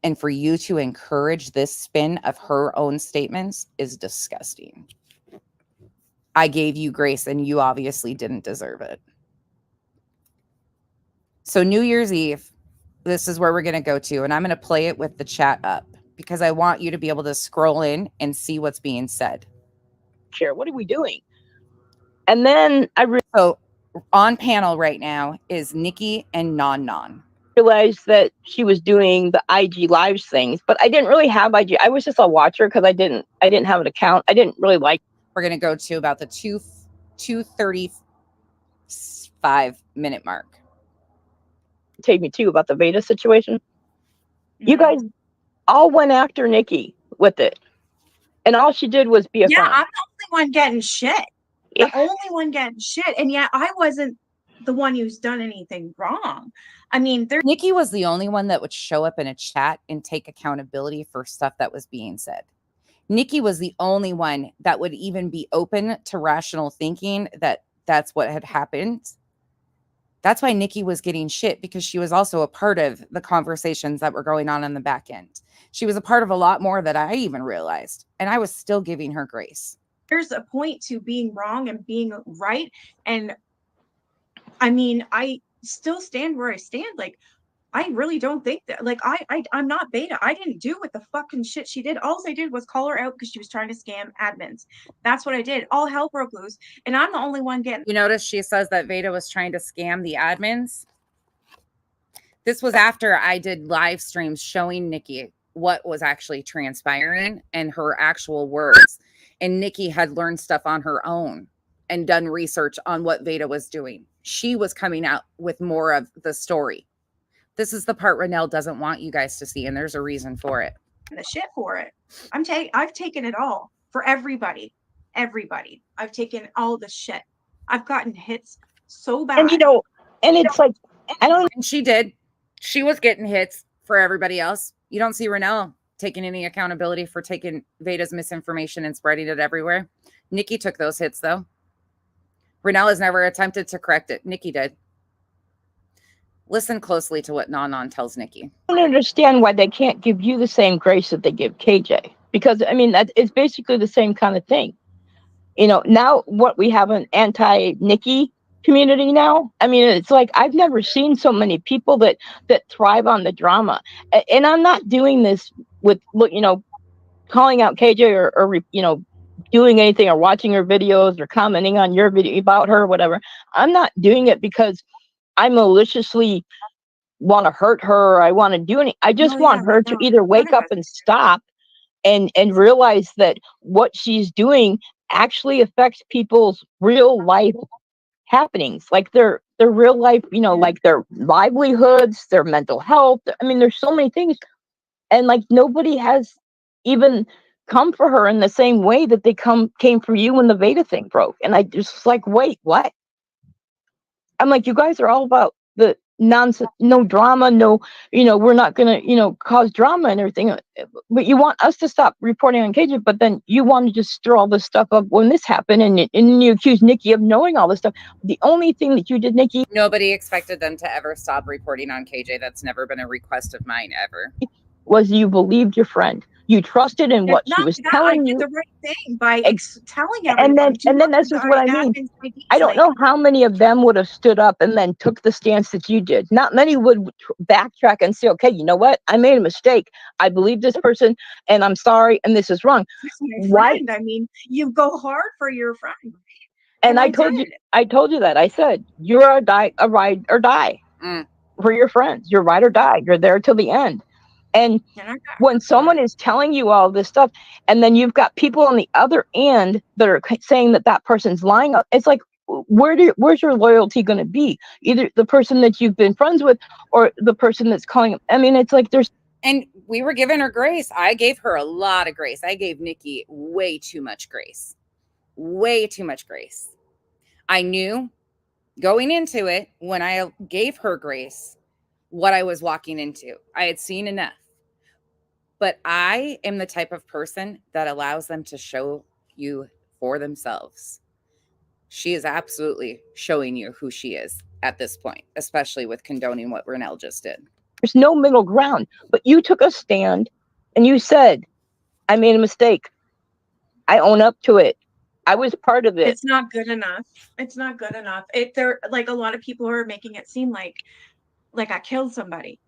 And for you to encourage this spin of her own statements is disgusting. I gave you grace and you obviously didn't deserve it. So New Year's Eve, this is where we're going to go to. And I'm going to play it with the chat up because I want you to be able to scroll in and see what's being said. Chair, what are we doing? And then so on panel right now is Nikki and Non. Realized that she was doing the IG lives things, but I didn't really have IG. I was just a watcher because I didn't have an account. I didn't really like. We're going to go to about the 2:35 minute mark. Take me too about the Veda situation. You guys all went after Nikki with it, and all she did was be a friend. I'm the only one getting shit. The only one getting shit, and yet I wasn't the one who's done anything wrong. I mean, Nikki was the only one that would show up in a chat and take accountability for stuff that was being said. Nikki was the only one that would even be open to rational thinking that that's what had happened. That's why Nikki was getting shit, because she was also a part of the conversations that were going on in the back end. She was a part of a lot more that I even realized, and I was still giving her grace. There's a point to being wrong and being right. And I mean, I still stand where I stand. Like, I really don't think that, like, I'm not Beta. I didn't do what the fucking shit she did. All I did was call her out because she was trying to scam admins. That's what I did. All hell broke loose. And I'm the only one getting. You notice she says that Veda was trying to scam the admins. This was after I did live streams showing Nikki what was actually transpiring and her actual words. And Nikki had learned stuff on her own and done research on what Veda was doing. She was coming out with more of the story. This is the part Renelle doesn't want you guys to see, and there's a reason for it. The shit for it. I've taken it all for everybody. Everybody. I've taken all the shit. I've gotten hits so bad. And and it's like, I don't. And she did. She was getting hits for everybody else. You don't see Renelle taking any accountability for taking Veda's misinformation and spreading it everywhere. Nikki took those hits, though. Renelle has never attempted to correct it. Nikki did. Listen closely to what Non tells Nikki. I don't understand why they can't give you the same grace that they give KJ, because I mean that it's basically the same kind of thing. Now what we have an anti-Nikki community now. I mean, it's like I've never seen so many people that thrive on the drama, and I'm not doing this with calling out KJ or doing anything or watching her videos or commenting on your video about her or whatever. I'm not doing it because I maliciously want to hurt her or I want to do anything. I just want her to either wake up and stop and realize that what she's doing actually affects people's real life happenings, like their real life, like their livelihoods, their mental health. I mean, there's so many things. And like nobody has even come for her in the same way that they came for you when the Veda thing broke. And I just like, wait, what? I'm like, you guys are all about the nonsense, no drama, no, we're not going to, cause drama and everything. But you want us to stop reporting on KJ, but then you want to just stir all this stuff up when this happened. And you accuse Nikki of knowing all this stuff. The only thing that you did, Nikki. Nobody expected them to ever stop reporting on KJ. That's never been a request of mine ever. Was you believed your friend. You trusted in what she was telling you. I did the right thing by telling everyone. And then this is what I mean. I don't know how many of them would have stood up and then took the stance that you did. Not many would backtrack and say, okay, you know what? I made a mistake. I believe this person and I'm sorry and this is wrong. Why? I mean, you go hard for your friend. And I told you that. I said, you're a ride or die for your friends. You're ride or die. You're there till the end. And when someone is telling you all this stuff, and then you've got people on the other end that are saying that person's lying, it's like, where's your loyalty going to be? Either the person that you've been friends with or the person that's calling. I mean, it's like there's. And we were giving her grace. I gave her a lot of grace. I gave Nikki way too much grace. Way too much grace. I knew going into it, when I gave her grace, what I was walking into. I had seen enough. But I am the type of person that allows them to show you for themselves. She is absolutely showing you who she is at this point, especially with condoning what Renelle just did. There's no middle ground. But you took a stand and you said, I made a mistake. I own up to it. I was part of it. It's not good enough. It's not good enough. There, like a lot of people are making it seem like I killed somebody.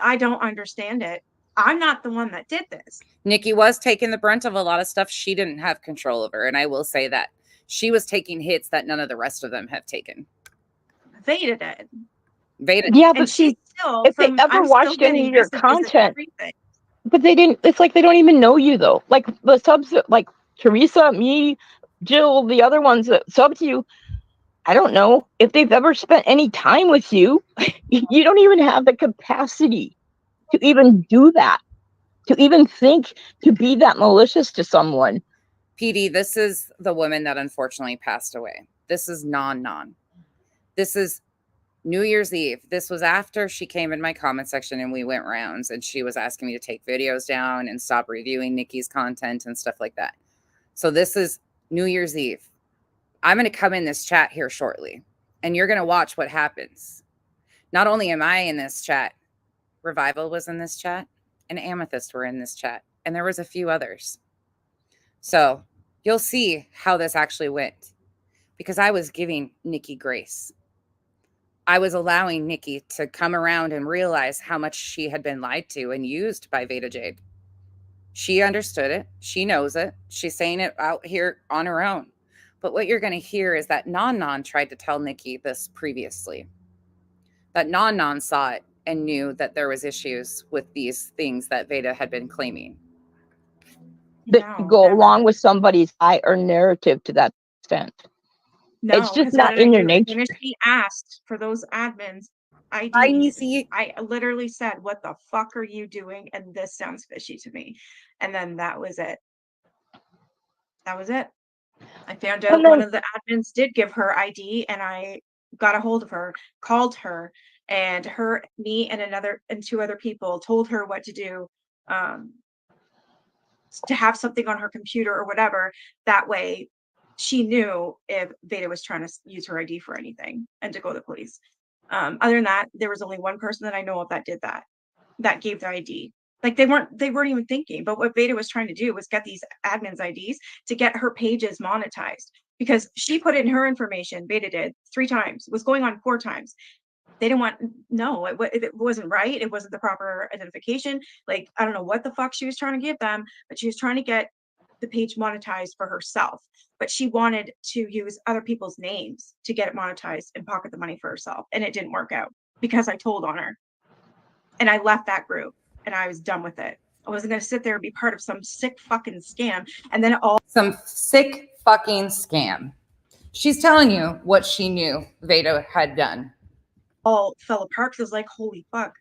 I don't understand it. I'm not the one that did this. Nikki was taking the brunt of a lot of stuff she didn't have control over. And I will say that she was taking hits that none of the rest of them have taken. Veda did. Veda. Yeah, but she still, if they ever watched any of your content, but they didn't, it's like they don't even know you though. Like the subs, like Teresa, me, Jill, the other ones that sub to you, I don't know if they've ever spent any time with you. You don't even have the capacity to even do that, to even think to be that malicious to someone. PD, this is the woman that unfortunately passed away. This is non. This is New Year's Eve. This was after she came in my comment section and we went rounds and she was asking me to take videos down and stop reviewing Nikki's content and stuff like that. So this is New Year's Eve. I'm going to come in this chat here shortly and you're going to watch what happens. Not only am I in this chat, Revival was in this chat and Amethyst were in this chat. And there was a few others. So you'll see how this actually went because I was giving Nikki grace. I was allowing Nikki to come around and realize how much she had been lied to and used by Veda Jade. She understood it. She knows it. She's saying it out here on her own. But what you're going to hear is that Non tried to tell Nikki this previously. That Non saw it and knew that there was issues with these things that Veda had been claiming. That go along with somebody's lie or narrative to that extent. No, it's just 'cause not what did I in your do? nature. When she asked for those admins IDs, I literally said, "What the fuck are you doing?" And this sounds fishy to me. And then that was it. That was it. I found out one of the admins did give her ID, and I got a hold of her, called her, and me, and two other people told her what to do, to have something on her computer or whatever. That way, she knew if Veda was trying to use her ID for anything and to go to the police. Other than that, there was only one person that I know of that did that gave the ID. Like they weren't even thinking, but what Veda was trying to do was get these admins IDs to get her pages monetized because she put in her information, Veda did 3 times, was going on 4 times. They didn't want, no, it wasn't right. It wasn't the proper identification. Like, I don't know what the fuck she was trying to give them, but she was trying to get the page monetized for herself. But she wanted to use other people's names to get it monetized and pocket the money for herself. And it didn't work out because I told on her. And I left that group and I was done with it. I wasn't going to sit there and be part of some sick fucking scam. And then some sick fucking scam. She's telling you what she knew Veda had done. All fell apart because I was like, holy fuck.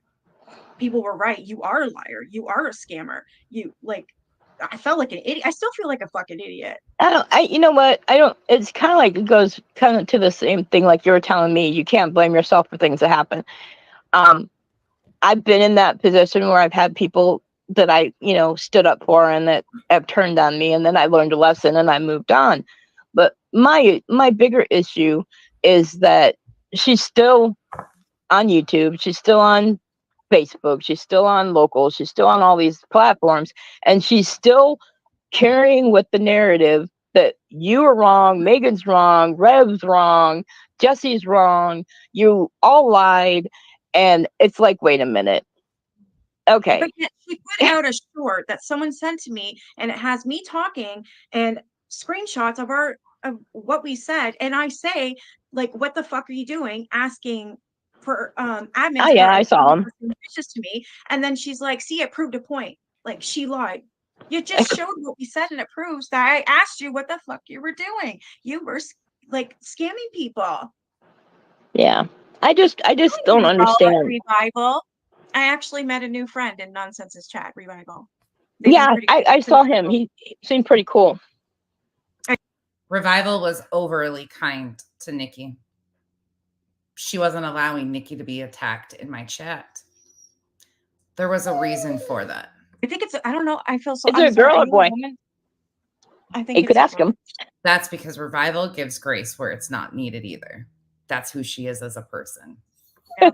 People were right. You are a liar. You are a scammer. I felt like an idiot. I still feel like a fucking idiot. You know what? It's kind of like it goes kind of to the same thing like you were telling me. You can't blame yourself for things that happen. I've been in that position where I've had people that I, stood up for and that have turned on me, and then I learned a lesson and I moved on. But my bigger issue is that she's still on YouTube. She's still on Facebook. She's still on local. She's still on all these platforms, and she's still carrying with the narrative that you are wrong, Megan's wrong, Rev's wrong, Jesse's wrong, you all lied. And it's like, wait a minute. Okay. But yet she put out a short that someone sent to me, and it has me talking and screenshots of what we said. And I say, like, what the fuck are you doing? Asking for admins. Oh yeah, I saw them. To me. And then she's like, see, it proved a point. Like, she lied. You just showed what we said, and it proves that I asked you what the fuck you were doing. You were like scamming people. Yeah. I just don't understand. Revival. I actually met a new friend in Nonsense's chat, Revival. Yeah, I saw him. He seemed pretty cool. Revival was overly kind to Nikki. She wasn't allowing Nikki to be attacked in my chat. There was a reason for that. I think I don't know. I feel so. Is it a girl or boy? I think you could ask him. That's because Revival gives grace where it's not needed either. That's who she is as a person. Yeah,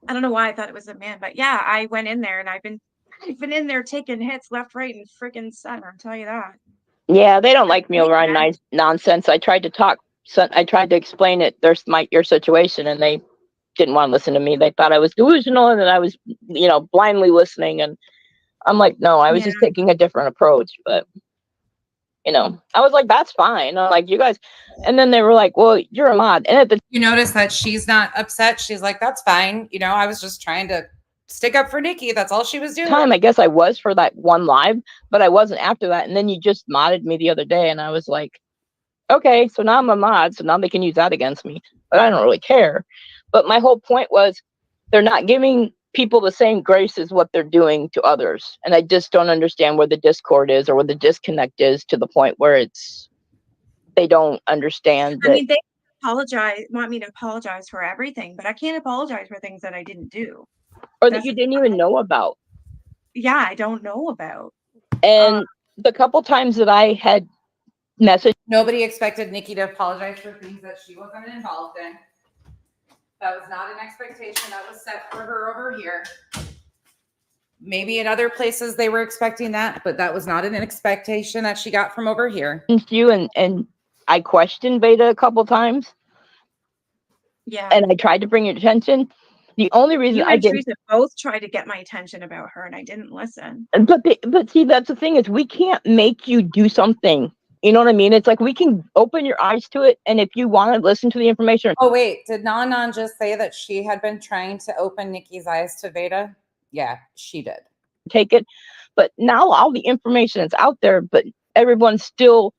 I don't know why I thought it was a man, but yeah, I went in there and I've been in there taking hits left, right, and freaking center. I'll tell you that. Yeah, they don't like me over on nonsense. I tried to explain it. Your situation, and they didn't want to listen to me. They thought I was delusional and that I was, blindly listening. And I'm like, no, I was just taking a different approach. But, I was like, that's fine. I'm like, you guys. And then they were like, well, you're a mod. And you notice that she's not upset. She's like, that's fine. I was just trying to stick up for Nikki. That's all she was doing. I guess I was for that one live, but I wasn't after that. And then you just modded me the other day, and I was like, okay, so now I'm a mod, so now they can use that against me. But I don't really care. But my whole point was they're not giving people the same grace as what they're doing to others. And I just don't understand where the discord is or where the disconnect is, to the point where they don't understand that. I mean, want me to apologize for everything, but I can't apologize for things that I didn't do. or that That's you didn't even know about. yeah, I don't know about. And the couple times that I had messaged, Nobody expected Nikki to apologize for things that she wasn't involved in. That was not an expectation that was set for her over here. Maybe in other places they were expecting that, but that was not an expectation that she got from over here. you and I questioned Beta a couple times, Yeah. and I tried to bring your attention. The only reason You I and didn't, Teresa both tried to get my attention about her, and I didn't listen. but see, that's the thing, is we can't make you do something. You know what I mean? It's like we can open your eyes to it, and if you want to listen to the information. Oh wait, did Nan just say that she had been trying to open Nikki's eyes to Veda? Yeah, she did. Take it, but now all the information is out there, but everyone's still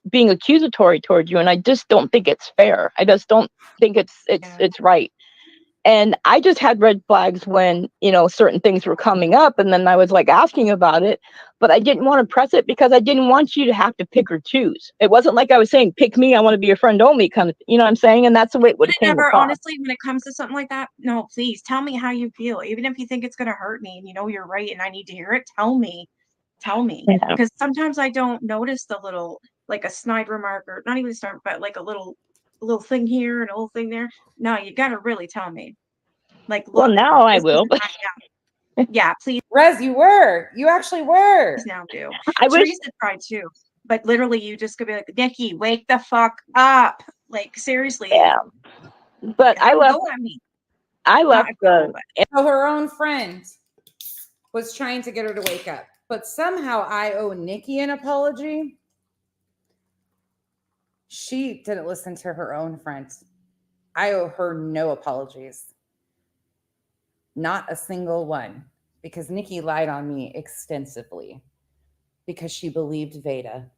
being accusatory towards you, and I just don't think it's fair. I just don't think it's right. And I just had red flags when, you know, certain things were coming up, and then I was like asking about it, but I didn't want to press it because I didn't want you to have to pick or choose. It wasn't like I was saying, pick me, I want to be your friend only kind of, you know what I'm saying? And that's the way it would have came across. Honestly, when it comes to something like that, no, please tell me how you feel. Even if you think it's going to hurt me and you know you're right and I need to hear it, tell me. Yeah. Because sometimes I don't notice the little, like a snide remark, or not even a snide, but like a little thing here and a little thing there. No, you got to really tell me. Like, look, Well, now I this will. isn't right now. Yeah, please Rez, you actually were. now do. I wish Teresa tried too, but literally you just could be like, Nikki, wake the fuck up. Like, seriously. Yeah. But I left. Go at me. I left the. So her own friend was trying to get her to wake up, but somehow I owe Nikki an apology. She didn't listen to her own friend. I owe her no apologies. Not a single one, because Nikki lied on me extensively because she believed Veda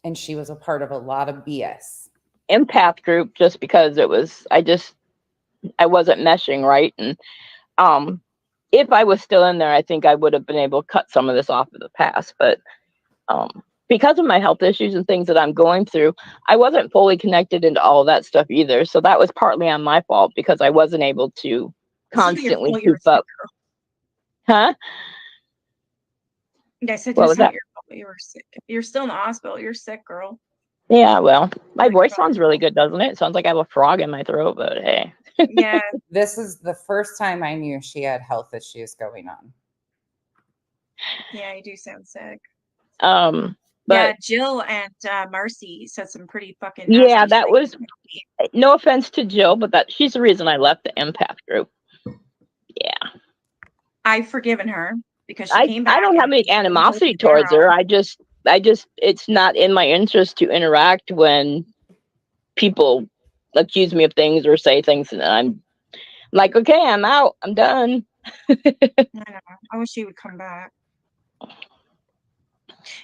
and she was a part of a lot of BS. Empath group, just because it was, I wasn't meshing right. And if I was still in there, I think I would have been able to cut some of this off of the past. But because of my health issues and things that I'm going through, I wasn't fully connected into all of that stuff either. So that was partly on my fault because I wasn't able to constantly keep up. Huh? I said, what was that? You were sick. You're still in the hospital. You're sick, girl. Yeah, well, my voice sounds really good, doesn't it? It sounds like I have a frog in my throat, but hey. Yeah. This is the first time I knew she had health issues going on. Yeah, you do sound sick. But yeah, Jill and Marcy said some pretty fucking yeah, that was, no offense to Jill, but she's the reason I left the empath group. Yeah. I've forgiven her because she came back. I don't have any animosity towards her. I just it's not in my interest to interact when people accuse me of things or say things, and I'm like, okay, I'm out. I'm done. I know. I wish she would come back.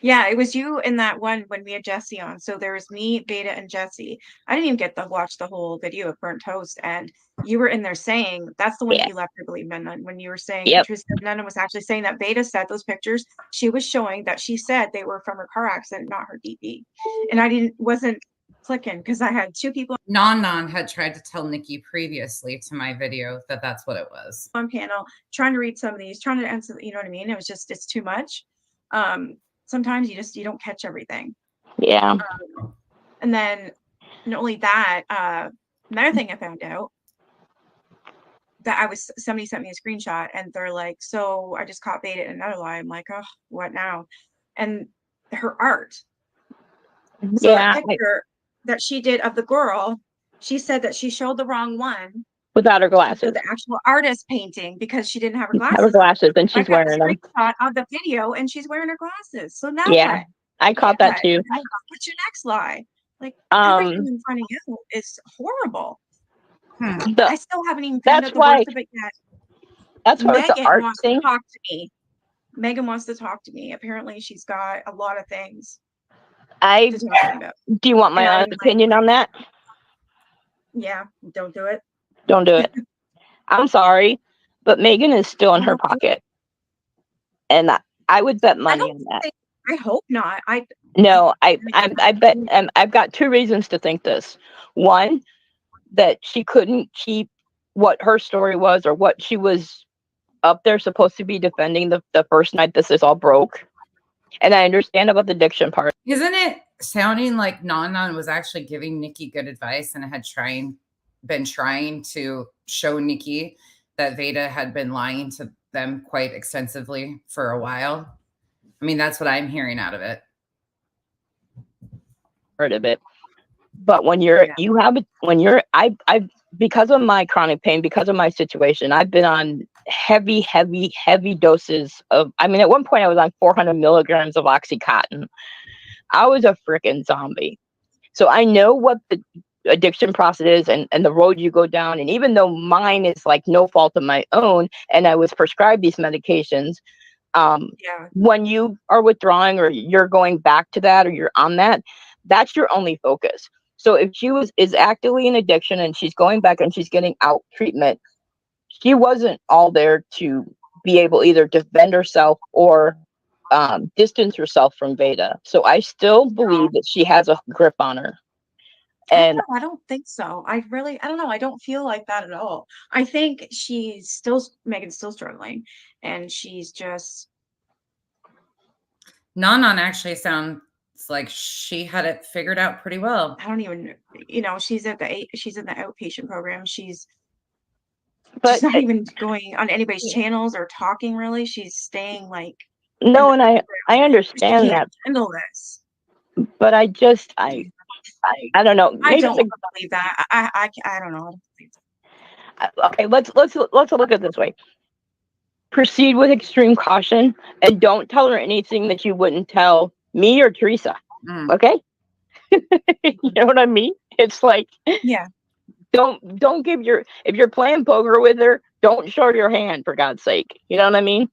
Yeah, it was you in that one when we had Jesse on. So there was me, Beta, and Jesse. I didn't even get to watch the whole video of Burnt Toast. And you were in there saying, that's the one that you left, I believe, Mena, when you were saying, Mena was actually saying that Beta said those pictures, she was showing that she said they were from her car accident, not her DP. And I wasn't clicking because I had two people. Nan had tried to tell Nikki previously to my video that that's what it was. On panel, trying to read some of these, trying to answer, you know what I mean? It was just, it's too much. Sometimes you don't catch everything. Yeah. And then not only that, another thing I found out that somebody sent me a screenshot and they're like, so I just caught Beta in another lie. I'm like, oh, what now? And her art. So the picture that she did of the girl, she said that she showed the wrong one. Without her glasses. So the actual artist painting because she didn't have her glasses. Have her glasses, and she's wearing them. Screenshot of the video, and she's wearing her glasses. So now what? I caught that too. What's your next lie? Like everything in front of you is horrible. I still haven't even found out the worst of it yet. That's why the art thing. To talk to me. Megan wants to talk to me. Apparently, she's got a lot of things. Do you want my honest opinion on that? Yeah, don't do it. Don't do it. I'm sorry, but Megan is still in her pocket, and I would bet money on that. I hope not. No, I bet, and I've got two reasons to think this. One, that she couldn't keep what her story was or what she was up there supposed to be defending the first night this is all broke. And I understand about the addiction part. Isn't it sounding like Non was actually giving Nikki good advice and had been trying to show Nikki that Veda had been lying to them quite extensively for a while? I mean, that's what I'm hearing out of it. Part of it. But when you're I because of my chronic pain, because of my situation, I've been on heavy doses of, I mean, at one point I was on 400 milligrams of Oxycontin. I was a freaking zombie. So I know what the addiction process is and the road you go down. And even though mine is like no fault of my own, and I was prescribed these medications, when you are withdrawing or you're going back to that or you're on that, that's your only focus. So if she is actively in addiction and she's going back and she's getting out treatment, she wasn't all there to be able either defend herself or distance herself from Veda. So I still believe that she has a grip on her. And I don't think so. I don't know. I don't feel like that at all. I think Megan's still struggling, and she's just. Non actually sounds like she had it figured out pretty well. I don't even, she's in the outpatient program. She's not even going on anybody's channels or talking really. She's staying like. No, and I understand that. Handle this. But I don't know. I don't believe that. I don't know. Okay, let's look at it this way. Proceed with extreme caution and don't tell her anything that you wouldn't tell me or Teresa. Okay? You know what I mean? It's like, yeah. Don't give if you're playing poker with her, don't show her your hand, for God's sake. You know what I mean?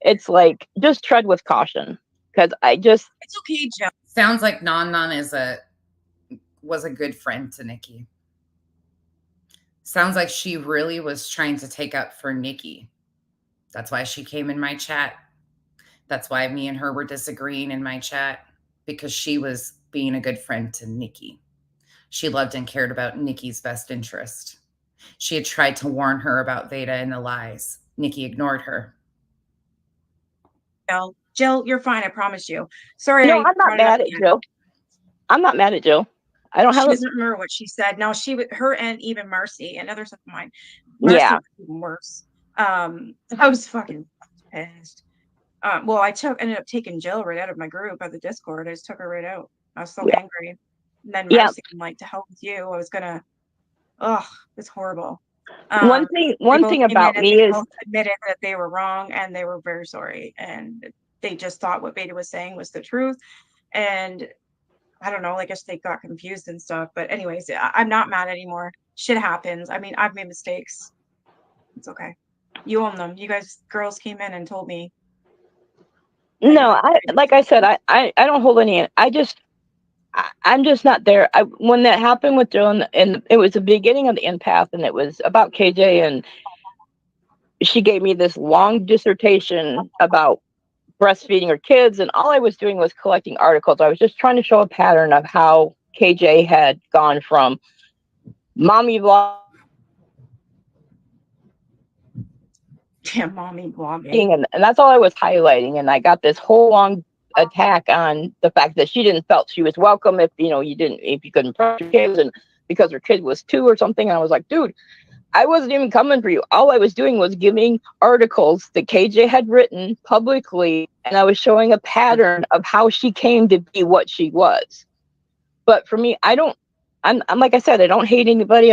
It's like, just tread with caution. Because it's okay, Joe. Sounds like Non was a good friend to Nikki. Sounds like she really was trying to take up for Nikki. That's why she came in my chat. That's why me and her were disagreeing in my chat, because she was being a good friend to Nikki. She loved and cared about Nikki's best interest. She had tried to warn her about Veda and the lies. Nikki ignored her. Jill, you're fine. I promise you. Sorry. No, I'm not mad at Jill. I'm not mad at Jill. I don't have. She doesn't remember what she said. No, her and even Marcy and others of mine. Marcy was even worse. I was fucking pissed. Well, I ended up taking Jill right out of my group of the Discord. I just took her right out. I was so angry. And then Marcy, I'm like, to hell with you. I was gonna. It's horrible. One thing about me is admitted that they were wrong and they were very sorry, and they just thought what Veda was saying was the truth. And I don't know, I guess they got confused and stuff. But anyways, I'm not mad anymore. Shit happens. I mean, I've made mistakes. It's okay. You own them. You guys, girls came in and told me. No, like I said, I don't hold any. I'm just not there. When that happened with Jill, and it was the beginning of the empath, and it was about KJ, and she gave me this long dissertation about breastfeeding her kids, and all I was doing was collecting articles. I was just trying to show a pattern of how KJ had gone from mommy vlog. Mommy blogging. And that's all I was highlighting. And I got this whole long attack on the fact that she didn't felt she was welcome if you couldn't press your kids, and because her kid was 2 or something. And I was like, dude, I wasn't even coming for you. All I was doing was giving articles that KJ had written publicly, and I was showing a pattern of how she came to be what she was. But for me, I'm like I said, I don't hate anybody.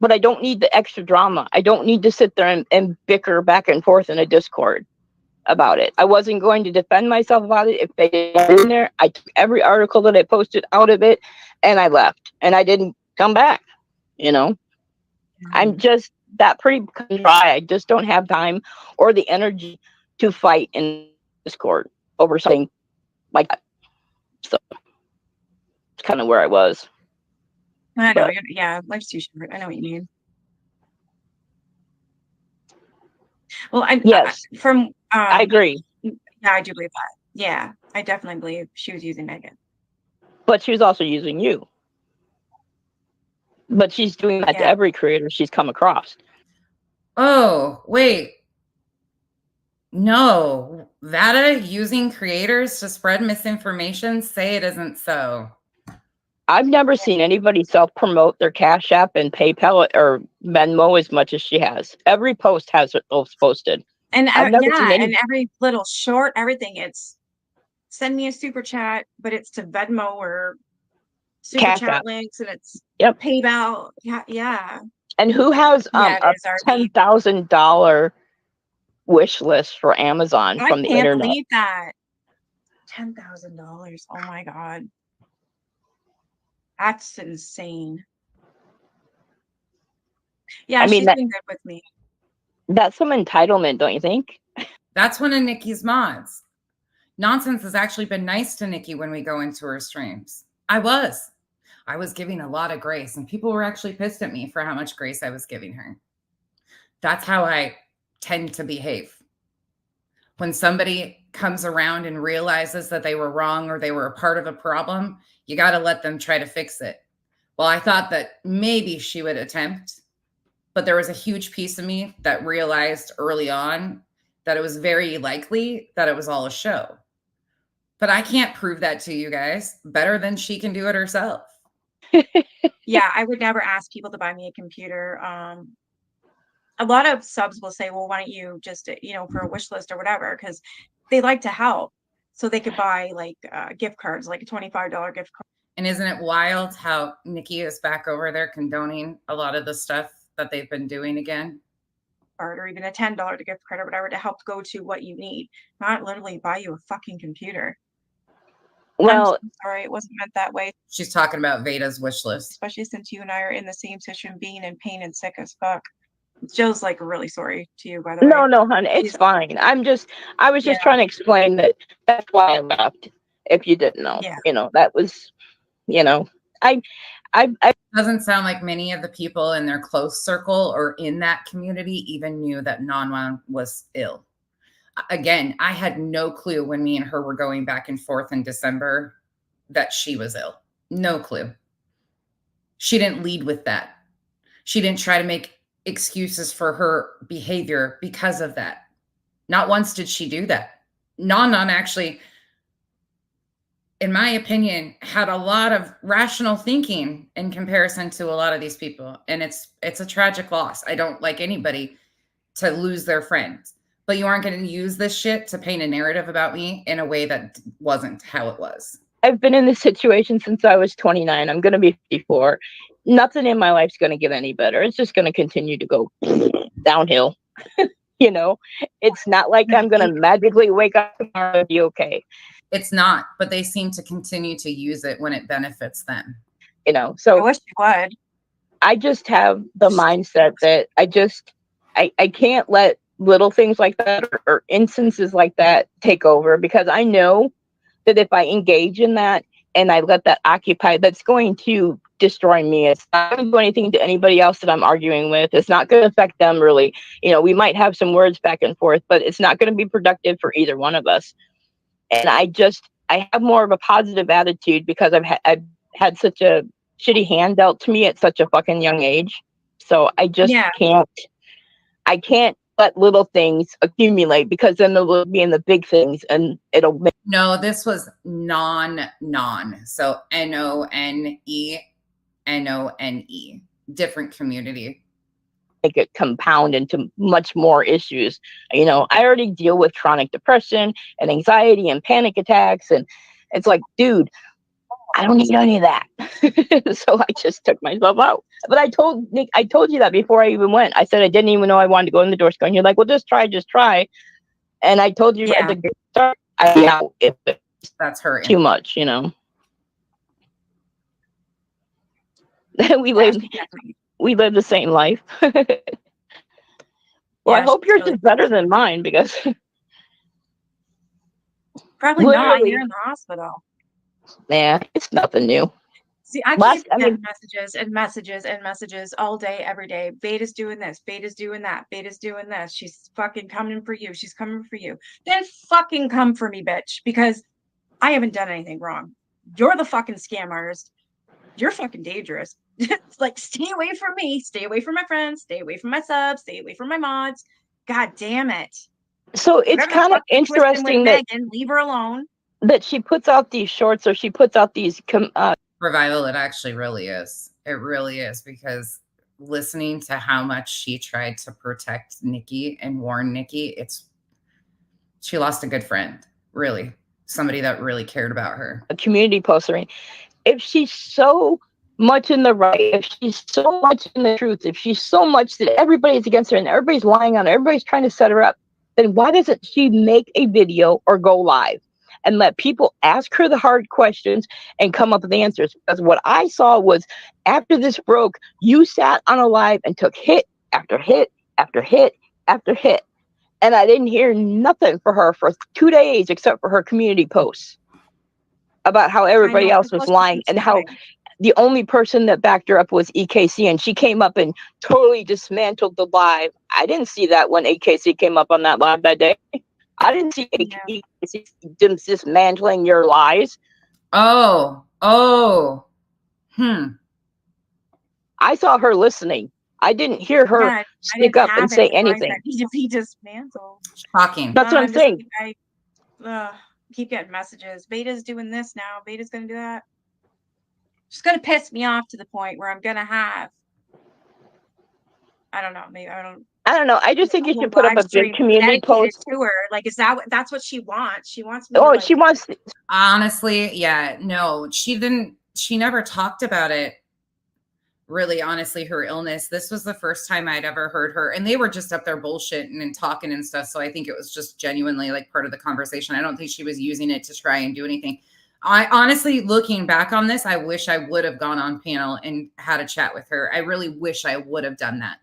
But I don't need the extra drama. I don't need to sit there and bicker back and forth in a Discord about it. I wasn't going to defend myself about it. If they didn't in there, I took every article that I posted out of it and I left, and I didn't come back. I'm just that pretty dry. I just don't have time or the energy to fight in Discord over something like that. So it's kind of where I was. I know. Yeah, life's too short. I know what you mean. Well, yes, I agree. Yeah, I do believe that. Yeah, I definitely believe she was using Megan. But she was also using you. But she's doing that to Yeah. every creator she's come across. Oh, wait. No, Vada using creators to spread misinformation? Say it isn't so. I've never seen anybody self-promote their Cash App and PayPal or Venmo as much as she has. Every post has those posted. And I've never seen yeah, any and every little short, everything, it's send me a super chat, but it's to Venmo or super Cash chat App. links, and it's Yep. PayPal. Yeah, yeah. And who has Yeah, it a is RB. $10,000 wish list for Amazon I from the can't internet? believe that. $10,000. Oh my God. That's insane. Yeah, I mean, she's been good with me. that's some entitlement, don't you think? That's one of Nikki's mods. Nonsense has actually been nice to Nikki when we go into her streams. I was giving a lot of grace, and people were actually pissed at me for how much grace I was giving her. That's how I tend to behave. When somebody comes around and realizes that they were wrong or they were a part of a problem, you got to let them try to fix it. Well, I thought that maybe she would attempt, but there was a huge piece of me that realized early on that it was very likely that it was all a show. But I can't prove that to you guys better than she can do it herself. Yeah, I would never ask people to buy me a computer. A lot of subs will say, well, why don't you just, for a wish list or whatever, because they like to help. So they could buy like gift cards, like a $25 gift card. And isn't it wild how Nikki is back over there condoning a lot of the stuff that they've been doing again? Or even a $10 gift card or whatever to help go to what you need, not literally buy you a fucking computer. Well, I'm sorry, it wasn't meant that way. She's talking about Veda's wish list. Especially since you and I are in the same situation, being in pain and sick as fuck. Jill's like really sorry to you, by the way. no, honey, it's fine. I was just trying to explain that that's why I left. If you didn't know, that was, I doesn't sound like many of the people in their close circle or in that community even knew that Nanwan was ill. Again, I had no clue when me and her were going back and forth in December that she was ill. No clue. She didn't lead with that. She didn't try to make excuses for her behavior because of that. Not once did she do that. Nanan actually, in my opinion, had a lot of rational thinking in comparison to a lot of these people. And it's a tragic loss. I don't like anybody to lose their friends. But you aren't going to use this shit to paint a narrative about me in a way that wasn't how it was. I've been in this situation since I was 29. I'm going to be 54. Nothing in my life's going to get any better. It's just going to continue to go downhill. It's not like I'm going to magically wake up tomorrow and be okay. It's not, but they seem to continue to use it when it benefits them. So I wish you would. I just have the mindset that I can't let little things like that or instances like that take over, because I know that if I engage in that and I let that occupy, that's going to destroy me. It's not going to do anything to anybody else that I'm arguing with. It's not going to affect them really. We might have some words back and forth, but it's not going to be productive for either one of us. And I have more of a positive attitude because I've had such a shitty hand dealt to me at such a fucking young age. So I just can't let little things accumulate, because then they'll be in the big things and it'll make. No, this was non. So NONE, NONE, different community. Make it compound into much more issues. I already deal with chronic depression and anxiety and panic attacks. And it's like, dude, I don't need any of that. So I just took myself out. But I told Nick, I told you that before I even went. I said I didn't even know I wanted to go in the door. And you're like, well, just try. And I told you at the start, I know if that's her too much, we live the same life. Well, I hope yours is better than mine, because probably not. You're in the hospital. Yeah, it's nothing new. See, I Last, keep I getting mean, messages and messages and messages all day, every day. Beta's doing this. Beta's doing that. Beta's doing this. She's fucking coming for you. She's coming for you. Then fucking come for me, bitch, because I haven't done anything wrong. You're the fucking scam artist. You're fucking dangerous. It's like, stay away from me. Stay away from my friends. Stay away from my subs. Stay away from my mods. God damn it. so it's Whatever the kind of fuck you're twisting with interesting that Megan, leave her alone. she puts out these shorts, or she puts out these Revival, it actually really is. It really is, because listening to how much she tried to protect Nikki and warn Nikki, she lost a good friend, really. Somebody that really cared about her. a community posts. I mean, if she's so much in the right, if she's so much in the truth, if she's so much that everybody's against her and everybody's lying on her, everybody's trying to set her up, then why doesn't she make a video or go live and let people ask her the hard questions and come up with the answers? Because what I saw was, after this broke, you sat on a live and took hit after hit after hit after hit. And I didn't hear nothing for her for 2 days except for her community posts about how everybody else was lying, and how the only person that backed her up was EKC, and she came up and totally dismantled the live. I didn't see that when EKC came up on that live that day. I didn't see EKC dismantling your lies. Oh. I saw her listening. I didn't hear her speak up and say anything. That need to be dismantled. Shocking. That's what I'm saying. I keep getting messages. Beta's doing this now. Beta's gonna do that. She's gonna piss me off to the point where I'm gonna have, I don't know, maybe I don't know. I just think you should put up a big community post to her. Like, that's what she wants? She wants me. Oh, she wants. Honestly, yeah, no, she didn't. She never talked about it. Really, honestly, her illness. This was the first time I'd ever heard her, and they were just up there bullshitting and talking and stuff. So I think it was just genuinely like part of the conversation. I don't think she was using it to try and do anything. I honestly, looking back on this, I wish I would have gone on panel and had a chat with her. I really wish I would have done that.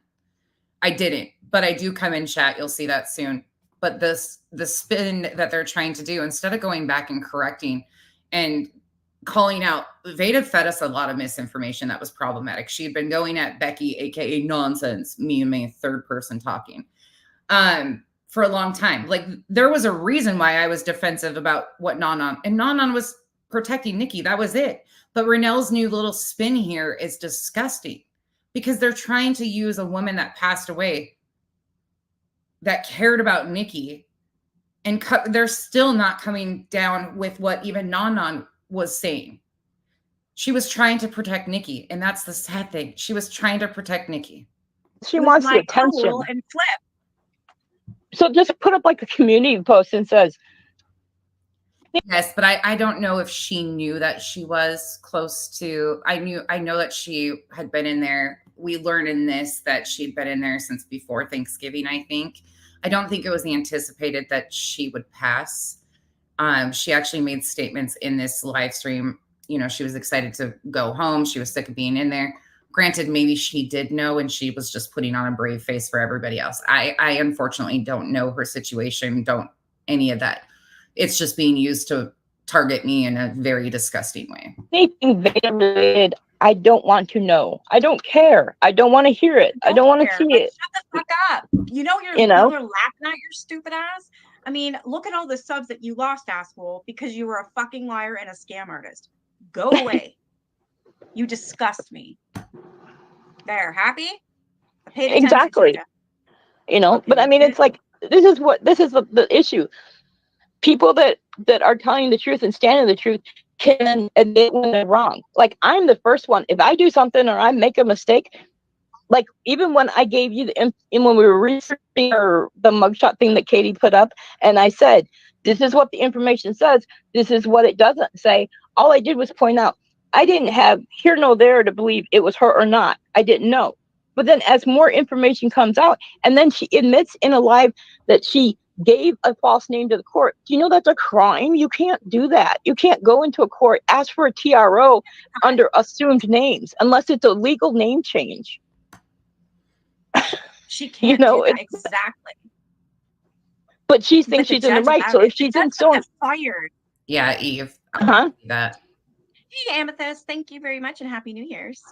I didn't, but I do come in chat. You'll see that soon. But the spin that they're trying to do, instead of going back and correcting and calling out, Veda fed us a lot of misinformation that was problematic. She had been going at Becky, aka nonsense, me and my third person talking, for a long time. Like, there was a reason why I was defensive about what Nanan, and Nanan was protecting Nikki. That was it. But Renell's new little spin here is disgusting, because they're trying to use a woman that passed away that cared about Nikki, and they're still not coming down with what even Nanan was saying. She was trying to protect Nikki, and that's the sad thing. She was trying to protect Nikki. She wants the attention. And flip. So just put up like a community post and says. Yes, but I don't know if she knew that she was close to. I know that she had been in there. We learned in this that she'd been in there since before Thanksgiving, I think. I don't think it was anticipated that she would pass. She actually made statements in this live stream. You know, she was excited to go home. She was sick of being in there. Granted, maybe she did know, and she was just putting on a brave face for everybody else. I unfortunately don't know her situation, don't any of that. It's just being used to target me in a very disgusting way. Anything Veda related, I don't want to know. I don't care. I don't want to hear it. I don't want to see it. Shut the fuck up. You know you're laughing at your stupid ass. I mean, look at all the subs that you lost, asshole, because you were a fucking liar and a scam artist. Go away. You disgust me. There, happy? I paid attention exactly. to you. You know, but I mean, it's like, this is the issue. People that are telling the truth and standing the truth can admit when they're wrong. Like, I'm the first one. If I do something or I make a mistake, like even when I gave you when we were researching the mugshot thing that Katie put up, and I said, this is what the information says, this is what it doesn't say. All I did was point out, I didn't have here nor there to believe it was her or not. I didn't know. But then as more information comes out, and then she admits in a live that she gave a false name to the court. Do you know that's a crime? You can't do that. You can't go into a court, ask for a TRO under assumed names unless it's a legal name change. She can't do that. Exactly. But she thinks she's in the right. So if she's in so fired. Yeah, Eve. Uh-huh. That. Hey, Amethyst, thank you very much and Happy New Year's.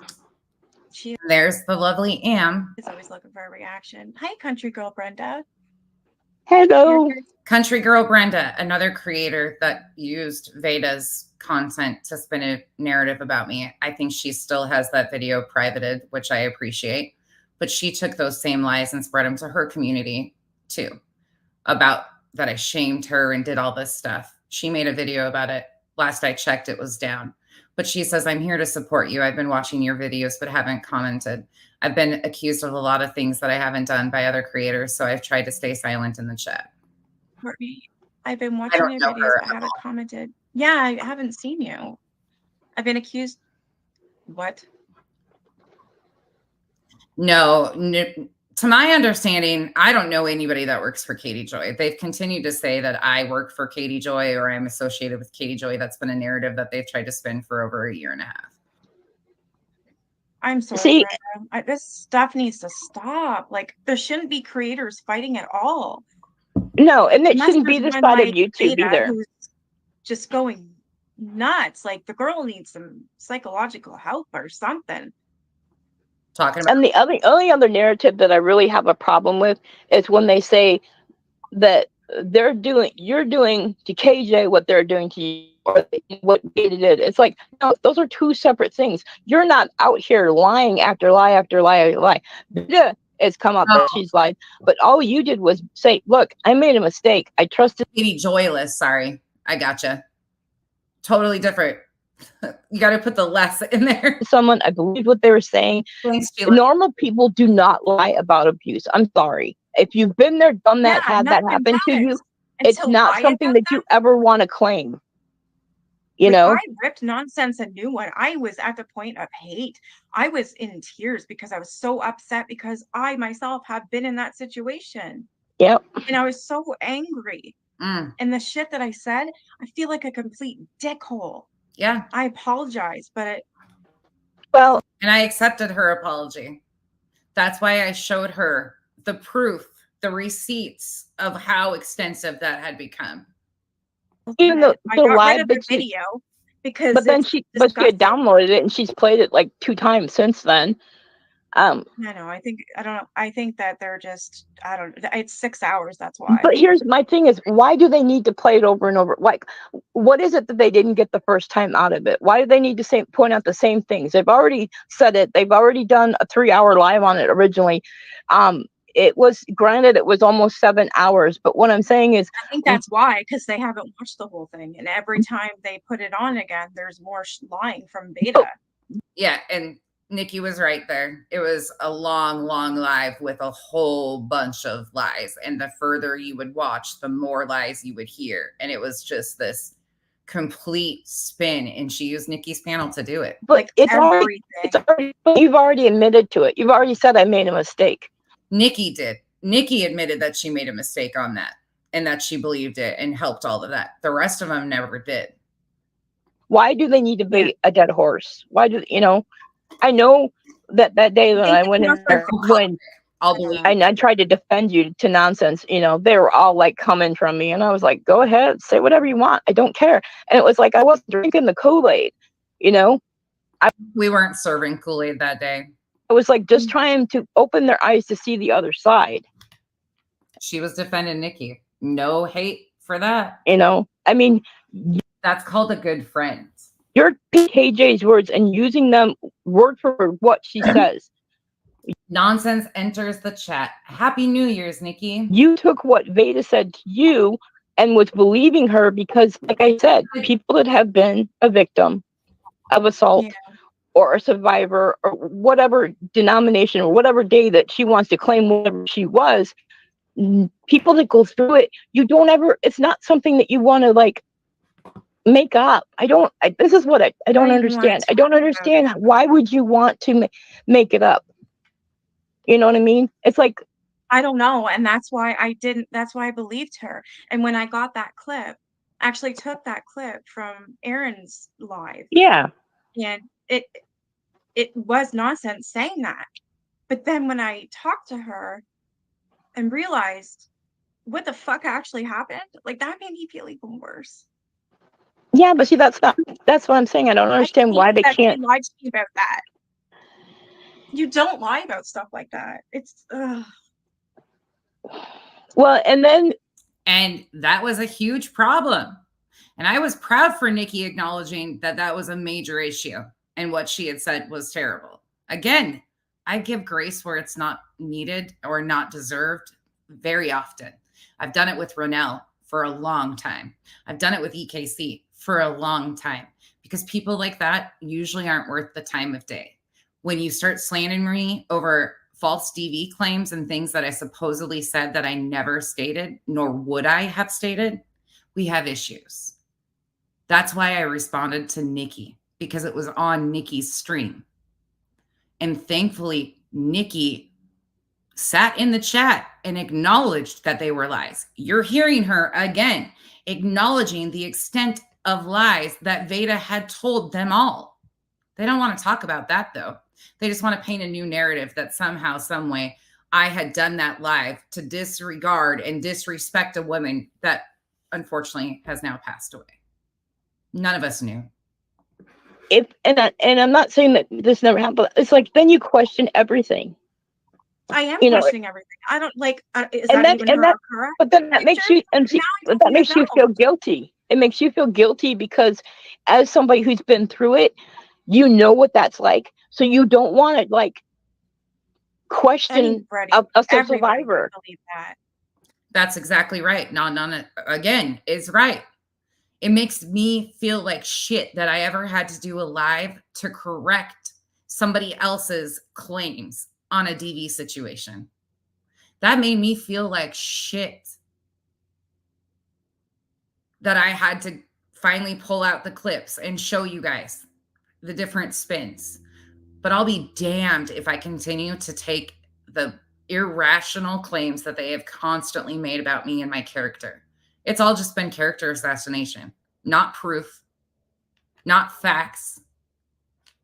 She There's the lovely Am. is always looking for a reaction. Hi, country girl Brenda. Hello. Country Girl Brenda, another creator that used Veda's content to spin a narrative about me. I think she still has that video privated, which I appreciate. But she took those same lies and spread them to her community too, about that I shamed her and did all this stuff. She made a video about it. Last I checked, it was down. But she says, I'm here to support you. I've been watching your videos, but haven't commented. I've been accused of a lot of things that I haven't done by other creators, so I've tried to stay silent in the chat. Courtney, I've been watching your videos, but haven't commented. Yeah, I haven't seen you. I've been accused. What? No, to my understanding, I don't know anybody that works for Katie Joy. They've continued to say that I work for Katie Joy or I'm associated with Katie Joy. That's been a narrative that they've tried to spin for over a year and a half. I'm sorry, See- Brenda. This stuff needs to stop. Like, there shouldn't be creators fighting at all. No, and it Unless shouldn't be there's this one side of like YouTube Ada either. who's just going nuts. Like, the girl needs some psychological help or something. Talking about And the only other narrative that I really have a problem with is when they say that you're doing to KJ what they're doing to you, or what Beta did. It's like, no, those are two separate things. You're not out here lying after lie after lie after lie. Beta has come up that she's lied, but all you did was say, look, I made a mistake. I trusted Katie Joyless. Sorry, I gotcha. Totally different. You got to put the less in there. someone. I believed what they were saying. Thanks, Sheila. Normal people do not lie about abuse. I'm sorry. If you've been there, done that, Yeah, had that no one happen to you, does. And it's to not lie something about that you ever want to claim. You Like, know, I ripped Nonsense a new one. I was at the point of hate. I was in tears because I was so upset because I myself have been in that situation. Yep. And I was so angry. Mm, And the shit that I said, I feel like a complete dickhole. yeah. I apologize, but Well, And I accepted her apology. That's why I showed her the proof, the receipts of how extensive that had become. even though I the got rid live of the that she, video because but then it's she disgusting. had downloaded it and she's played it like 2 times since then. I know. I don't know. I think that they're just, I don't know. It's 6 hours. That's why. But here's my thing is, why do they need to play it over and over? Like, what is it that they didn't get the first time out of it? Why do they need to point out the same things? They've already said it. They've already done a 3-hour live on it originally. It was, granted, it was almost 7 hours, but what I'm saying is, I think that's why, because they haven't watched the whole thing. And every time they put it on again, there's more lying from Beta. Yeah. And Nikki was right there. It was a long, long live with a whole bunch of lies. And the further you would watch, the more lies you would hear. And it was just this complete spin. And she used Nikki's panel to do it. but it's already, you've already admitted to it. You've already said I made a mistake. Nikki did. Nikki admitted that she made a mistake on that and that she believed it and helped all of that. The rest of them never did. Why do they need to be a dead horse? Why do, I know that day that I went in there, when I'll believe I tried to defend you to Nonsense, they were all like coming from me. And I was like, go ahead, say whatever you want. I don't care. And it was like, I wasn't drinking the Kool-Aid, we weren't serving Kool-Aid that day. I was like, just trying to open their eyes to see the other side. She was defending Nikki. No hate for that. I mean, that's called a good friend. You're KJ's words and using them word for word what she says. Nonsense enters the chat. Happy New Year's, Nikki. You took what Veda said to you and was believing her because, like I said, people that have been a victim of assault or a survivor or whatever denomination or whatever day that she wants to claim whatever she was, people that go through it, you don't ever, it's not something that you want to like make up. This is what I don't understand. I don't understand. Why would you want to make it up? You know what I mean? It's like, I don't know. And that's why I believed her. And when I got that clip, actually took that clip from Aaron's live. Yeah. And it was Nonsense saying that. But then when I talked to her and realized what the fuck actually happened, like that made me feel even worse. Yeah, but see, that's what I'm saying. I don't understand why they that can't. They lied to me about that. You don't lie about stuff like that. It's Well, And that was a huge problem. And I was proud for Nikki acknowledging that that was a major issue and what she had said was terrible. Again, I give grace where it's not needed or not deserved very often. I've done it with Ronell for a long time. I've done it with EKC for a long time because people like that usually aren't worth the time of day. When you start slandering me over false DV claims and things that I supposedly said that I never stated, nor would I have stated, we have issues. That's why I responded to Nikki, because it was on Nikki's stream. And thankfully, Nikki sat in the chat and acknowledged that they were lies. You're hearing her again, acknowledging the extent of lies that Veda had told them all. They don't want to talk about that, though. They just want to paint a new narrative that somehow, some way, I had done that live to disregard and disrespect a woman that unfortunately has now passed away. None of us knew. And I'm not saying that this never happened, but it's like then you question everything. I am You know, questioning everything. I don't like. Is and that that even that correct? but then that makes you that makes you feel guilty. It makes you feel guilty because as somebody who's been through it, you know what that's like. So you don't want to like question a survivor. Believe that. That's exactly right. None again is right. It makes me feel like shit that I ever had to do a live to correct somebody else's claims on a DV situation. That made me feel like shit that I had to finally pull out the clips and show you guys the different spins. But I'll be damned if I continue to take the irrational claims that they have constantly made about me and my character. It's all just been character assassination, not proof, not facts.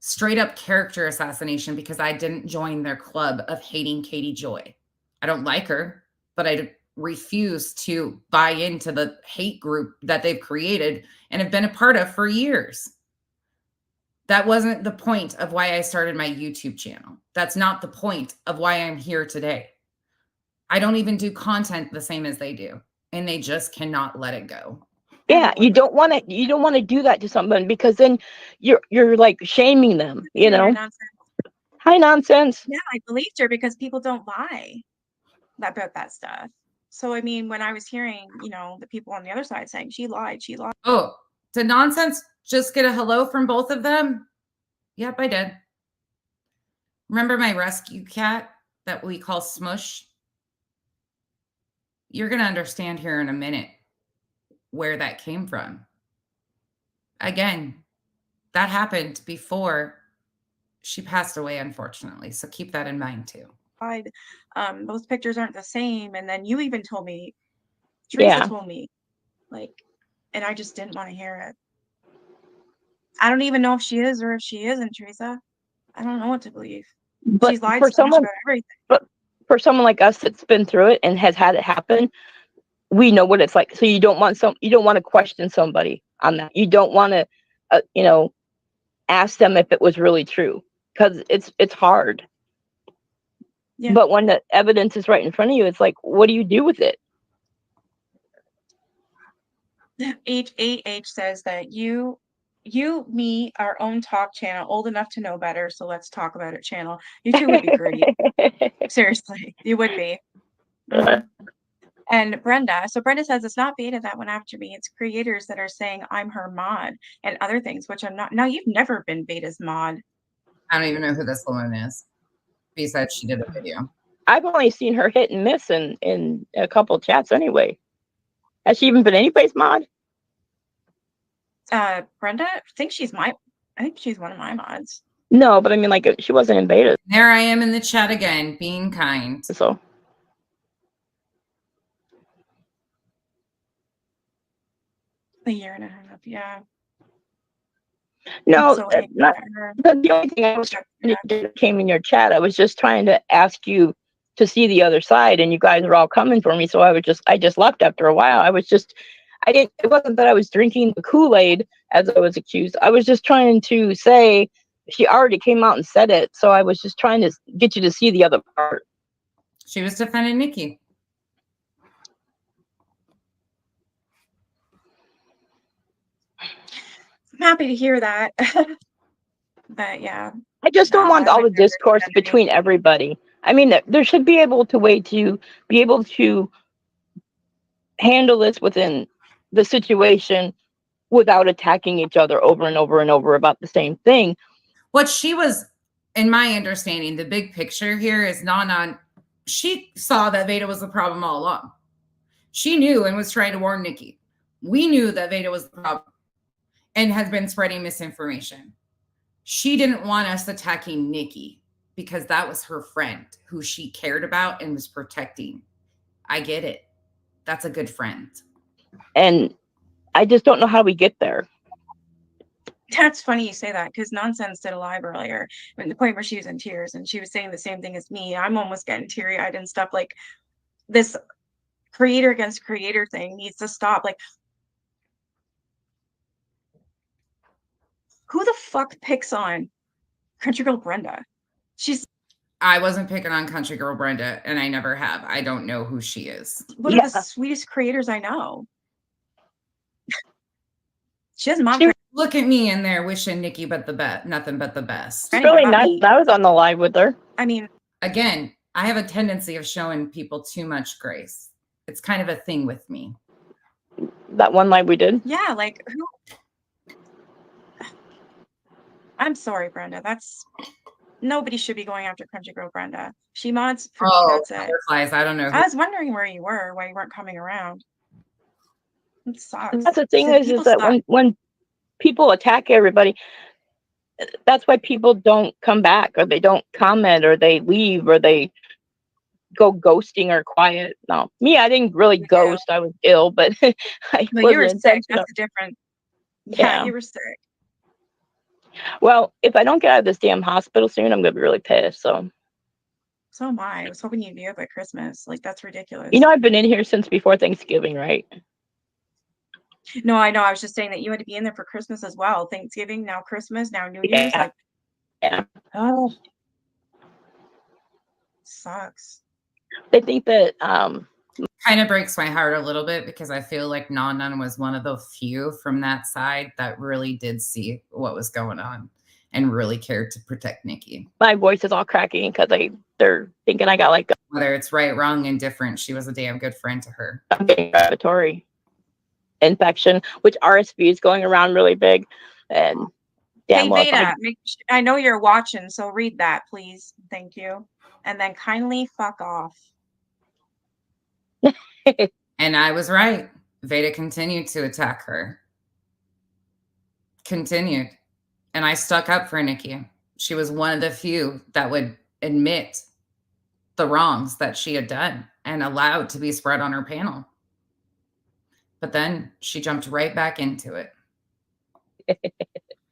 Straight up character assassination because I didn't join their club of hating Katie Joy. I don't like her, but I refuse to buy into the hate group that they've created and have been a part of for years. That wasn't the point of why I started my YouTube channel. That's not the point of why I'm here today. I don't even do content the same as they do, and they just cannot let it go. Yeah, you don't want to do that to someone because then you're like shaming them, you know. High nonsense. Yeah, I believed her because people don't lie about that stuff. So I mean, when I was hearing, you know, the people on the other side saying she lied. Oh, did nonsense just get a hello from both of them? Yep, I did. Remember my rescue cat that we call Smush? You're going to understand here in a minute where that came from. Again, that happened before she passed away, unfortunately. So keep that in mind too. Those pictures aren't the same. And then you even told me, Teresa told me, like, and I just didn't want to hear it. I don't even know if she is or if she isn't, Teresa. I don't know what to believe. But she's lied so much about everything. But for someone like us that's been through it and has had it happen, we know what it's like. So you don't want to question somebody on that. You don't want to, you know, ask them if it was really true because it's hard. Yeah. But when the evidence is right in front of you, it's like, what do you do with it? H says that you, me, our own talk channel, old enough to know better. So let's talk about it channel. You two would be great. Seriously, you would be. And Brenda says it's not Beta that went after me. It's creators that are saying I'm her mod and other things, which I'm not. Now, you've never been Beta's mod. I don't even know who this woman is. Besides, she did a video. I've only seen her hit and miss in a couple of chats anyway. Has she even been anybody's mod? Brenda, I think she's one of my mods. No, but I mean, like, she wasn't in Beta. There I am in the chat again, being kind. So. A year and a half, yeah. No, not the only thing I was trying to came in your chat. I was just trying to ask you to see the other side, and you guys are all coming for me. So I just left after a while. I didn't. It wasn't that I was drinking the Kool-Aid as I was accused. I was just trying to say she already came out and said it, so I was just trying to get you to see the other part. She was defending Nikki. I'm happy to hear that. But yeah. I just don't No, want I all would the never discourse defend between anything. everybody. I mean, there should be able to way to be able to handle this within the situation without attacking each other over and over and over about the same thing. What she was, in my understanding, the big picture here is she saw that Veda was the problem all along. She knew and was trying to warn Nikki. We knew that Veda was the problem and has been spreading misinformation. She didn't want us attacking Nikki because that was her friend who she cared about and was protecting. I get it. That's a good friend. And I just don't know how we get there. That's funny you say that, because Nonsense did a live earlier, at the point where she was in tears, and she was saying the same thing as me. I'm almost getting teary-eyed and stuff. Like, this creator against creator thing needs to stop. Like, who the fuck picks on Country Girl Brenda? I wasn't picking on Country Girl Brenda, and I never have. I don't know who she is. One of the sweetest creators I know. She has mom. Look at me in there wishing Nikki but the best, nothing but the best. It's really nice. I was on the live with her. I mean, again, I have a tendency of showing people too much grace. It's kind of a thing with me. That one live we did? Yeah, like who? I'm sorry, Brenda. That's nobody should be going after Country Girl Brenda. She mods for me. That's it. Butterflies, I don't know. I was wondering where you were, why you weren't coming around. It sucks. That's the thing is that when people attack everybody, that's why people don't come back, or they don't comment, or they leave, or they go ghosting or quiet. No, me, I didn't really ghost. I was ill, but I you were wasn't sick. intentional. That's different. Yeah, you were sick. Well, if I don't get out of this damn hospital soon, I'm gonna be really pissed. So am I. I was hoping you'd be out by Christmas. Like, that's ridiculous. You know, I've been in here since before Thanksgiving, right? No, I know. I was just saying that you had to be in there for Christmas as well. Thanksgiving, now Christmas, now New Year's. Like, yeah. Oh, sucks. They think that kind of breaks my heart a little bit, because I feel like Non was one of the few from that side that really did see what was going on and really cared to protect Nikki. My voice is all cracking because they're thinking I got like whether it's right, wrong, indifferent. She was a damn good friend to her. Respiratory infection, which RSV is going around really big. And hey, Veda, I know you're watching, so read that, please. Thank you. And then kindly fuck off. And I was right. Veda continued to attack her. Continued. And I stuck up for Nikki. She was one of the few that would admit the wrongs that she had done and allowed to be spread on her panel. But then she jumped right back into it.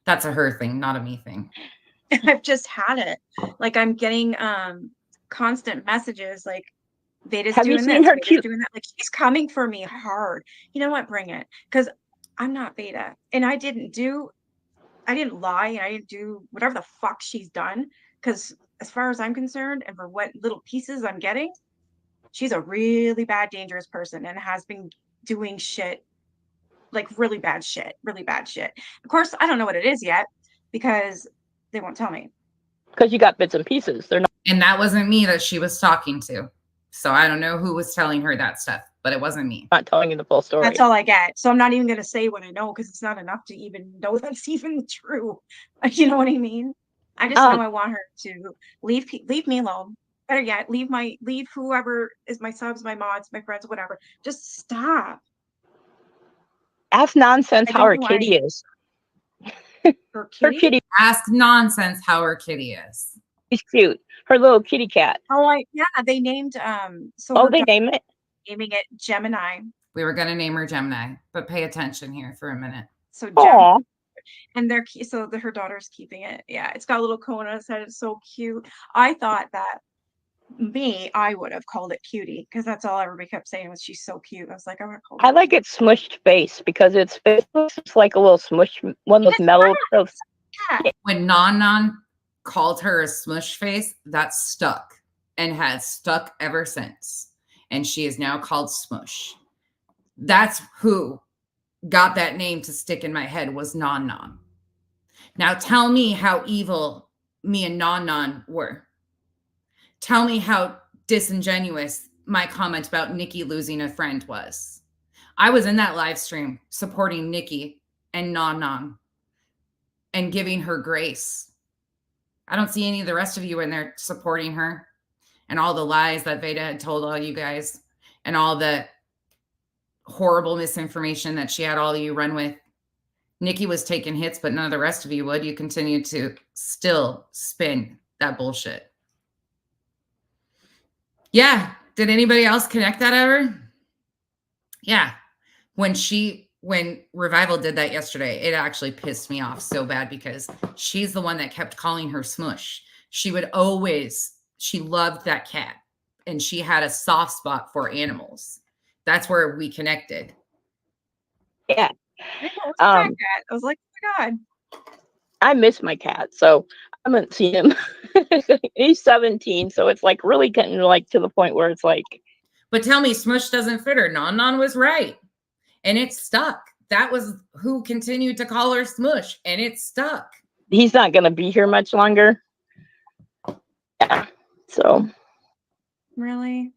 That's a her thing, not a me thing. I've just had it. Like, I'm getting constant messages like, Veda's doing this, Veda's doing that. Like, she's coming for me hard. You know what? Bring it. Because I'm not Veda. And I didn't lie, and I didn't do whatever the fuck she's done. Because as far as I'm concerned, and for what little pieces I'm getting, she's a really bad, dangerous person and has been doing shit, like really bad shit. Of course, I don't know what it is yet because they won't tell me. Because you got bits and pieces. They're not. And that wasn't me that she was talking to. So I don't know who was telling her that stuff, but it wasn't me. Not telling you the full story. That's all I get. So I'm not even going to say what I know, because it's not enough to even know that's even true. You know what I mean? I just know I want her to leave me alone. Better yet, leave whoever is my subs, my mods, my friends, whatever. Just stop. Ask Nonsense how her kitty is. Her kitty? Ask Nonsense how her kitty is. She's cute. Her little kitty cat. Oh, yeah. They named they name it? Naming it Gemini. We were gonna name her Gemini, but pay attention here for a minute. So Gemini. And her daughter's keeping it. Yeah, it's got a little cone on its head. It's so cute. I thought that me, I would have called it cutie because that's all everybody kept saying was she's so cute. I was like, I'm gonna call I it. like its smushed face because its face looks like a little smush, one of those It's metal. Yeah. When Non called her a smush face, that stuck and has stuck ever since. And she is now called Smush. That's who got that name to stick in my head was Non. Now tell me how evil me and Non were. Tell me how disingenuous my comment about Nikki losing a friend was. I was in that live stream supporting Nikki and Non and giving her grace. I don't see any of the rest of you in there supporting her and all the lies that Veda had told all you guys and all the horrible misinformation that she had all of you run with. Nikki was taking hits, but none of the rest of you would. You continue to still spin that bullshit. Yeah. Did anybody else connect that ever? Yeah. When Revival did that yesterday, it actually pissed me off so bad because she's the one that kept calling her Smush. She loved that cat and she had a soft spot for animals. That's where we connected. Yeah. I was like, oh my God. I miss my cat, so I haven't seen him. He's 17, so it's like really getting like to the point where it's like. But tell me, Smush doesn't fit her. Non was right. And it stuck. That was who continued to call her Smush, and it stuck. He's not going to be here much longer. Yeah. So. Really?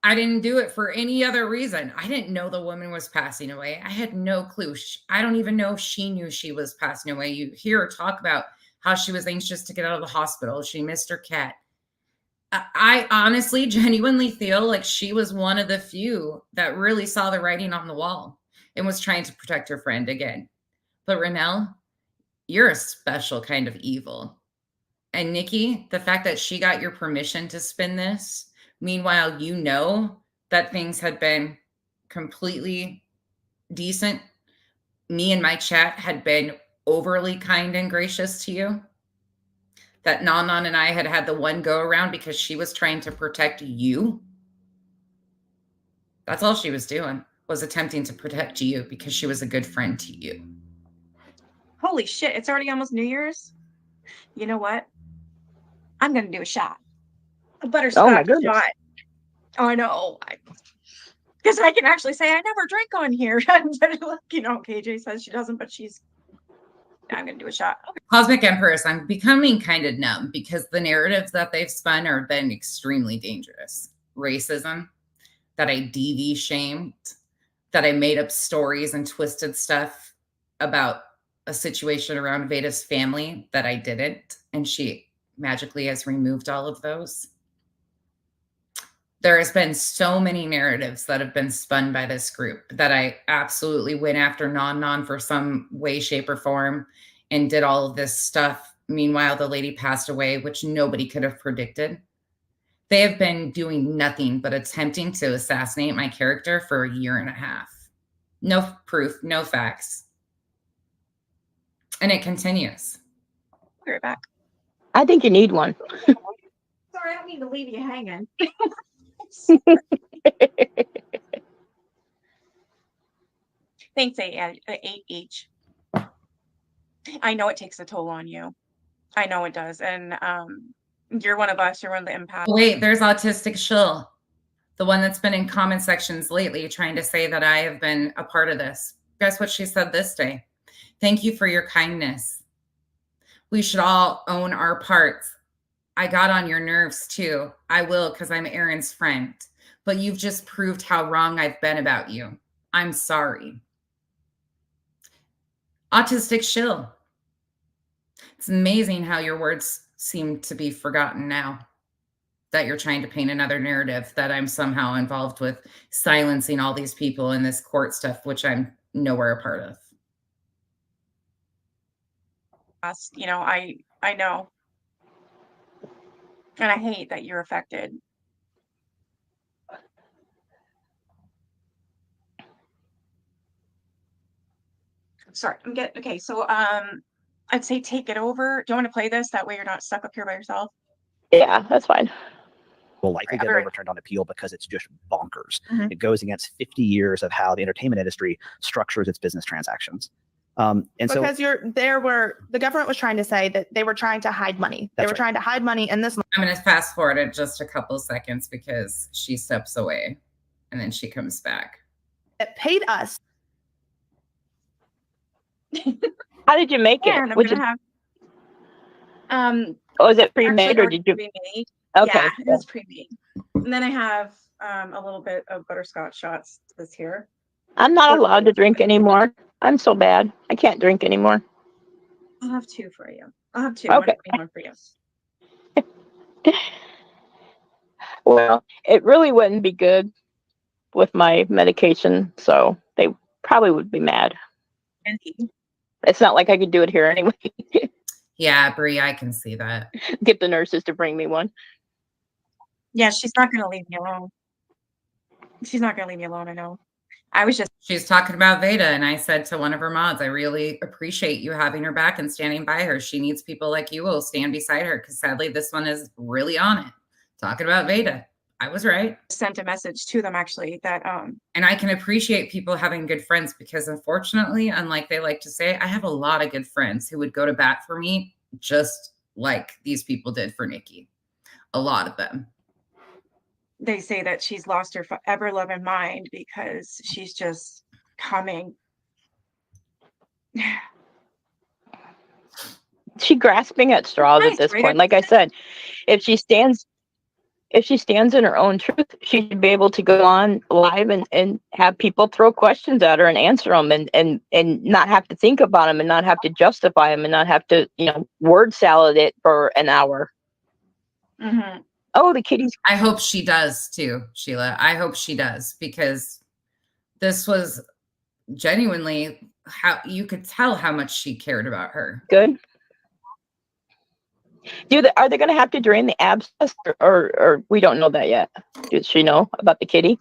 I didn't do it for any other reason. I didn't know the woman was passing away. I had no clue. I don't even know if she knew she was passing away. You hear her talk about how she was anxious to get out of the hospital. She missed her cat. I honestly, genuinely feel like she was one of the few that really saw the writing on the wall and was trying to protect her friend again. But Renelle, you're a special kind of evil. And Nikki, the fact that she got your permission to spin this, meanwhile, you know that things had been completely decent. Me and my chat had been overly kind and gracious to you. That Non and I had the one go around because she was trying to protect you. That's all she was doing, was attempting to protect you because she was a good friend to you. Holy shit, it's already almost New Year's. You know what? I'm going to do a shot. A butterscotch shot. Oh, I know. Because I can actually say I never drink on here. You know, KJ says she doesn't, but I'm going to do a shot. Okay. Cosmic Empress, I'm becoming kind of numb because the narratives that they've spun have been extremely dangerous. Racism, that I DV shamed, that I made up stories and twisted stuff about a situation around Veda's family that I didn't. And she magically has removed all of those. There has been so many narratives that have been spun by this group that I absolutely went after Non for some way, shape, or form and did all of this stuff. Meanwhile, the lady passed away, which nobody could have predicted. They have been doing nothing but attempting to assassinate my character for a year and a half. No proof, no facts. And it continues. I'll be right back. I think you need one. Sorry, I don't mean to leave you hanging. Thanks, 8 each. I know it takes a toll on you. I know it does. And you're one of us. You're one of the empaths. Wait, there's Autistic Shill, the one that's been in comment sections lately trying to say that I have been a part of this. Guess what she said this day? Thank you for your kindness. We should all own our parts. I got on your nerves too. I will because I'm Aaron's friend. But you've just proved how wrong I've been about you. I'm sorry. Autistic Shill. It's amazing how your words seem to be forgotten now. That you're trying to paint another narrative that I'm somehow involved with silencing all these people in this court stuff, which I'm nowhere a part of. You know, I know. And I hate that you're affected. Sorry, okay. So I'd say take it over. Do you want to play this? That way you're not stuck up here by yourself. Yeah, that's fine. Will likely get Right. overturned on appeal because it's just bonkers. Mhm. It goes against 50 years of how the entertainment industry structures its business transactions. And because the government was trying to say that they were trying to hide money. They That's were right. trying to hide money in this. I'm going to fast forward it just a couple seconds because she steps away and then she comes back. That paid us. How did you make Yeah, it? and I'm Which gonna have was it actually pre-made or already did you? pre-made. Okay. Yeah, it was pre-made. And then I have a little bit of butterscotch shots this here. I'm not allowed to drink anymore. I'm so bad. I can't drink anymore. I'll have two for you. I'll have two. Okay. One for you. Well, it really wouldn't be good with my medication, so they probably would be mad. And It's not like I could do it here anyway. Yeah, Brie, I can see that. Get the nurses to bring me one. yeah, she's not gonna leave me alone. She's not gonna leave me alone, I know. I was just She's talking about Veda, and I said to one of her mods, I really appreciate you having her back and standing by her. She needs people like you will stand beside her because sadly this one is really on it. Talking about Veda. I was right. sent a message to them actually that And I can appreciate people having good friends because unfortunately, unlike they like to say, I have a lot of good friends who would go to bat for me just like these people did for Nikki. A lot of them. they say that she's lost her ever loving mind because she's just coming. She grasping at straws nice, at this right? point. Like I said, if she stands in her own truth, she should be able to go on live and have people throw questions at her and answer them and not have to think about them and not have to justify them and not have to, word salad it for an hour. Mm-hmm. Oh, the kitties. I hope she does too, Sheila. I hope she does because this was genuinely how you could tell how much she cared about her. Good. Are they going to have to drain the abscess or we don't know that yet? Does she know about the kitty?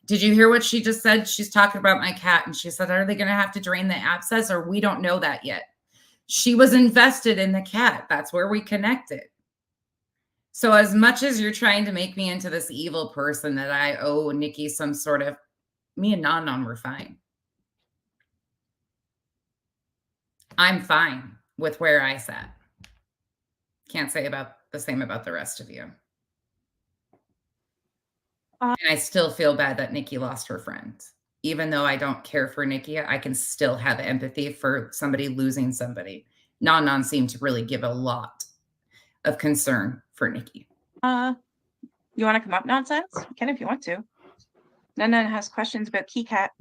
Did you hear what she just said? She's talking about my cat and she said, are they going to have to drain the abscess or we don't know that yet? She was invested in the cat. That's where we connected. So as much as you're trying to make me into this evil person that I owe Nikki some sort of, me and Non were fine. I'm fine with where I sat. Can't say about the same about the rest of you. And I still feel bad that Nikki lost her friend. Even though I don't care for Nikki, I can still have empathy for somebody losing somebody. Non seemed to really give a lot of concern for Nikki. You want to come up, Nonsense? You can if you want to. None has questions about Key Cat.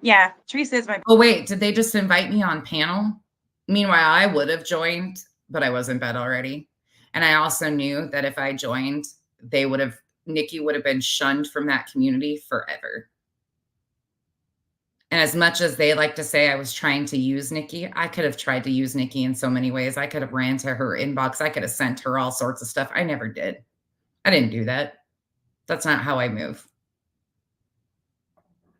Yeah, Teresa is my. Oh, wait, did they just invite me on panel? Meanwhile, I would have joined, but I was in bed already. And I also knew that if I joined, Nikki would have been shunned from that community forever. And as much as they like to say I was trying to use Nikki, I could have tried to use Nikki in so many ways. I could have ran to her inbox. I could have sent her all sorts of stuff. I never did. I didn't do that. That's not how I move.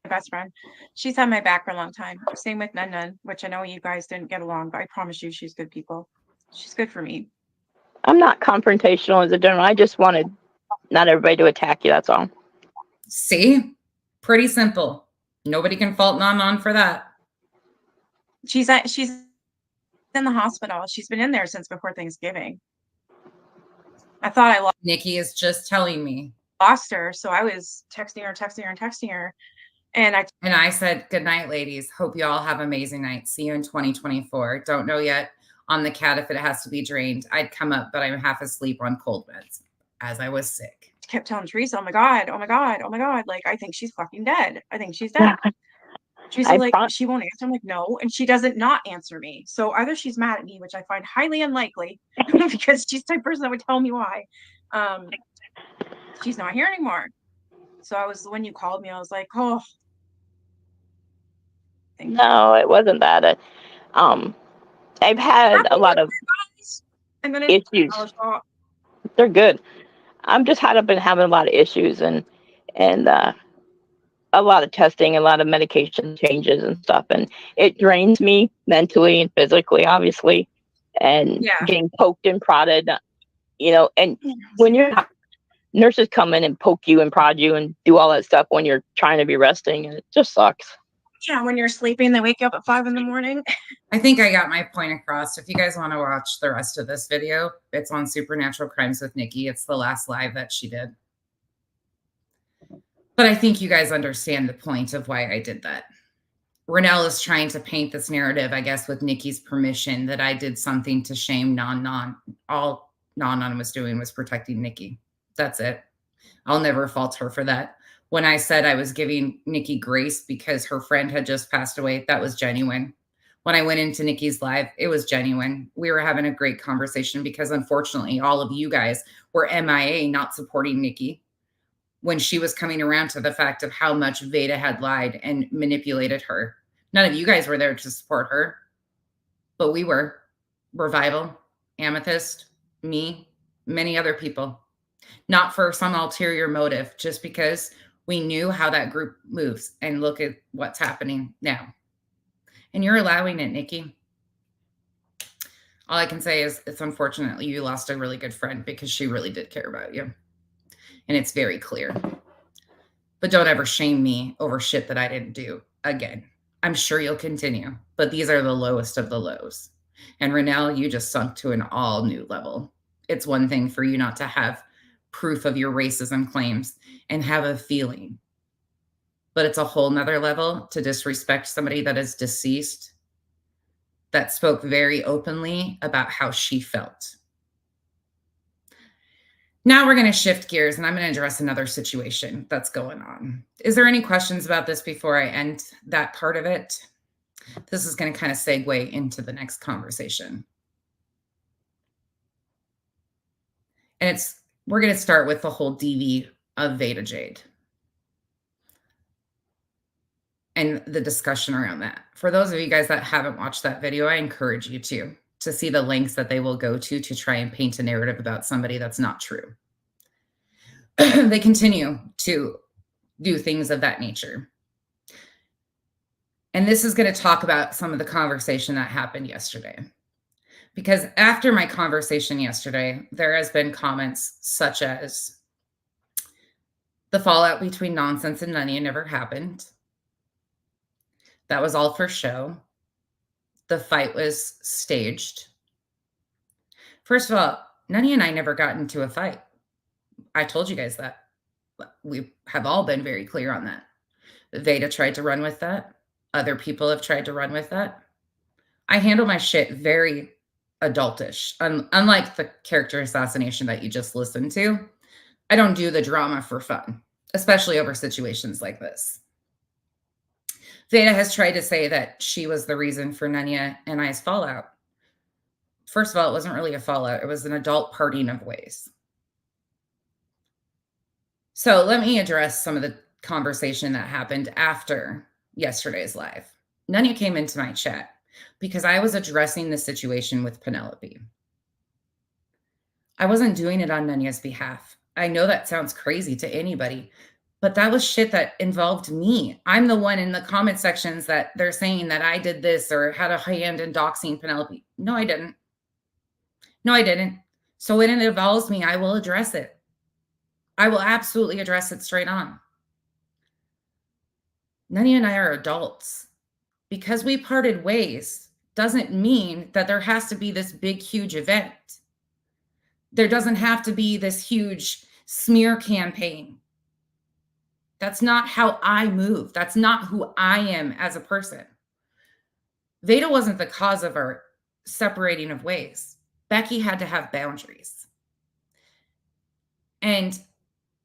My best friend. She's had my back for a long time. Same with Nun, which I know you guys didn't get along, but I promise you she's good people. She's good for me. I'm not confrontational as a general. I just wanted not everybody to attack you. That's all. See? Pretty simple. Nobody can fault Non for that. She's in the hospital. She's been in there since before Thanksgiving. I thought I Nikki is just telling me. lost her, so I was texting her. And I said, good night, ladies. Hope you all have an amazing night. See you in 2024. Don't know yet on the cat if it has to be drained. I'd come up, but I'm half asleep on cold meds as I was sick. kept telling Teresa, oh my God. Like, I think she's fucking dead. I think she's dead. Teresa, she won't answer. I'm like, no. And she doesn't not answer me. So either she's mad at me, which I find highly unlikely because she's the type of person that would tell me why. She's not here anymore. So when you called me, I was like, oh. No, it wasn't that. I've had a lot of issues. They're good. I'm just been having a lot of issues and a lot of testing, a lot of medication changes and stuff, and it drains me mentally and physically, obviously. And getting poked and prodded you know, and when you're not, nurses come in and poke you and prod you and do all that stuff when you're trying to be resting, and it just sucks. Yeah, when you're sleeping, they wake you up at 5 a.m. I think I got my point across. If you guys want to watch the rest of this video, it's on Supernatural Crimes with Nikki. It's the last live that she did. But I think you guys understand the point of why I did that. Renelle is trying to paint this narrative, I guess, with Nikki's permission, that I did something to shame Non. All Non was doing was protecting Nikki. That's it. I'll never fault her for that. When I said I was giving Nikki grace because her friend had just passed away, that was genuine. When I went into Nikki's live, it was genuine. We were having a great conversation because unfortunately, all of you guys were MIA, not supporting Nikki when she was coming around to the fact of how much Veda had lied and manipulated her. None of you guys were there to support her, but we were. Revival, Amethyst, me, many other people. Not for some ulterior motive, just because we knew how that group moves. And look at what's happening now. And you're allowing it, Nikki. All I can say is it's unfortunately you lost a really good friend because she really did care about you. And it's very clear. But don't ever shame me over shit that I didn't do again. I'm sure you'll continue, but these are the lowest of the lows. And Renelle, you just sunk to an all new level. It's one thing for you not to have proof of your racism claims and have a feeling, but it's a whole nother level to disrespect somebody that is deceased, that spoke very openly about how she felt. Now we're going to shift gears and I'm going to address another situation that's going on. Is there any questions about this before I end that part of it? This is going to kind of segue into the next conversation. And we're going to start with the whole DV of Veda Jade and the discussion around that. For those of you guys that haven't watched that video, I encourage you to see the links that they will go to try and paint a narrative about somebody that's not true. They continue to do things of that nature. And this is going to talk about some of the conversation that happened yesterday. Because after my conversation yesterday, there has been comments such as the fallout between Nonsense and Nunya never happened. That was all for show. The fight was staged. First of all, Nunya and I never got into a fight. I told you guys that. We have all been very clear on that. Veda tried to run with that. Other people have tried to run with that. I handle my shit very adultish. Unlike the character assassination that you just listened to, I don't do the drama for fun, especially over situations like this. Veda has tried to say that she was the reason for Nunya and I's fallout. First of all, it wasn't really a fallout. It was an adult parting of ways. So let me address some of the conversation that happened after yesterday's live. Nunya came into my chat because I was addressing the situation with Penelope. I wasn't doing it on Nunya's behalf. I know that sounds crazy to anybody, but that was shit that involved me. I'm the one in the comment sections that they're saying that I did this or had a hand in doxing Penelope. No, I didn't. No, I didn't. So when it involves me, I will address it. I will absolutely address it straight on. Nunya and I are adults. Because we parted ways doesn't mean that there has to be this big, huge event. There doesn't have to be this huge smear campaign. That's not how I move. That's not who I am as a person. Veda wasn't the cause of our separating of ways. Becky had to have boundaries. And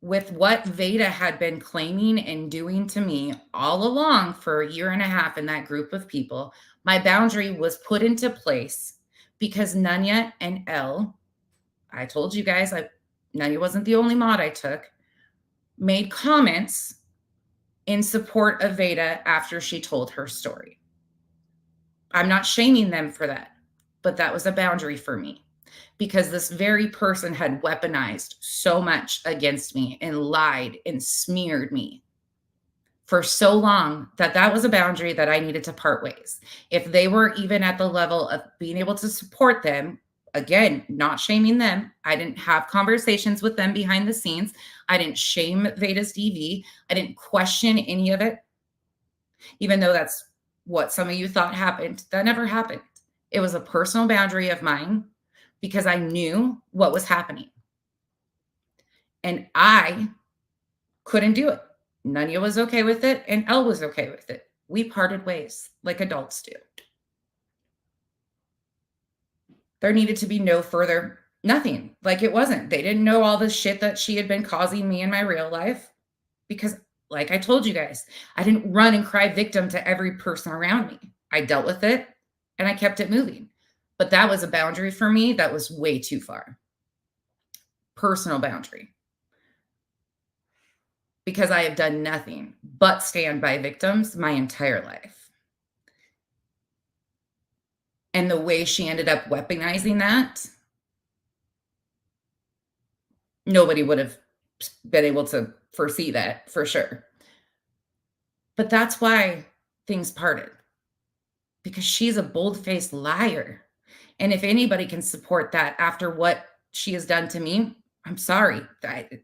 with what Veda had been claiming and doing to me all along for a year and a half in that group of people, my boundary was put into place because Nunya and Elle, I told you guys, Nunya wasn't the only mod I took, made comments in support of Veda after she told her story. I'm not shaming them for that, but that was a boundary for me. Because this very person had weaponized so much against me and lied and smeared me for so long that was a boundary that I needed to part ways. If they were even at the level of being able to support them, Again, not shaming them. I didn't have conversations with them behind the scenes. I didn't shame Veda's DV. I didn't question any of it, even though that's what some of you thought happened. That never happened. It was a personal boundary of mine because I knew what was happening. And I couldn't do it. Nanya was okay with it, and Elle was okay with it. We parted ways like adults do. There needed to be no further, nothing. Like it wasn't. They didn't know all the shit that she had been causing me in my real life because, like I told you guys, I didn't run and cry victim to every person around me. I dealt with it and I kept it moving. But that was a boundary for me that was way too far. Personal boundary. Because I have done nothing but stand by victims my entire life. And the way she ended up weaponizing that, nobody would have been able to foresee that for sure. But that's why things parted. Because she's a bold-faced liar. And if anybody can support that after what she has done to me, I'm sorry.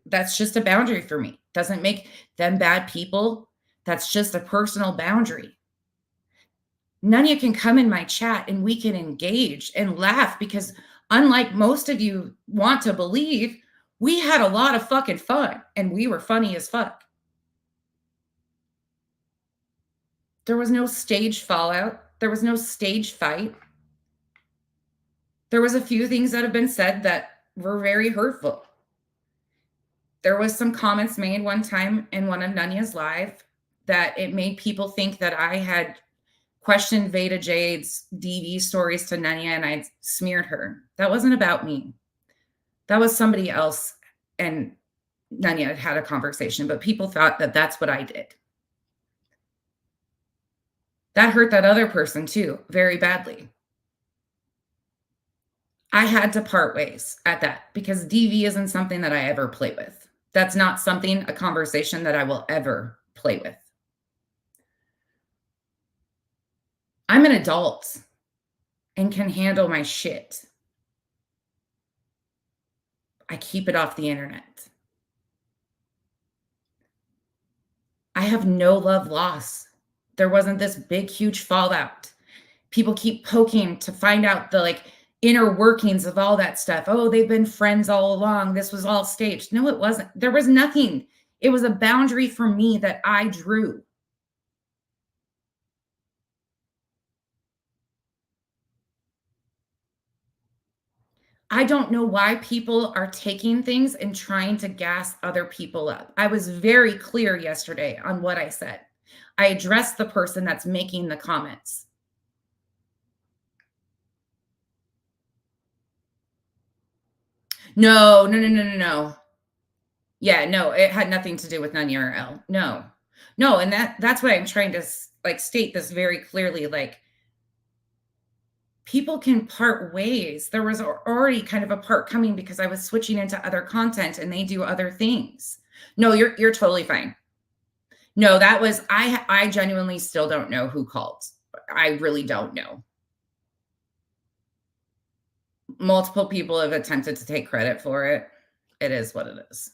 That's just a boundary for me. Doesn't make them bad people. That's just a personal boundary. None of you can come in my chat and we can engage and laugh because unlike most of you want to believe, we had a lot of fucking fun and we were funny as fuck. There was no stage fallout. There was no stage fight. There was a few things that have been said that were very hurtful. There was some comments made one time in one of Nanya's live that it made people think that I had questioned Veda Jade's DV stories to Nanya and I'd smeared her. That wasn't about me. That was somebody else and Nanya had a conversation, but people thought that that's what I did. That hurt that other person too, very badly. I had to part ways at that because DV isn't something that I ever play with. That's not something, a conversation that I will ever play with. I'm an adult and can handle my shit. I keep it off the internet. I have no love loss. There wasn't this big, huge fallout. People keep poking to find out the inner workings of all that stuff. Oh, they've been friends all along. This was all staged. No, it wasn't. There was nothing. It was a boundary for me that I drew. I don't know why people are taking things and trying to gas other people up. I was very clear yesterday on what I said. I addressed the person that's making the comments. No. Yeah, no, it had nothing to do with Nanya or Elle. No, and that's why I'm trying to state this very clearly. People can part ways. There was already kind of a part coming because I was switching into other content and they do other things. No, you're totally fine. No, that was I genuinely still don't know who called. I really don't know. Multiple people have attempted to take credit for it. It is what it is.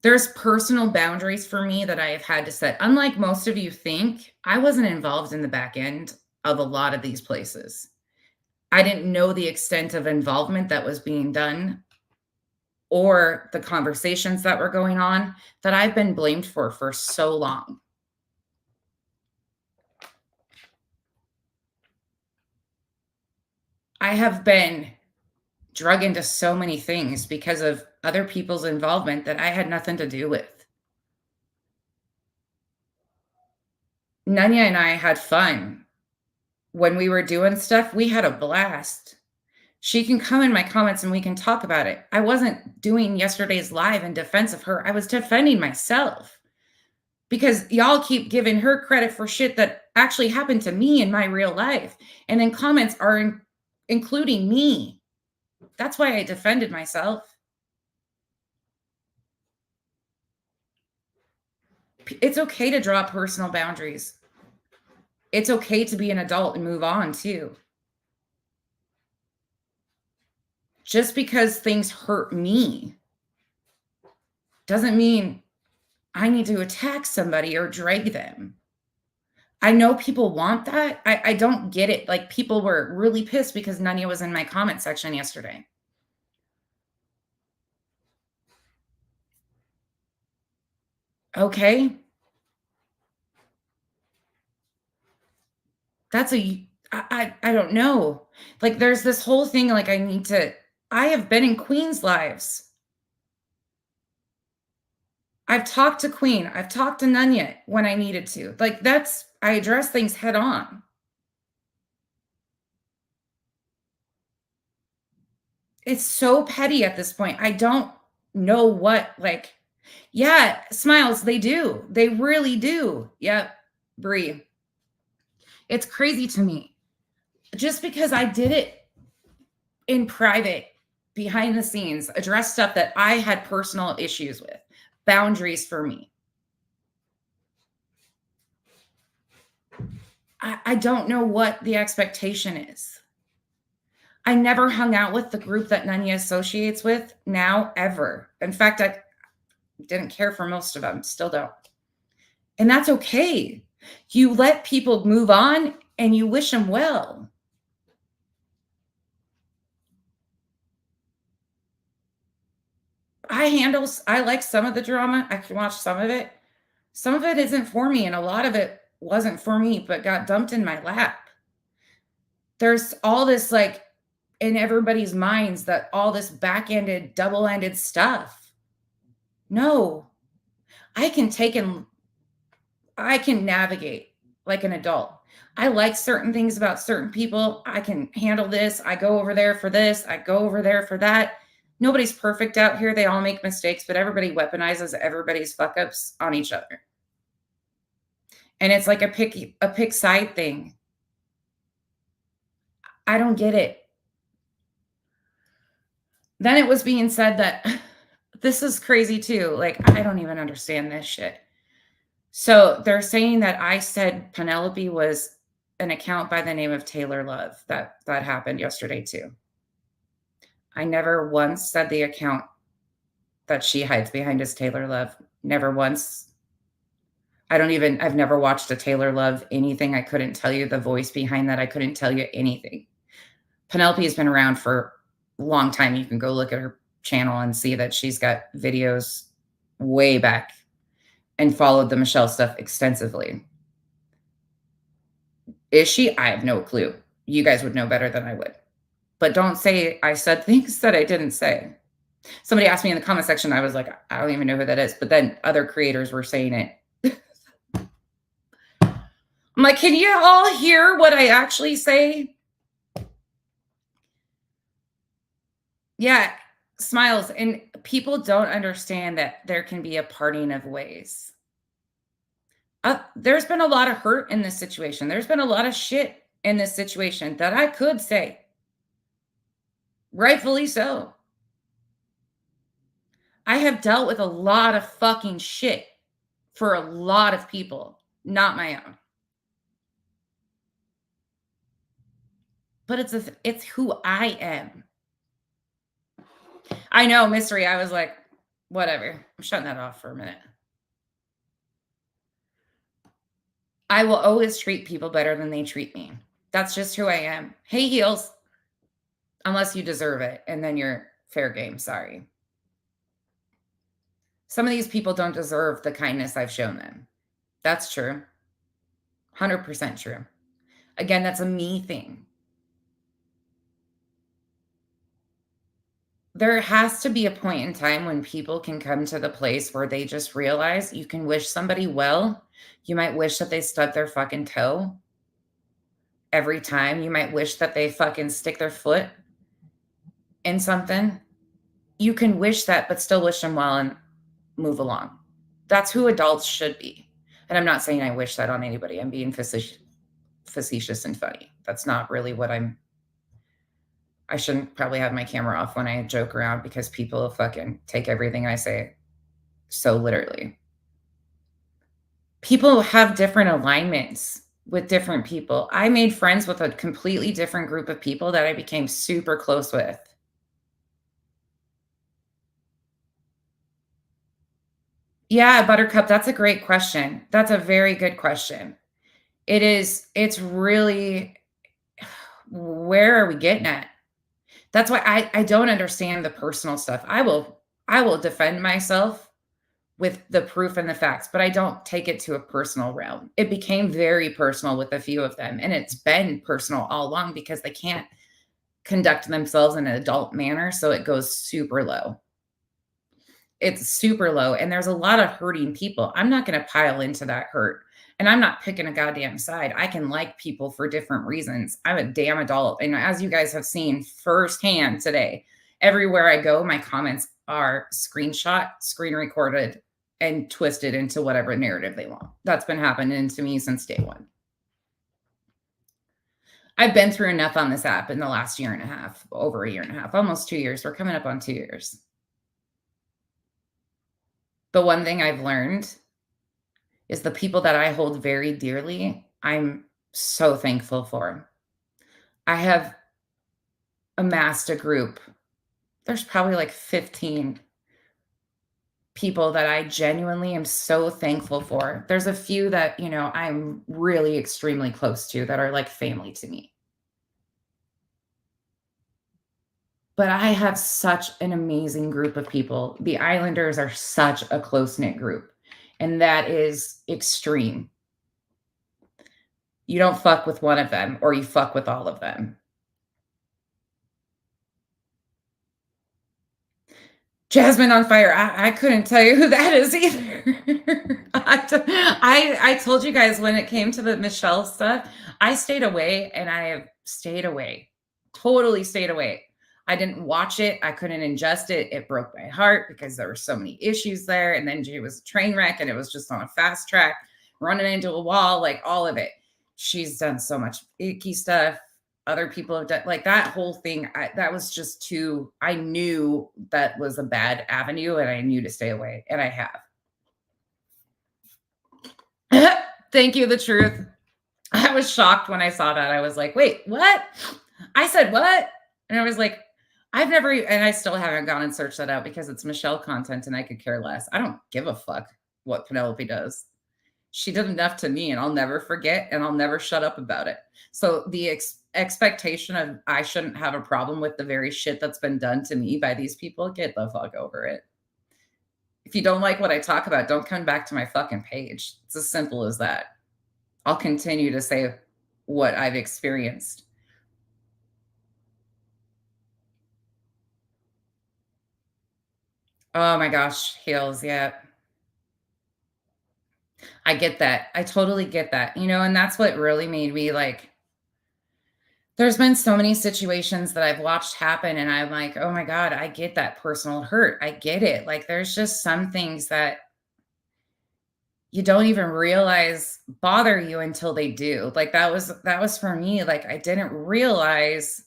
There's personal boundaries for me that I have had to set. Unlike most of you think, I wasn't involved in the back end of a lot of these places. I didn't know the extent of involvement that was being done or the conversations that were going on that I've been blamed for so long. I have been drug into so many things because of other people's involvement that I had nothing to do with. Nanya and I had fun. When we were doing stuff, we had a blast. She can come in my comments and we can talk about it. I wasn't doing yesterday's live in defense of her. I was defending myself because y'all keep giving her credit for shit that actually happened to me in my real life. And then comments are including me. That's why I defended myself. It's okay to draw personal boundaries. It's okay to be an adult and move on too. just because things hurt me doesn't mean I need to attack somebody or drag them. I know people want that. I don't get it. Like, people were really pissed because Nunya was in my comment section yesterday. Okay. That's I don't know. Like, there's this whole thing, like, I have been in Queen's lives. I've talked to Queen. I've talked to Nunya when I needed to. Like, I address things head on. It's so petty at this point. I don't know what, like, yeah, Smiles, they do. They really do. Yep, Bree. It's crazy to me. Just because I did it in private, behind the scenes, address stuff that I had personal issues with, boundaries for me. I don't know what the expectation is. I never hung out with the group that Nunya associates with now, ever. In fact, I didn't care for most of them, still don't. And that's okay. You let people move on and you wish them well. I like some of the drama. I can watch some of it. Some of it isn't for me, and a lot of it wasn't for me, but got dumped in my lap. There's all this, like, in everybody's minds, that all this back-ended, double-ended stuff. No, I can navigate like an adult. I like certain things about certain people. I can handle this. I go over there for this. I go over there for that. Nobody's perfect out here. They all make mistakes, but everybody weaponizes everybody's fuck-ups on each other. And it's like a pick side thing. I don't get it. Then it was being said that this is crazy too. Like, I don't even understand this shit. So they're saying that I said Penelope was an account by the name of Taylor Love. That happened yesterday too. I never once said the account that she hides behind is Taylor Love. Never once. I've never watched a Taylor Love anything. I couldn't tell you the voice behind that. I couldn't tell you anything. Penelope has been around for a long time. You can go look at her channel and see that she's got videos way back and followed the Michelle stuff extensively. Is she? I have no clue. You guys would know better than I would. But don't say I said things that I didn't say. Somebody asked me in the comment section. I was like, I don't even know who that is. But then other creators were saying it. I'm like, can you all hear what I actually say? Yeah, Smiles. And people don't understand that there can be a parting of ways. There's been a lot of hurt in this situation. There's been a lot of shit in this situation that I could say. Rightfully so. I have dealt with a lot of fucking shit for a lot of people, not my own. But it's who I am. I know, Mystery. I was like, whatever. I'm shutting that off for a minute. I will always treat people better than they treat me. That's just who I am. Hey, heels. Unless you deserve it, and then you're fair game. Sorry. Some of these people don't deserve the kindness I've shown them. That's true. 100% true. Again, that's a me thing. There has to be a point in time when people can come to the place where they just realize you can wish somebody well. You might wish that they stubbed their fucking toe every time. You might wish that they fucking stick their foot in something. You can wish that, but still wish them well and move along. That's who adults should be. And I'm not saying I wish that on anybody. I'm being facetious and funny. That's not really what I shouldn't probably have my camera off when I joke around, because people fucking take everything I say so literally. People have different alignments with different people. I made friends with a completely different group of people that I became super close with. Yeah, Buttercup, that's a great question. That's a very good question. It's really, where are we getting at? That's why I don't understand the personal stuff. I will defend myself with the proof and the facts, but I don't take it to a personal realm. It became very personal with a few of them, and it's been personal all along because they can't conduct themselves in an adult manner, so it goes super low. It's super low, and there's a lot of hurting people. I'm not gonna pile into that hurt, and I'm not picking a goddamn side. I can like people for different reasons. I'm a damn adult, and as you guys have seen firsthand today, everywhere I go, my comments are screenshot, screen recorded, and twisted into whatever narrative they want. That's been happening to me since day one. I've been through enough on this app in the last year and a half, over a year and a half, almost 2 years. We're coming up on 2 years. The one thing I've learned is the people that I hold very dearly, I'm so thankful for. I have amassed a group. There's probably like 15 people that I genuinely am so thankful for. There's a few that, I'm really extremely close to that are like family to me. But I have such an amazing group of people. The Islanders are such a close-knit group, and that is extreme. You don't fuck with one of them, or you fuck with all of them. Jasmine on Fire. I couldn't tell you who that is either. I told you guys when it came to the Michelle stuff, I stayed away, and I have stayed away. Totally stayed away. I didn't watch it. I couldn't ingest it. It broke my heart because there were so many issues there. And then she was a train wreck, and it was just on a fast track, running into a wall, like all of it. She's done so much icky stuff. Other people have done, like, that whole thing. That was just too, I knew that was a bad avenue, and I knew to stay away, and I have. Thank you, the truth. I was shocked when I saw that. I was like, wait, what? I said what? And I was like, I've never, and I still haven't gone and searched that out because it's Michelle content and I could care less. I don't give a fuck what Penelope does. She did enough to me, and I'll never forget, and I'll never shut up about it. So the expectation of I shouldn't have a problem with the very shit that's been done to me by these people, get the fuck over it. If you don't like what I talk about, don't come back to my fucking page. It's as simple as that. I'll continue to say what I've experienced. Oh my gosh, heels, yeah. I get that. I totally get that. And that's what really made me like, there's been so many situations that I've watched happen, and I'm like, oh my God, I get that personal hurt. I get it. Like, there's just some things that you don't even realize bother you until they do. Like, that was for me. Like, I didn't realize,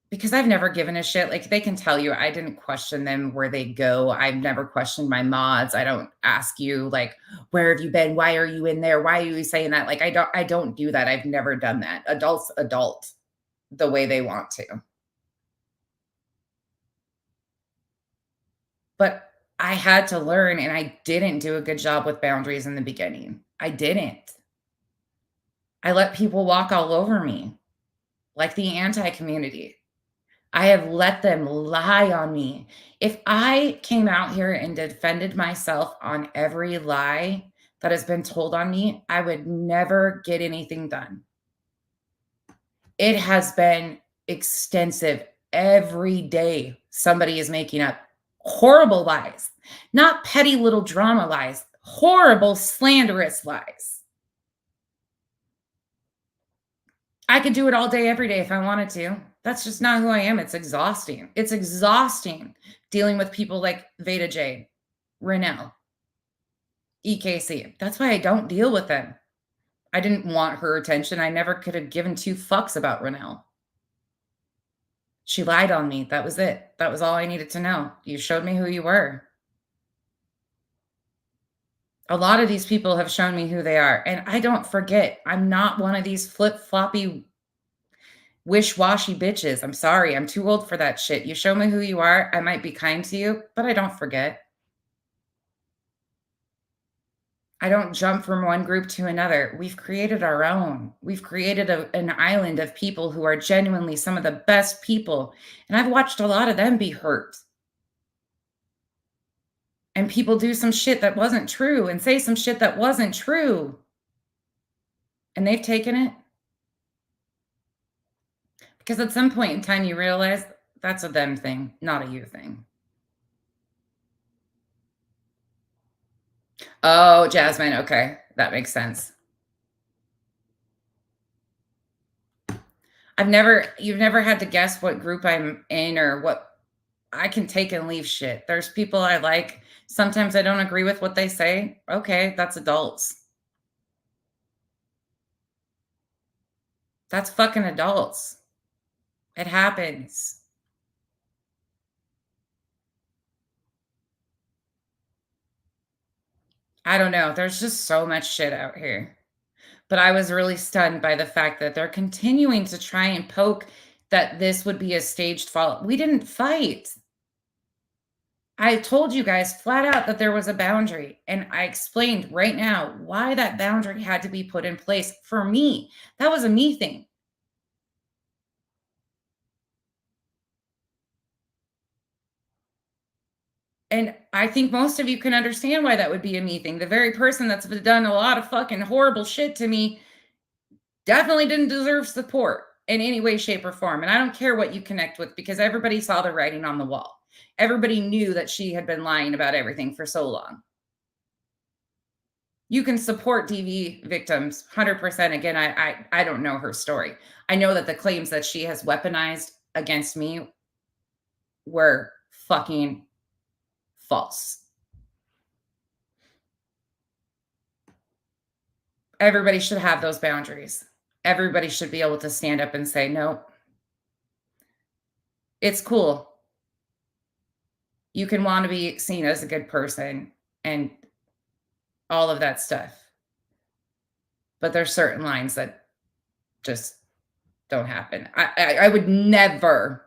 because I've never given a shit. Like, they can tell you I didn't question them where they go. I've never questioned my mods. I don't ask you, like, where have you been? Why are you in there? Why are you saying that? Like, I don't do that. I've never done that. Adults adult the way they want to. But I had to learn, and I didn't do a good job with boundaries in the beginning. I didn't. I let people walk all over me, like the anti-community. I have let them lie on me. If I came out here and defended myself on every lie that has been told on me, I would never get anything done. It has been extensive. Every day, somebody is making up horrible lies, not petty little drama lies, horrible, slanderous lies. I could do it all day, every day if I wanted to. That's just not who I am. It's exhausting. It's exhausting dealing with people like Veda J, Renelle, EKC. That's why I don't deal with them. I didn't want her attention. I never could have given 2 fucks about Renelle. She lied on me. That was it. That was all I needed to know. You showed me who you were. A lot of these people have shown me who they are. And I don't forget. I'm not one of these flip-floppy, wish-washy bitches. I'm sorry. I'm too old for that shit. You show me who you are, I might be kind to you, but I don't forget. I don't jump from one group to another. We've created our own. We've created an island of people who are genuinely some of the best people. And I've watched a lot of them be hurt. And people do some shit that wasn't true and say some shit that wasn't true. And they've taken it. Because at some point in time, you realize that's a them thing, not a you thing. Oh, Jasmine. Okay. That makes sense. You've never had to guess what group I'm in or what I can take and leave shit. There's people I like. Sometimes I don't agree with what they say. Okay. That's adults. That's fucking adults. It happens. I don't know. There's just so much shit out here. But I was really stunned by the fact that they're continuing to try and poke that this would be a staged fall. We didn't fight. I told you guys flat out that there was a boundary. And I explained right now why that boundary had to be put in place for me. That was a me thing. And I think most of you can understand why that would be a me thing. The very person that's done a lot of fucking horrible shit to me definitely didn't deserve support in any way, shape, or form. And I don't care what you connect with because everybody saw the writing on the wall. Everybody knew that she had been lying about everything for so long. You can support DV victims 100%. Again, I don't know her story. I know that the claims that she has weaponized against me were fucking false. Everybody should have those boundaries. Everybody should be able to stand up and say, no, it's cool. You can want to be seen as a good person and all of that stuff. But there's certain lines that just don't happen. I would never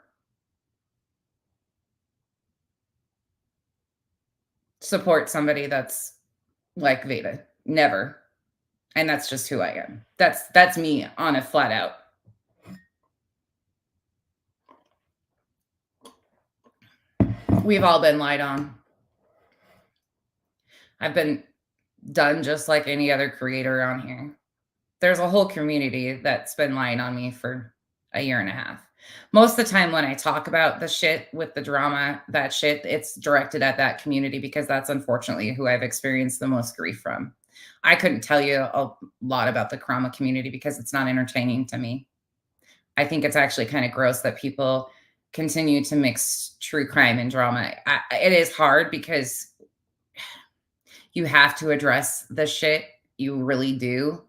support somebody that's like Veda. Never. And that's just who I am. That's me on a flat out. We've all been lied on. I've been done just like any other creator on here. There's a whole community that's been lying on me for a year and a half. Most of the time when I talk about the shit with the drama, that shit, it's directed at that community because that's unfortunately who I've experienced the most grief from. I couldn't tell you a lot about the trauma community because it's not entertaining to me. I think it's actually kind of gross that people continue to mix true crime and drama. It is hard because you have to address the shit. You really do.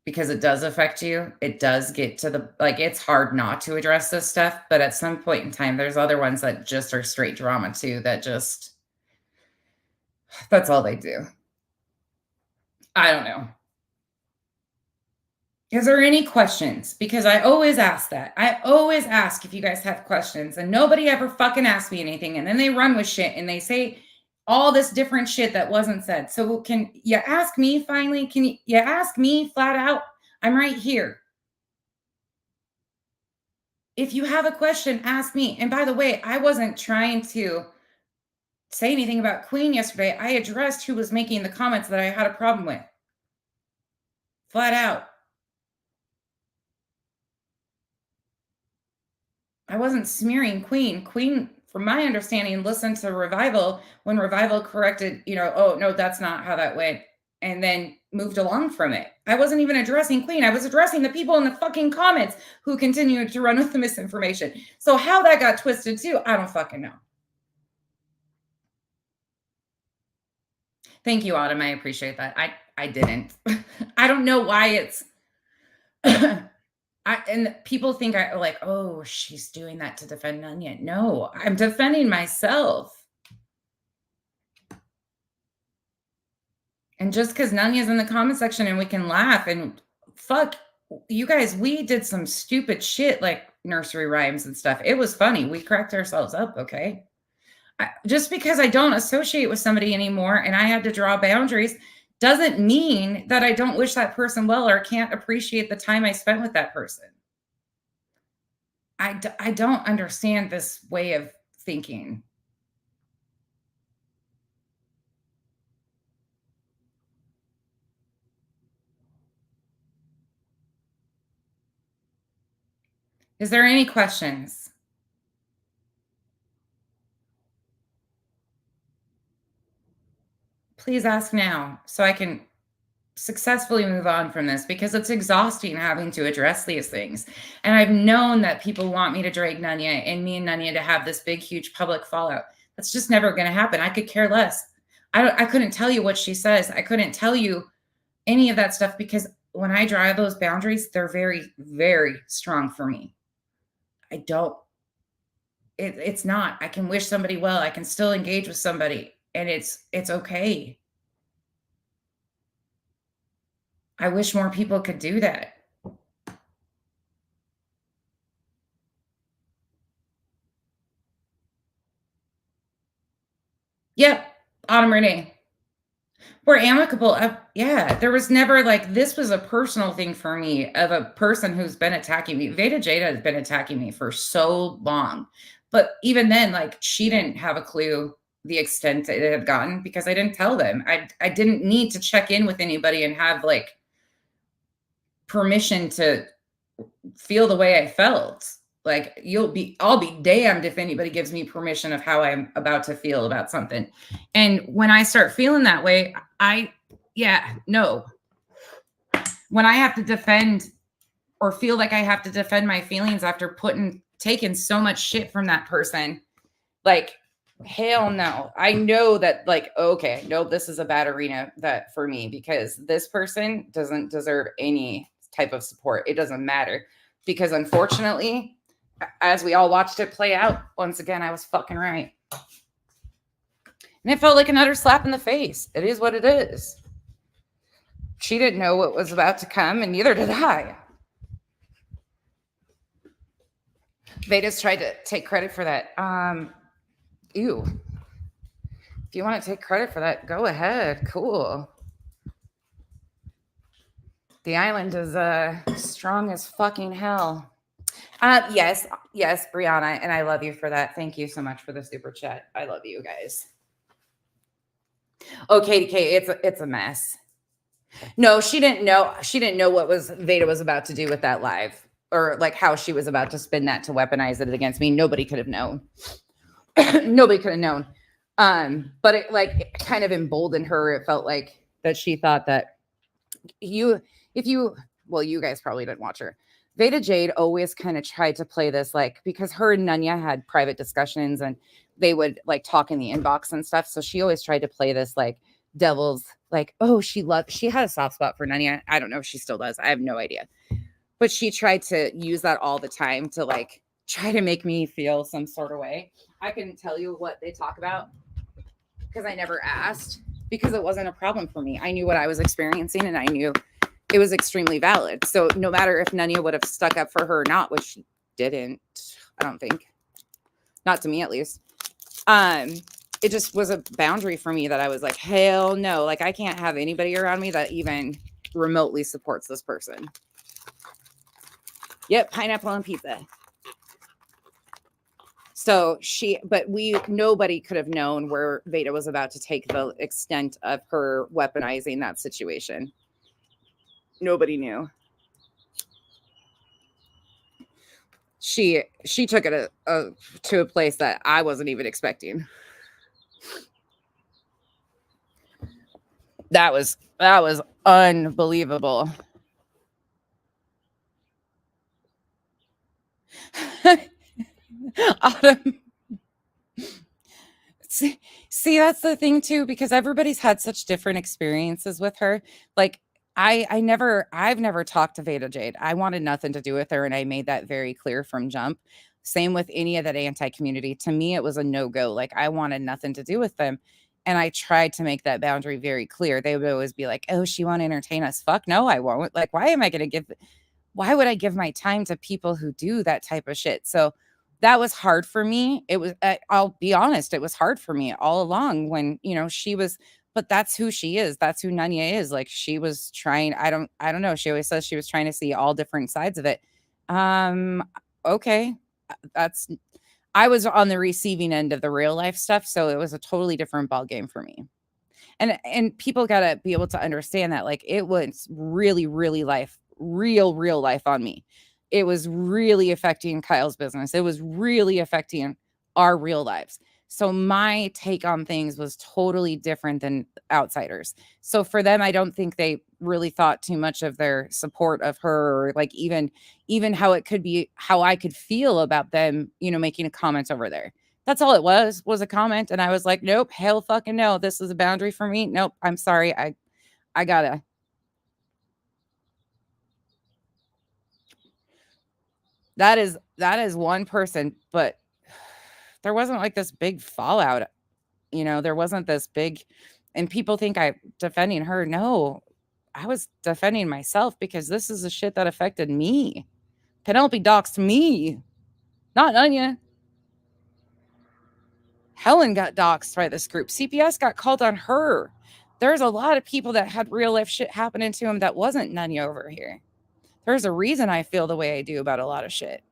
Because it does affect you. It does get to the, like, it's hard not to address this stuff. But at some point in time, there's other ones that just are straight drama too, that just, that's all they do. I don't know. Is there any questions? Because I always ask that. I always ask if you guys have questions and nobody ever fucking asks me anything. And then they run with shit and they say all this different shit that wasn't said. So can you ask me finally? Can you ask me flat out? I'm right here. If you have a question, ask me. And by the way, I wasn't trying to say anything about Queen yesterday. I addressed who was making the comments that I had a problem with. Flat out. I wasn't smearing Queen. Queen, from my understanding, listened to Revival when Revival corrected, oh, no, that's not how that went, and then moved along from it. I wasn't even addressing Queen. I was addressing the people in the fucking comments who continued to run with the misinformation. So how that got twisted too, I don't fucking know. Thank you, Autumn. I appreciate that. I didn't. I don't know why it's... and people think I like, oh, she's doing that to defend Nunya. No, I'm defending myself. And just because Nunya's in the comment section and we can laugh and fuck, you guys, we did some stupid shit like nursery rhymes and stuff. It was funny. We cracked ourselves up, okay? Just because I don't associate with somebody anymore and I had to draw boundaries doesn't mean that I don't wish that person well or can't appreciate the time I spent with that person. I don't understand this way of thinking. Is there any questions? Please ask now so I can successfully move on from this, because it's exhausting having to address these things. And I've known that people want me to drag Nunya and me and Nunya to have this big, huge public fallout. That's just never going to happen. I could care less. I couldn't tell you what she says. I couldn't tell you any of that stuff, because when I draw those boundaries, they're very, very strong for me. I don't, it's not, I can wish somebody well. I can still engage with somebody and it's okay. I wish more people could do that. Yep. Autumn Renee. We're amicable. Yeah, there was never like, this was a personal thing for me of a person who's been attacking me. Veda Jada has been attacking me for so long. But even then, like, she didn't have a clue the extent it had gotten because I didn't tell them. I didn't need to check in with anybody and have like permission to feel the way I felt. Like, I'll be damned if anybody gives me permission of how I'm about to feel about something. And when I start feeling that way, no. When I have to defend or feel like I have to defend my feelings after taking so much shit from that person, like, hell no. I know that, like, okay, no, this is a bad arena that for me, because this person doesn't deserve any type of support. It doesn't matter, because unfortunately, as we all watched it play out, once again, I was fucking right. And it felt like an utter slap in the face. It is what it is. She didn't know what was about to come, and neither did I. Veda's tried to take credit for that. Ew. If you want to take credit for that, go ahead. Cool. The island is strong as fucking hell. Yes, Brianna, and I love you for that. Thank you so much for the super chat. I love you guys. Oh, Katie K, it's a mess. No, she didn't know. She didn't know what Veda was about to do with that live, or like how she was about to spin that to weaponize it against me. Nobody could have known. Nobody could have known. But it kind of emboldened her. It felt like that she thought that you guys probably didn't watch her. Veda Jade always kind of tried to play this, like, because her and Nunya had private discussions and they would like talk in the inbox and stuff. So she always tried to play this like devil's, like, oh, she had a soft spot for Nunya. I don't know if she still does. I have no idea. But she tried to use that all the time to like try to make me feel some sort of way. I couldn't tell you what they talk about because I never asked, because it wasn't a problem for me. I knew what I was experiencing and I knew it was extremely valid. So no matter if Nunya would have stuck up for her or not, which she didn't, I don't think, not to me at least. It just was a boundary for me that I was like, hell no, like I can't have anybody around me that even remotely supports this person. Yep, pineapple on pizza. So nobody could have known where Veda was about to take the extent of her weaponizing that situation. Nobody knew. She took it to a place that I wasn't even expecting. That was unbelievable. Autumn. See, that's the thing too, because everybody's had such different experiences with her. Like I've never talked to Veda Jade. I wanted nothing to do with her, and I made that very clear from jump. Same with any of that anti-community. To me, it was a no-go. Like I wanted nothing to do with them. And I tried to make that boundary very clear. They would always be like, oh, she won't entertain us. Fuck no, I won't. Like, why would I give my time to people who do that type of shit? So that was hard for me. It was, I'll be honest, it was hard for me all along when, you know, she was, but that's who she is. That's who Nanya is. Like, she was trying, I don't know. She always says she was trying to see all different sides of it. Okay. That's, I was on the receiving end of the real life stuff. So it was a totally different ball game for me. And people got to be able to understand that, like, it was really, really real life on me. It was really affecting Kyle's business. It was really affecting our real lives. So my take on things was totally different than outsiders. So for them, I don't think they really thought too much of their support of her, or like even how it could be, how I could feel about them, you know, making a comment over there. That's all it was a comment. And I was like, nope, hell fucking no. This is a boundary for me. Nope. I'm sorry. I gotta. That is one person, but there wasn't like this big fallout, you know, there wasn't this big, and people think I'm defending her. No, I was defending myself because this is the shit that affected me. Penelope doxed me, not Anya. Helen got doxed by this group. CPS got called on her. There's a lot of people that had real life shit happening to them that wasn't Nanya over here. There's a reason I feel the way I do about a lot of shit.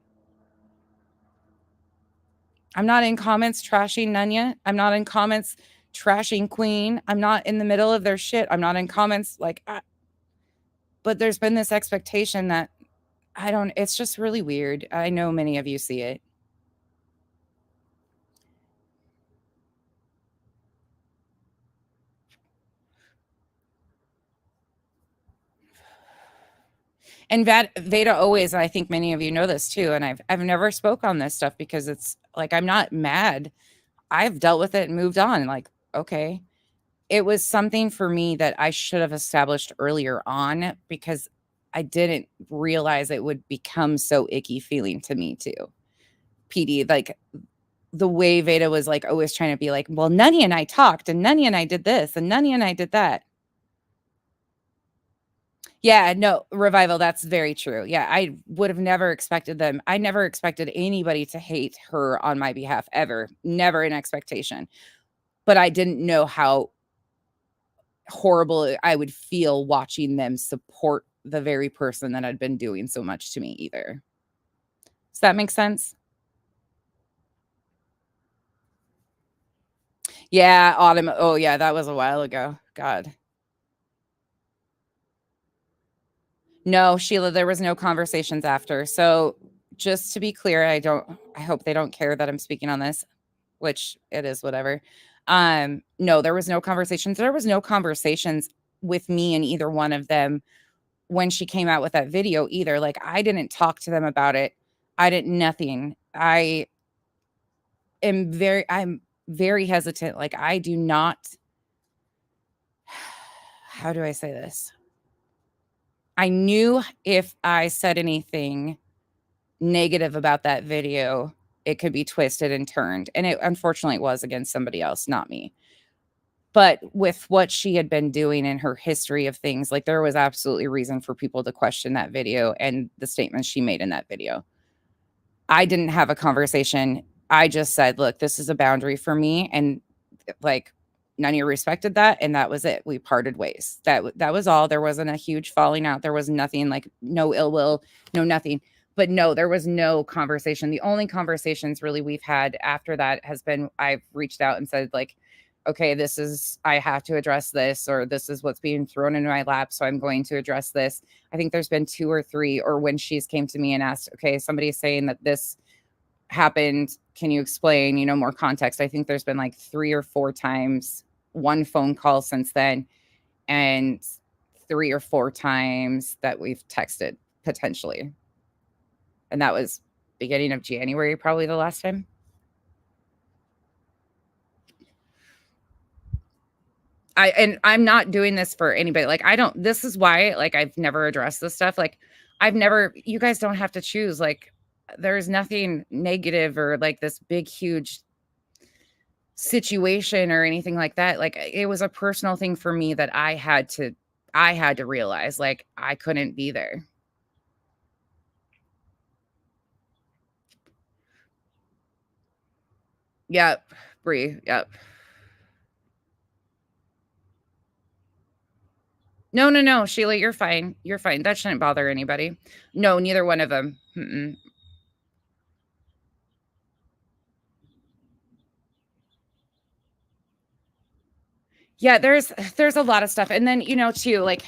I'm not in comments trashing Nanya. I'm not in comments trashing Queen. I'm not in the middle of their shit. I'm not in comments like, but there's been this expectation that it's just really weird. I know many of you see it. And Veda always, I think many of you know this too, and I've never spoke on this stuff because it's like, I'm not mad. I've dealt with it and moved on. Like, okay. It was something for me that I should have established earlier on because I didn't realize it would become so icky feeling to me too. PD, like the way Veda was like always trying to be like, well, Nanya and I talked, and Nanya and I did this, and Nanya and I did that. Yeah, no, Revival, that's very true. Yeah, I would have never expected them. I never expected anybody to hate her on my behalf ever. Never an expectation. But I didn't know how horrible I would feel watching them support the very person that had been doing so much to me either. Does that make sense? Yeah, Autumn. Oh, yeah, that was a while ago. God. No, Sheila, there was no conversations after. So just to be clear, I hope they don't care that I'm speaking on this, which it is whatever. No, there was no conversations. There was no conversations with me and either one of them when she came out with that video either. Like, I didn't talk to them about it. I didn't, nothing. I'm very hesitant. Like, I do not, how do I say this? I knew if I said anything negative about that video, it could be twisted and turned. And it unfortunately was against somebody else, not me. But with what she had been doing in her history of things, like, there was absolutely reason for people to question that video and the statements she made in that video. I didn't have a conversation. I just said, look, this is a boundary for me. And like, none of you respected that. And that was it. We parted ways. That was all. There wasn't a huge falling out. There was nothing, like, no ill will, no nothing. But no, there was no conversation. The only conversations really we've had after that has been, I've reached out and said, like, okay, I have to address this, or this is what's being thrown into my lap, so I'm going to address this. I think there's been 2 or 3, or when she's came to me and asked, okay, somebody's saying that this happened, can you explain, more context? I think there's been like 3 or 4 times, 1 phone call since then, and 3 or 4 times that we've texted potentially. And that was beginning of January, probably the last time. I'm not doing this for anybody. Like, this is why, like, I've never addressed this stuff. Like, you guys don't have to choose. Like, there's nothing negative or like this big, huge situation or anything like that. Like, it was a personal thing for me that I had to realize, like, I couldn't be there. Yep, Bree. Yep. No, Sheila, you're fine. You're fine. That shouldn't bother anybody. No, neither one of them. Mm-mm. Yeah, there's a lot of stuff. And then, too, like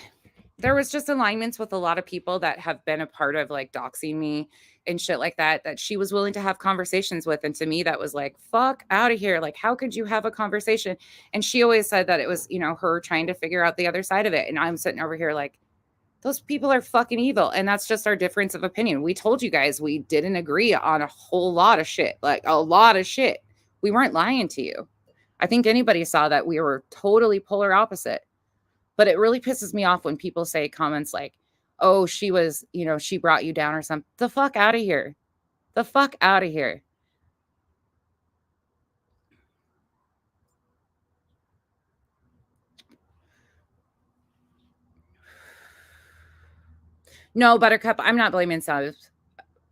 there was just alignments with a lot of people that have been a part of like doxing me and shit like that she was willing to have conversations with. And to me, that was like, fuck out of here. Like, how could you have a conversation? And she always said that it was, her trying to figure out the other side of it. And I'm sitting over here like, those people are fucking evil. And that's just our difference of opinion. We told you guys we didn't agree on a whole lot of shit, like a lot of shit. We weren't lying to you. I think anybody saw that we were totally polar opposite. But it really pisses me off when people say comments like, oh, she was, she brought you down or something. The fuck out of here. The fuck out of here. No, Buttercup, I'm not blaming subs.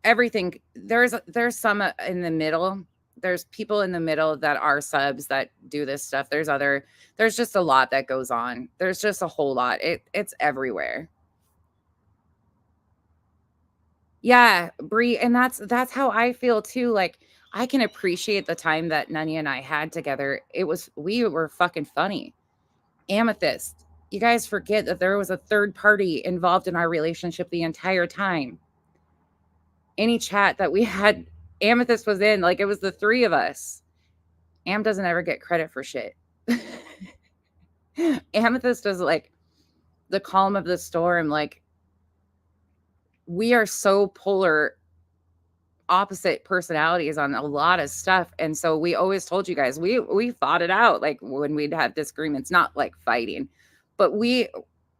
Everything, there's some in the middle. There's people in the middle that are subs that do this stuff. There's just a lot that goes on. There's just a whole lot. It's everywhere. Yeah, Bree, and that's how I feel too. Like I can appreciate the time that Nunya and I had together. We were fucking funny. Amethyst, you guys forget that there was a third party involved in our relationship the entire time. Any chat that we had, Amethyst was in, like it was the three of us. Am doesn't ever get credit for shit. Amethyst is like the calm of the storm. Like we are so polar opposite personalities on a lot of stuff. And so we always told you guys, we fought it out. Like when we'd have disagreements, not like fighting, but we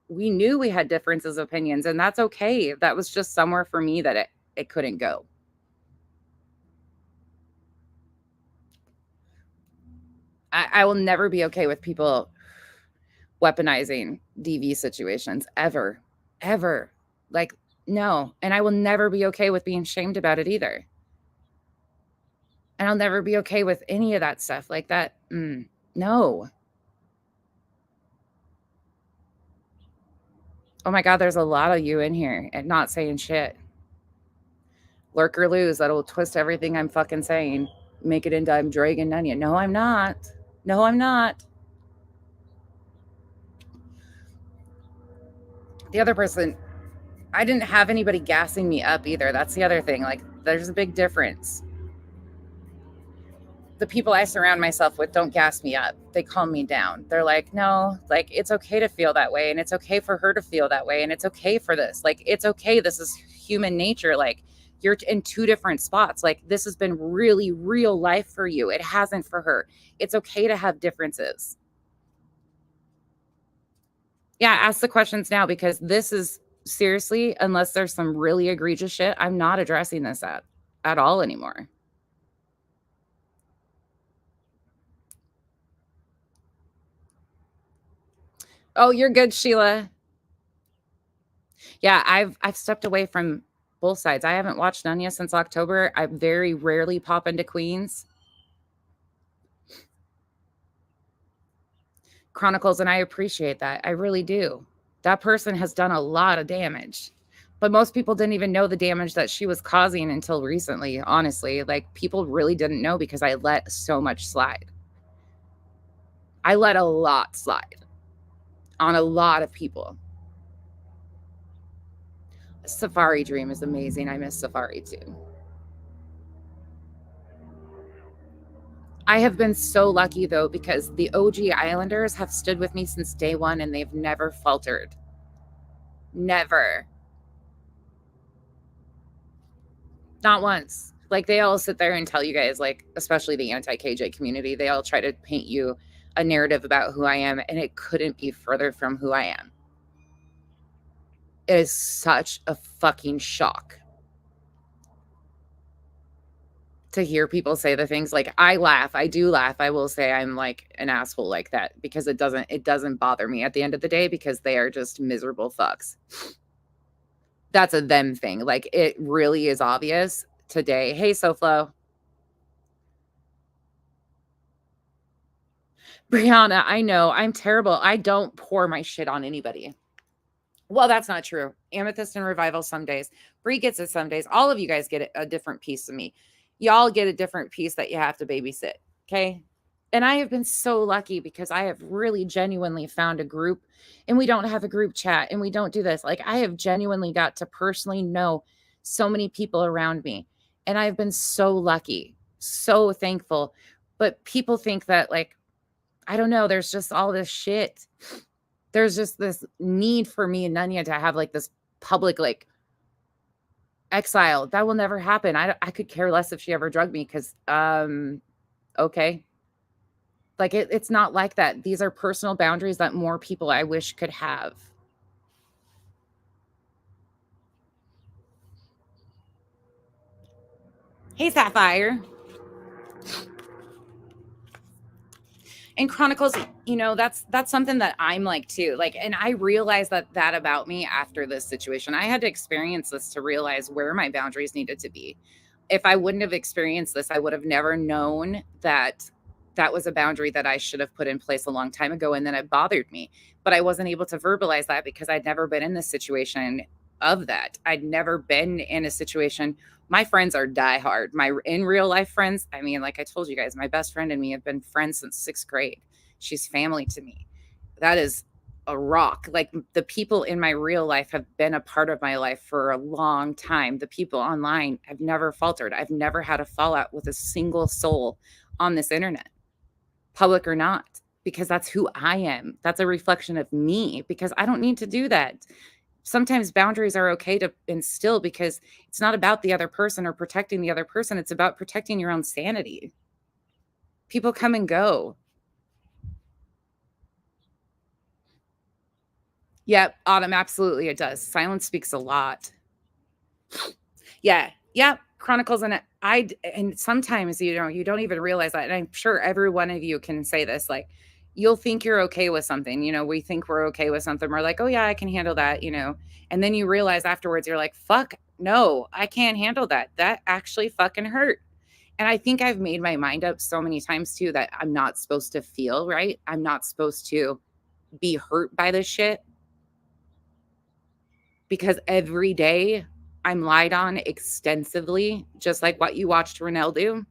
knew we had differences of opinions, and that's okay. That was just somewhere for me that it couldn't go. I will never be okay with people weaponizing DV situations ever. Like, no. And I will never be okay with being shamed about it either. And I'll never be okay with any of that stuff like that. No. Oh my God, there's a lot of you in here and not saying shit. Lurk or lose, that'll twist everything I'm fucking saying. Make it into I'm dragging Nunya. No, I'm not. No, I'm not. The other person, I didn't have anybody gassing me up either. That's the other thing. Like, there's a big difference. The people I surround myself with don't gas me up. They calm me down. They're like, no, like, it's okay to feel that way. And it's okay for her to feel that way. And it's okay for this. Like, it's okay. This is human nature. Like, you're in two different spots. Like, this has been really real life for you. It hasn't for her. It's okay to have differences. Yeah, ask the questions now, because this is seriously, unless there's some really egregious shit, I'm not addressing this at all anymore. Oh, you're good, Sheila. Yeah, I've stepped away from both sides. I haven't watched Nunya since October. I very rarely pop into Queens Chronicles, and I appreciate that. I really do. That person has done a lot of damage. But most people didn't even know the damage that she was causing until recently, honestly. Like, people really didn't know because I let so much slide. I let a lot slide on a lot of people. Safari Dream is amazing. I miss Safari too. I have been so lucky, though, because the OG Islanders have stood with me since day one, and they've never faltered. Never. Not once. Like, they all sit there and tell you guys, like, especially the anti-KJ community, they all try to paint you a narrative about who I am, and it couldn't be further from who I am. It is such a fucking shock to hear people say the things. Like, I laugh. I do laugh. I will say I'm like an asshole like that, because it doesn't bother me at the end of the day, because they are just miserable fucks. That's a them thing. Like, it really is obvious today. Hey, SoFlo. Brianna, I know I'm terrible. I don't pour my shit on anybody. Well, that's not true. Amethyst and Revival some days. Bree gets it some days. All of you guys get a different piece of me. Y'all get a different piece that you have to babysit. Okay. And I have been so lucky because I have really genuinely found a group, and we don't have a group chat and we don't do this. Like, I have genuinely got to personally know so many people around me. And I've been so lucky, so thankful. But people think that, like, I don't know, there's just all this shit. There's just this need for me and Nunya to have like this public, like, exile. That will never happen. I could care less if she ever drugged me because, okay. Like, it's not like that. These are personal boundaries that more people I wish could have. Hey, Sapphire. And Chronicles, you know, that's something that I'm like too. Like, and I realized that about me after this situation. I had to experience this to realize where my boundaries needed to be. If I wouldn't have experienced this, I would have never known that that was a boundary that I should have put in place a long time ago. And then it bothered me, but I wasn't able to verbalize that because I'd never been in this situation of that. I'd never been in a situation. My friends are diehard. My in real life friends, I mean, like I told you guys, my best friend and me have been friends since 6th grade. She's family to me. That is a rock. Like, the people in my real life have been a part of my life for a long time. The people online have never faltered. I've never had a fallout with a single soul on this internet, public or not, because that's who I am. That's a reflection of me, because I don't need to do that. Sometimes boundaries are okay to instill because it's not about the other person or protecting the other person. It's about protecting your own sanity. People come and go. Yep, Autumn, absolutely it does. Silence speaks a lot. Yeah, Chronicles, and sometimes, you know, you don't even realize that. And I'm sure every one of you can say this, like, you'll think you're okay with something. You know, we think we're okay with something. We're like, oh yeah, I can handle that, you know. And then you realize afterwards, you're like, fuck, no, I can't handle that. That actually fucking hurt. And I think I've made my mind up so many times too that I'm not supposed to feel, right? I'm not supposed to be hurt by this shit, because every day I'm lied on extensively, just like what you watched Renelle do.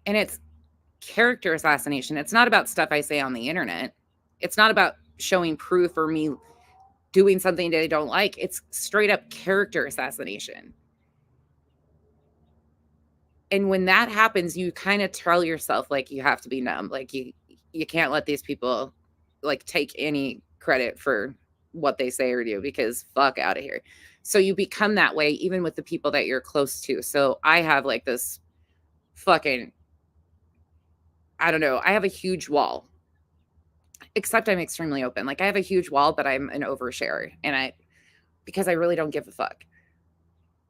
And it's character assassination. It's not about stuff I say on the internet. It's not about showing proof or me doing something they don't like. It's straight up character assassination. And when that happens, you kind of tell yourself, like, you have to be numb. Like, you can't let these people, like, take any credit for what they say or do, because fuck out of here. So you become that way even with the people that you're close to. So I have like this fucking, I don't know, I have a huge wall, except I'm extremely open. Like, I have a huge wall, but I'm an oversharer, and because I really don't give a fuck.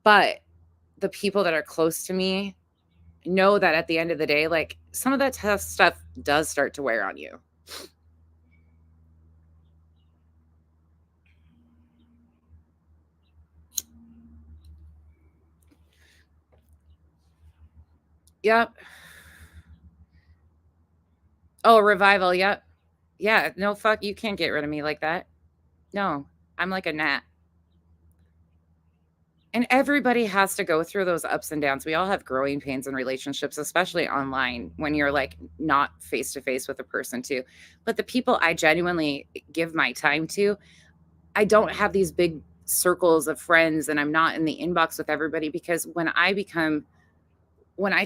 But the people that are close to me know that at the end of the day, like, some of that tough stuff does start to wear on you. Yep. Oh, Revival. Yep. Yeah. No, fuck. You can't get rid of me like that. No, I'm like a gnat. And everybody has to go through those ups and downs. We all have growing pains in relationships, especially online when you're like not face to face with a person too. But the people I genuinely give my time to, I don't have these big circles of friends, and I'm not in the inbox with everybody, because when I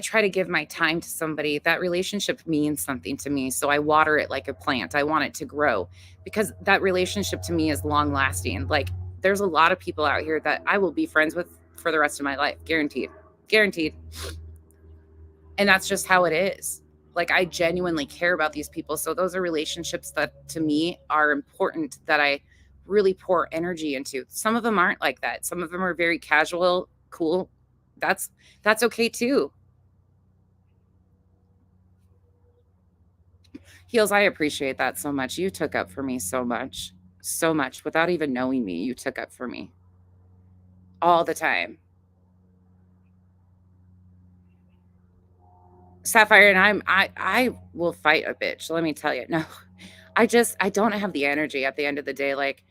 try to give my time to somebody, that relationship means something to me. So I water it like a plant. I want it to grow, because that relationship to me is long lasting. Like, there's a lot of people out here that I will be friends with for the rest of my life. Guaranteed. Guaranteed. And that's just how it is. Like, I genuinely care about these people. So those are relationships that to me are important, that I really pour energy into. Some of them aren't like that. Some of them are very casual, cool. That's okay too. Heels, I appreciate that so much. You took up for me so much without even knowing me. You took up for me all the time. Sapphire, and I will fight a bitch. Let me tell you. No, I don't have the energy at the end of the day. Like,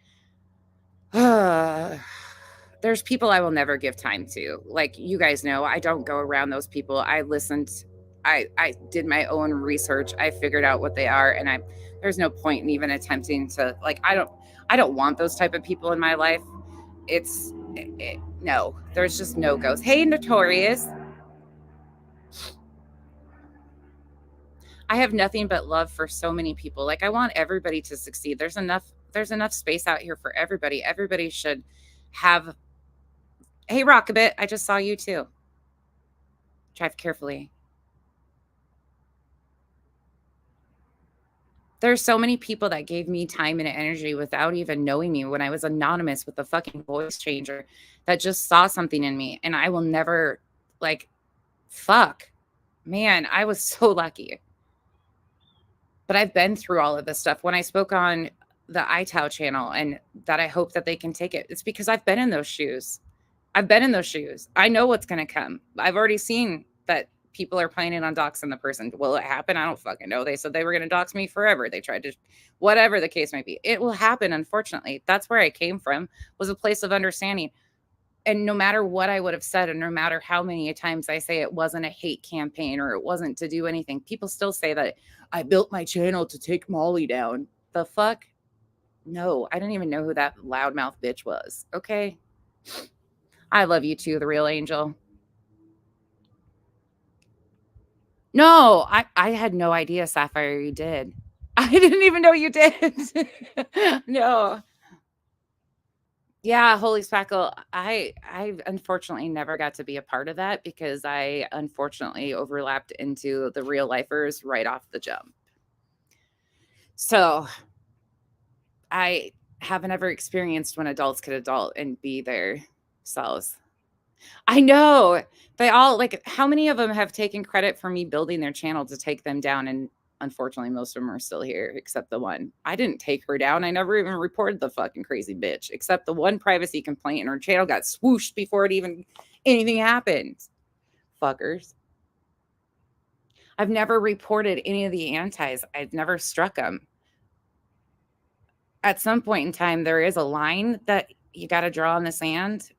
there's people I will never give time to. Like, you guys know, I don't go around those people. I listened. I did my own research. I figured out what they are, and there's no point in even attempting to, like, I don't want those type of people in my life. No, there's just no goes. Hey, Notorious. I have nothing but love for so many people. Like, I want everybody to succeed. There's enough space out here for everybody. Everybody should have. Hey, Rockabit, I just saw you too. Drive carefully. There's so many people that gave me time and energy without even knowing me when I was anonymous with a fucking voice changer that just saw something in me. And I will never, like, fuck. Man, I was so lucky. But I've been through all of this stuff. When I spoke on the iTow channel, and that I hope that they can take it, it's because I've been in those shoes. I've been in those shoes. I know what's going to come. I've already seen that people are planning on doxing the person. Will it happen? I don't fucking know. They said they were going to dox me forever. They tried to, whatever the case might be. It will happen, unfortunately. That's where I came from, was a place of understanding. And no matter what I would have said, and no matter how many times I say it wasn't a hate campaign or it wasn't to do anything, people still say that I built my channel to take Molly down. The fuck? No, I didn't even know who that loudmouth bitch was. Okay. I love you too, the real angel. No, I had no idea, Sapphire, you did. I didn't even know you did. No. Yeah, Holy Spackle. I unfortunately never got to be a part of that because I unfortunately overlapped into the real lifers right off the jump. So I haven't ever experienced when adults could adult and be their selves. I know. They all, like, how many of them have taken credit for me building their channel to take them down? And unfortunately, most of them are still here, except the one. I didn't take her down. I never even reported the fucking crazy bitch, except the one privacy complaint, and her channel got swooshed before anything happened. Fuckers. I've never reported any of the antis. I've never struck them. At some point in time, there is a line that you got to draw in the sand,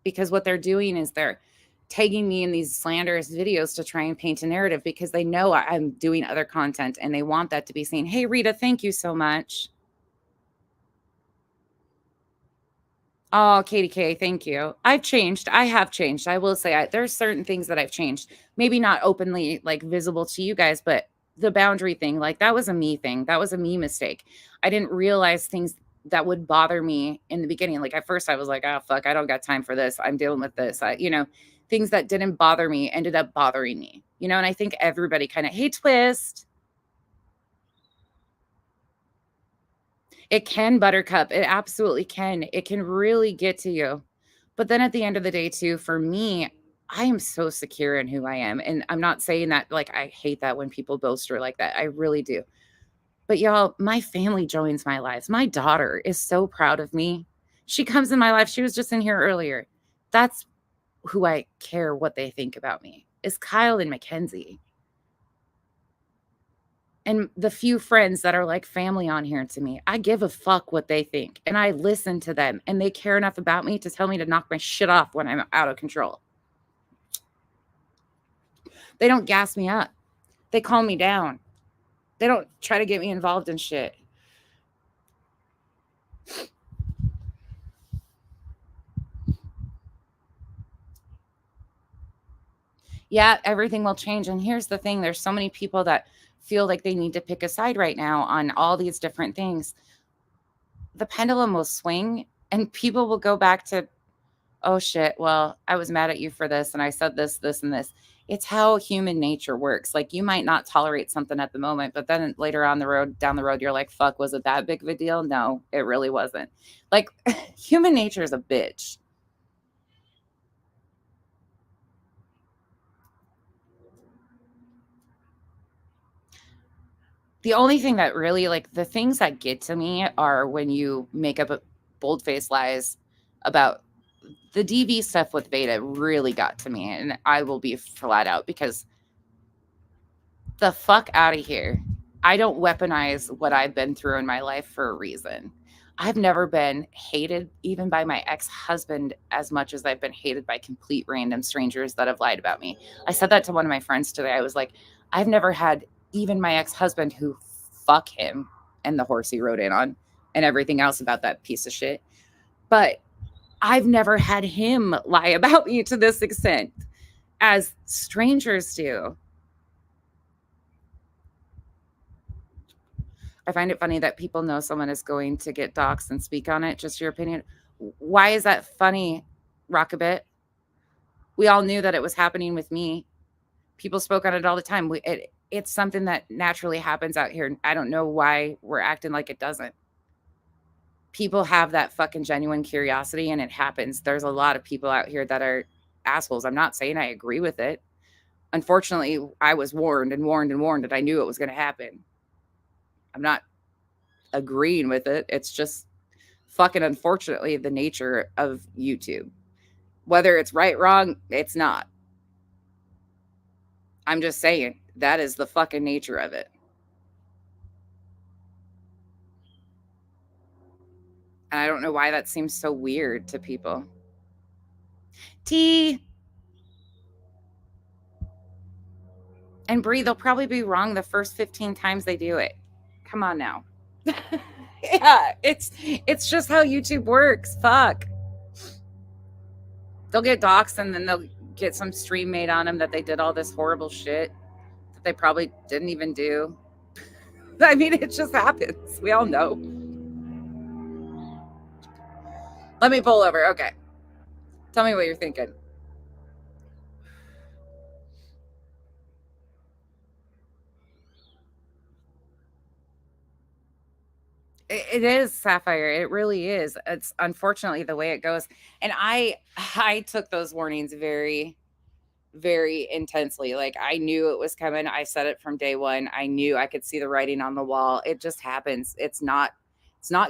because what they're doing is they're tagging me in these slanderous videos to try and paint a narrative, because they know I'm doing other content and they want that to be seen. Hey, Rita, thank you so much. Oh, Katie K, thank you. I've changed. I have changed. I will say there's certain things that I've changed. Maybe not openly, like, visible to you guys, but the boundary thing, like, that was a me thing. That was a me mistake. I didn't realize things that would bother me in the beginning. Like, at first I was like, oh, fuck, I don't got time for this. I'm dealing with this. Things that didn't bother me ended up bothering me, and I think everybody kind of, hey, Twist. It can, Buttercup. It absolutely can. It can really get to you. But then at the end of the day, too, for me, I am so secure in who I am. And I'm not saying that, like, I hate that when people boast her like that. I really do. But y'all, my family joins my lives. My daughter is so proud of me. She comes in my life. She was just in here earlier. That's who I care what they think about me, is Kyle and Mackenzie. And the few friends that are like family on here to me, I give a fuck what they think. And I listen to them, and they care enough about me to tell me to knock my shit off when I'm out of control. They don't gas me up. They calm me down. They don't try to get me involved in shit. Yeah, everything will change. And here's the thing. There's so many people that feel like they need to pick a side right now on all these different things. The pendulum will swing, and people will go back to, oh shit, well, I was mad at you for this, and I said this, this, and this. It's how human nature works. Like, you might not tolerate something at the moment, but then later on down the road, you're like, fuck, was it that big of a deal? No, it really wasn't. Like, human nature is a bitch. The only thing that really, like, the things that get to me are when you make up bold-faced lies about the DV stuff with Beta. Really got to me, and I will be flat out, because the fuck out of here. I don't weaponize what I've been through in my life for a reason. I've never been hated even by my ex-husband as much as I've been hated by complete random strangers that have lied about me. I said that to one of my friends today. I was like, I've never had even my ex-husband who, fuck him and the horse he rode in on and everything else about that piece of shit. But I've never had him lie about me to this extent as strangers do. I find it funny that people know someone is going to get doxxed and speak on it. Just your opinion. Why is that funny, Rockabit? We all knew that it was happening with me. People spoke on it all the time. It's something that naturally happens out here. I don't know why we're acting like it doesn't. People have that fucking genuine curiosity, and it happens. There's a lot of people out here that are assholes. I'm not saying I agree with it. Unfortunately, I was warned and warned and warned that I knew it was going to happen. I'm not agreeing with it. It's just fucking unfortunately the nature of YouTube. Whether it's right, wrong, it's not. I'm just saying that is the fucking nature of it. And I don't know why that seems so weird to people. T. And Bree, they'll probably be wrong the first 15 times they do it. Come on now. Yeah, it's just how YouTube works. Fuck. They'll get doxxed and then they'll get some stream made on them that they did all this horrible shit that they probably didn't even do. I mean, it just happens. We all know. Let me pull over. Okay. Tell me what you're thinking. It is, Sapphire. It really is. It's unfortunately the way it goes. And I took those warnings very, very intensely. Like I knew it was coming. I said it from day one. I knew I could see the writing on the wall. It just happens. It's not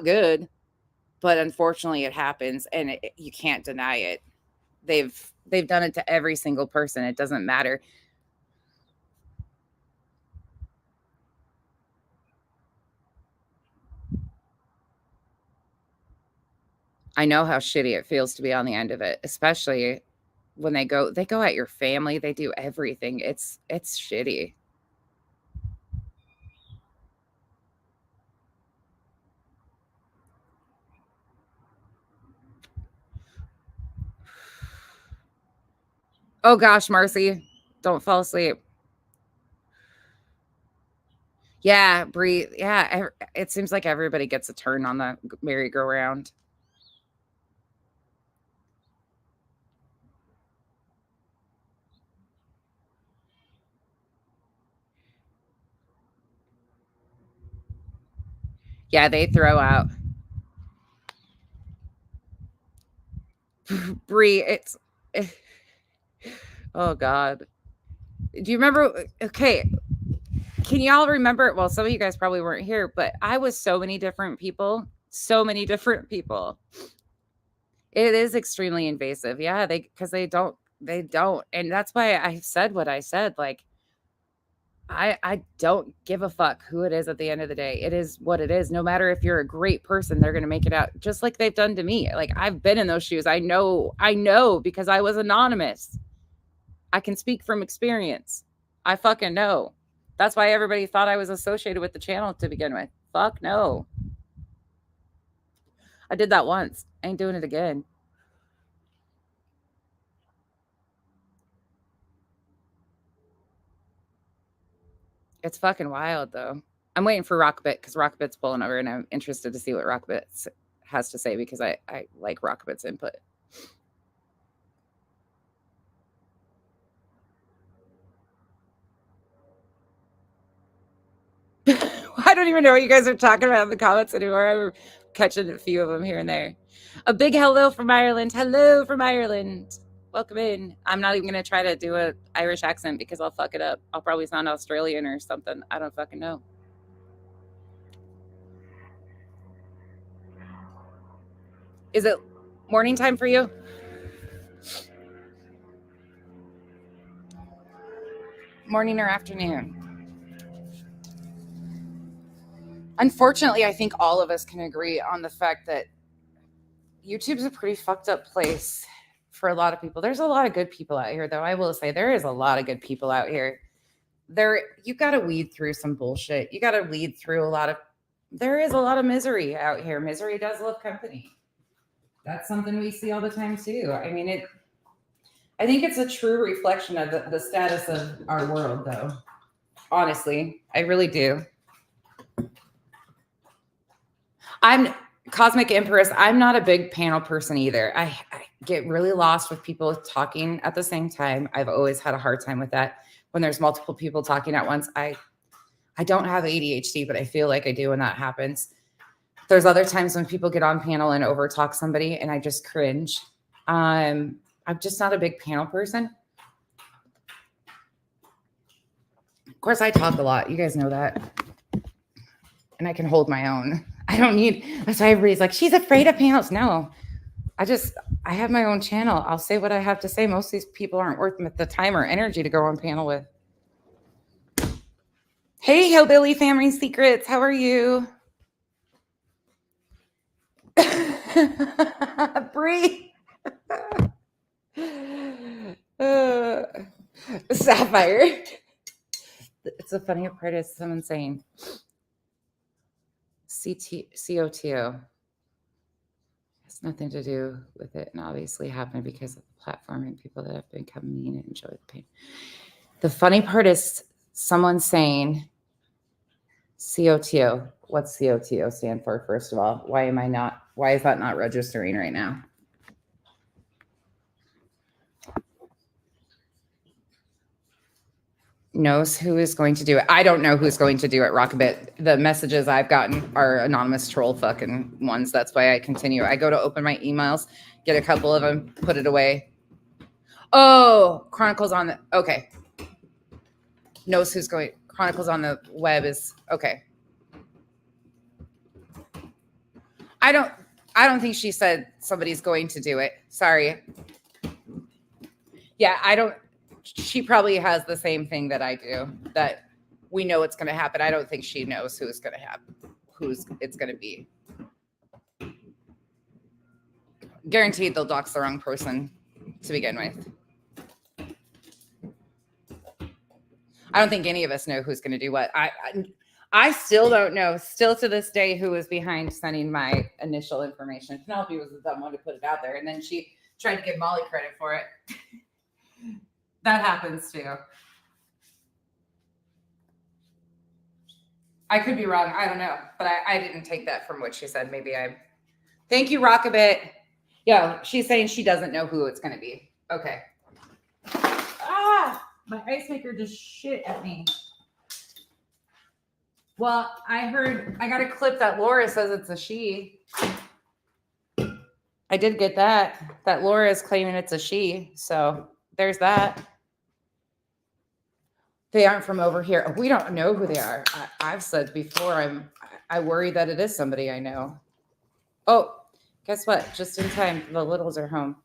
good, but unfortunately it happens, and you can't deny it. They've done it to every single person. It doesn't matter. I know how shitty it feels to be on the end of it, especially when they go at your family. They do everything. It's shitty. Oh gosh, Marcy, don't fall asleep. Yeah, Bree. Yeah, it seems like everybody gets a turn on the merry-go-round. Yeah, they throw out. Bree, oh God. Do you remember? Okay. Can y'all remember? Well, some of you guys probably weren't here, but I was so many different people. So many different people. It is extremely invasive. Yeah, because they don't. And that's why I said what I said. Like, I don't give a fuck who it is at the end of the day. It is what it is. No matter if you're a great person, they're going to make it out just like they've done to me. Like I've been in those shoes. I know because I was anonymous. I can speak from experience. I fucking know. That's why everybody thought I was associated with the channel to begin with. Fuck no. I did that once. I ain't doing it again. It's fucking wild, though. I'm waiting for Rockabit because Rockabit's pulling over, and I'm interested to see what Rockabit has to say because I like Rockabit's input. I don't even know what you guys are talking about in the comments anymore. I'm catching a few of them here and there. A big hello from Ireland. Hello from Ireland. Welcome in. I'm not even going to try to do an Irish accent because I'll fuck it up. I'll probably sound Australian or something. I don't fucking know. Is it morning time for you? Morning or afternoon? Unfortunately, I think all of us can agree on the fact that YouTube's a pretty fucked up place for a lot of people. There's a lot of good people out here, though. I will say there is a lot of good people out here. You got to weed through some bullshit. You got to weed through there is a lot of misery out here. Misery does love company. That's something we see all the time too. I mean, I think it's a true reflection of the status of our world, though. Honestly, I really do. I'm Cosmic Empress. I'm not a big panel person either. I get really lost with people talking at the same time. I've always had a hard time with that. When there's multiple people talking at once, I don't have ADHD, but I feel like I do when that happens. There's other times when people get on panel and overtalk somebody and I just cringe. I'm just not a big panel person. Of course, I talk a lot. You guys know that. And I can hold my own. That's why everybody's like, she's afraid of panels. No, I have my own channel. I'll say what I have to say. Most of these people aren't worth the time or energy to go on panel with. Hey, Hillbilly Family Secrets. How are you? Bree. Sapphire. It's a funny part is someone saying CO2 has nothing to do with it and obviously happened because of the platform and people that have become mean and enjoy the pain. The funny part is someone saying CO2. What's CO2 stand for, first of all? Why is that not registering right now? Knows who is going to do it. I don't know who's going to do it, Rockabit. The messages I've gotten are anonymous troll fucking ones. That's why I continue. I go to open my emails, get a couple of them, put it away. Oh, Chronicles on the, okay. Knows who's going, Chronicles on the web is, okay. I don't think she said somebody's going to do it. Sorry. Yeah, she probably has the same thing that I do, that we know it's going to happen. I don't think she knows who's going to happen, who's it's going to be. Guaranteed they'll dox the wrong person to begin with. I don't think any of us know who's going to do what. I still don't know, still to this day, who was behind sending my initial information. Penelope was the dumb one to put it out there, and then she tried to give Molly credit for it. That happens too. I could be wrong. I don't know, but I didn't take that from what she said. Maybe thank you, Rockabit. Yeah, she's saying she doesn't know who it's going to be. Okay. My ice maker just shit at me. Well, I got a clip that Laura says it's a she. I did get that Laura is claiming it's a she. So there's that. They aren't from over here. We don't know who they are. I've said before, I worry that it is somebody I know. Oh, guess what? Just in time, the littles are home.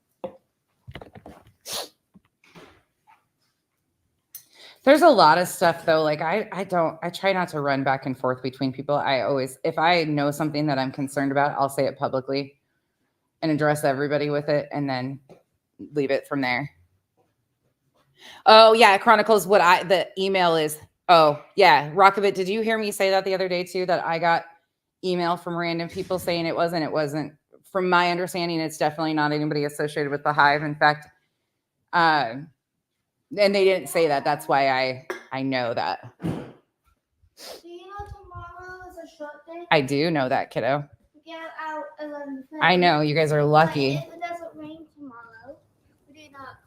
There's a lot of stuff though. Like I try not to run back and forth between people. If I know something that I'm concerned about, I'll say it publicly and address everybody with it and then leave it from there. Oh yeah, Chronicles, the email is, oh yeah, Rockabit, did you hear me say that the other day too, that I got email from random people saying it wasn't, from my understanding, it's definitely not anybody associated with the Hive. In fact, and they didn't say that. That's why I know that. Do you know tomorrow is a short day? I do know that, kiddo. We get out 11:30. I know, you guys are lucky. But if it doesn't rain tomorrow, we do not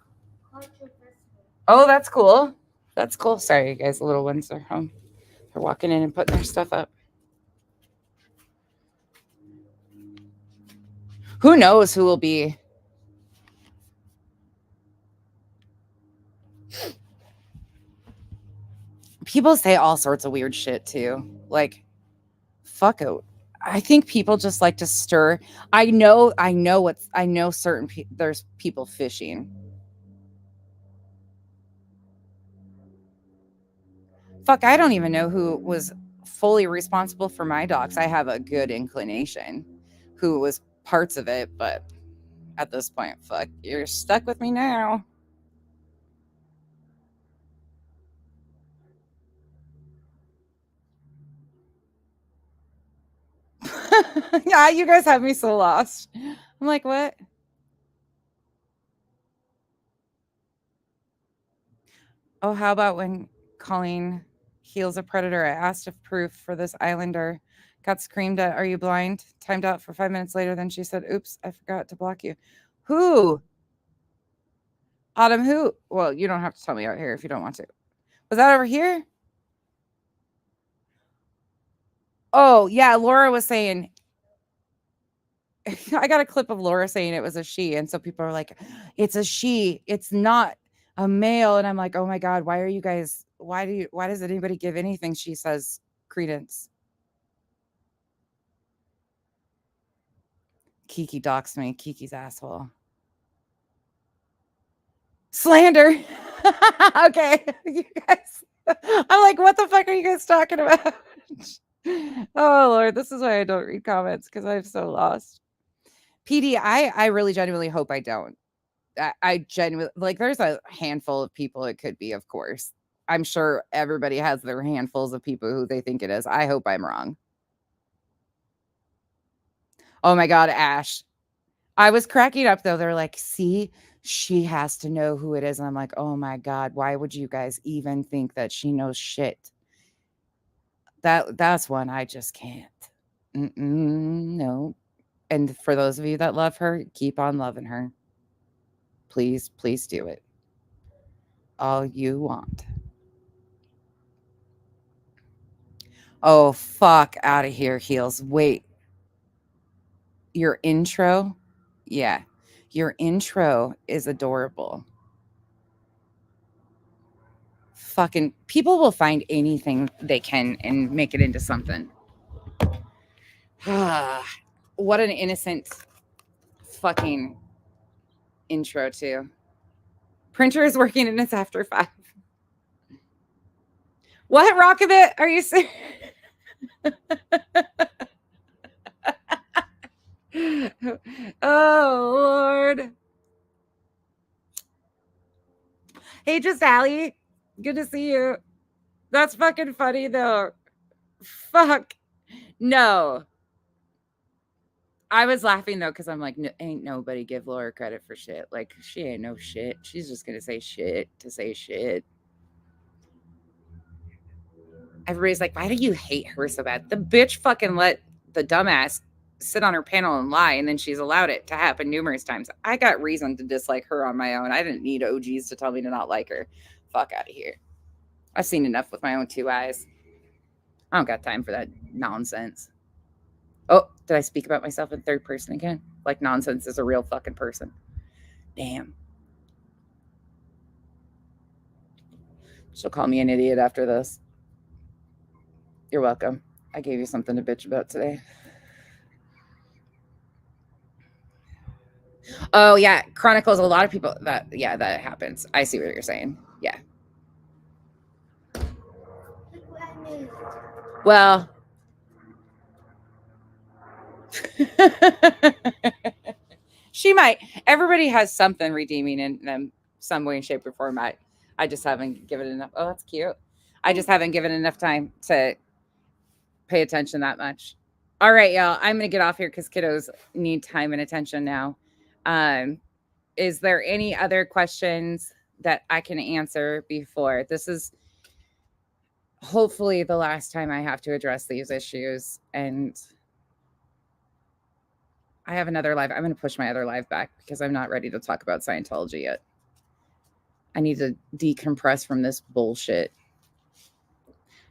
culture festival. Oh, that's cool. That's cool. Sorry, you guys, the little ones are home. They're walking in and putting their stuff up. Who knows who will be? People say all sorts of weird shit too. Like, fuck it. I think people just like to stir. I know certain people, there's people fishing. Fuck, I don't even know who fully responsible for my docs. I have a good inclination who was parts of it, but at this point, fuck, you're stuck with me now. Yeah, you guys have me so lost. I'm like, what? Oh, how about when Colleen heals a predator? I asked if proof for this islander got screamed at, "Are you blind?" Timed out for 5 minutes later. Then she said, "Oops, I forgot to block you." Who? Autumn, who? Well, you don't have to tell me out here if you don't want to. Was that over here? Oh, yeah. Laura was saying, I got a clip of Laura saying it was a she. And so people are like, it's a she. It's not a male. And I'm like, oh my God, why are you guys, why does anybody give anything she says credence? Kiki doxed me. Kiki's asshole. Slander. Okay. You guys, I'm like, what the fuck are you guys talking about? Oh Lord, this is why I don't read comments, because I'm so lost. PD, I really genuinely hope I don't. I genuinely, like, there's a handful of people it could be, of course. I'm sure everybody has their handfuls of people who they think it is. I hope I'm wrong. Oh my God, Ash. I was cracking up though. They're like, see, she has to know who it is. And I'm like, oh my God, why would you guys even think that she knows shit? That's one I just can't. No. And for those of you that love her, keep on loving her. Please, please do it. All you want. Oh, fuck out of here, Heels. Wait. Your intro? Yeah. Your intro is adorable. Fucking people will find anything they can and make it into something. What an innocent fucking intro too. Printer is working and it's after 5. What, Rockabit? Are you serious? Oh Lord. Hey, just Allie. Good to see you. That's fucking funny though. Fuck. No. I was laughing though, because I'm like, ain't nobody give Laura credit for shit. Like, she ain't no shit. She's just gonna say shit to say shit. Everybody's like, why do you hate her so bad? The bitch fucking let the dumbass sit on her panel and lie, and then she's allowed it to happen numerous times. I got reason to dislike her on my own. I didn't need OGs to tell me to not like her. Fuck out of here. I've seen enough with my own 2 eyes. I don't got time for that nonsense. Oh, did I speak about myself in third person again? Like nonsense is a real fucking person. Damn. She'll call me an idiot after this. You're welcome. I gave you something to bitch about today. Oh, yeah. Chronicles, a lot of people that happens. I see what you're saying. Yeah. Well, she might. Everybody has something redeeming in them, some way, shape, or form. I just haven't given enough. Oh, that's cute. I just haven't given enough time to pay attention that much. All right, y'all. I'm gonna get off here because kiddos need time and attention now. Is there any other questions that I can answer before? This is hopefully the last time I have to address these issues, and I have another live. I'm going to push my other live back because I'm not ready to talk about Scientology yet. I need to decompress from this bullshit.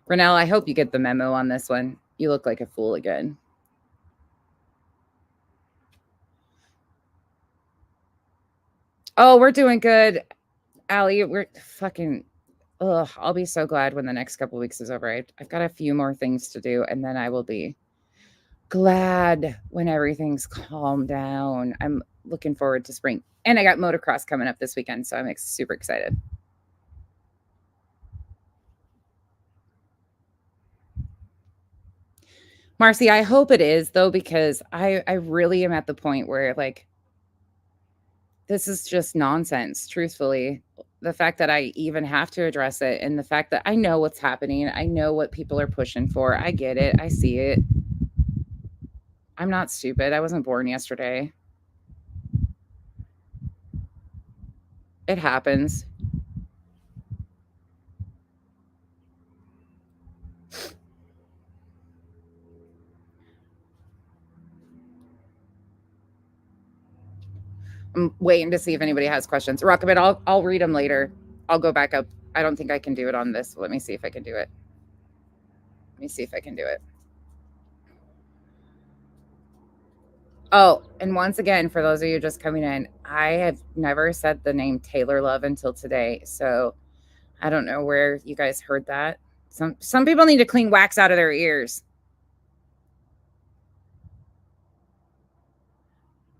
Renelle, I hope you get the memo on this one. You look like a fool again. Oh, we're doing good. Allie, we're fucking... Ugh, I'll be so glad when the next couple weeks is over. I've got a few more things to do, and then I will be glad when everything's calmed down. I'm looking forward to spring. And I got motocross coming up this weekend, so I'm super excited. Marcy, I hope it is though, because I really am at the point where like this is just nonsense, truthfully. The fact that I even have to address it and the fact that I know what's happening, I know what people are pushing for. I get it. I see it. I'm not stupid. I wasn't born yesterday. It happens. I'm waiting to see if anybody has questions. Rockabit, I'll read them later. I'll go back up. I don't think I can do it on this. Let me see if I can do it. Let me see if I can do it. Oh, and once again, for those of you just coming in, I have never said the name Taylor Love until today. So I don't know where you guys heard that. Some people need to clean wax out of their ears.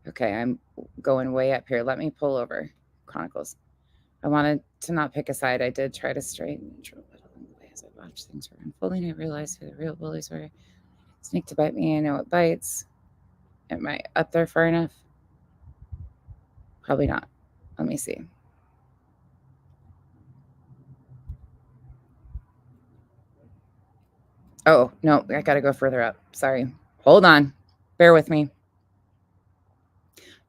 Okay, I'm going way up here. Let me pull over Chronicles. I wanted to not pick a side. I did try to straighten neutral, but along the way as I watched things were unfolding, I realized who the real bullies were. Snake to bite me. I know it bites. Am I up there far enough? Probably not. Let me see. Oh, no, I got to go further up. Sorry. Hold on. Bear with me.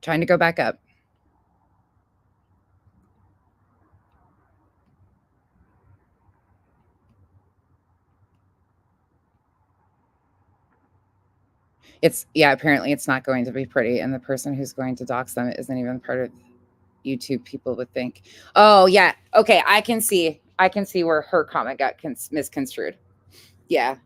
Trying to go back up. Apparently it's not going to be pretty. And the person who's going to dox them isn't even part of YouTube, people would think. Oh, yeah. Okay, I can see where her comment got misconstrued. Yeah.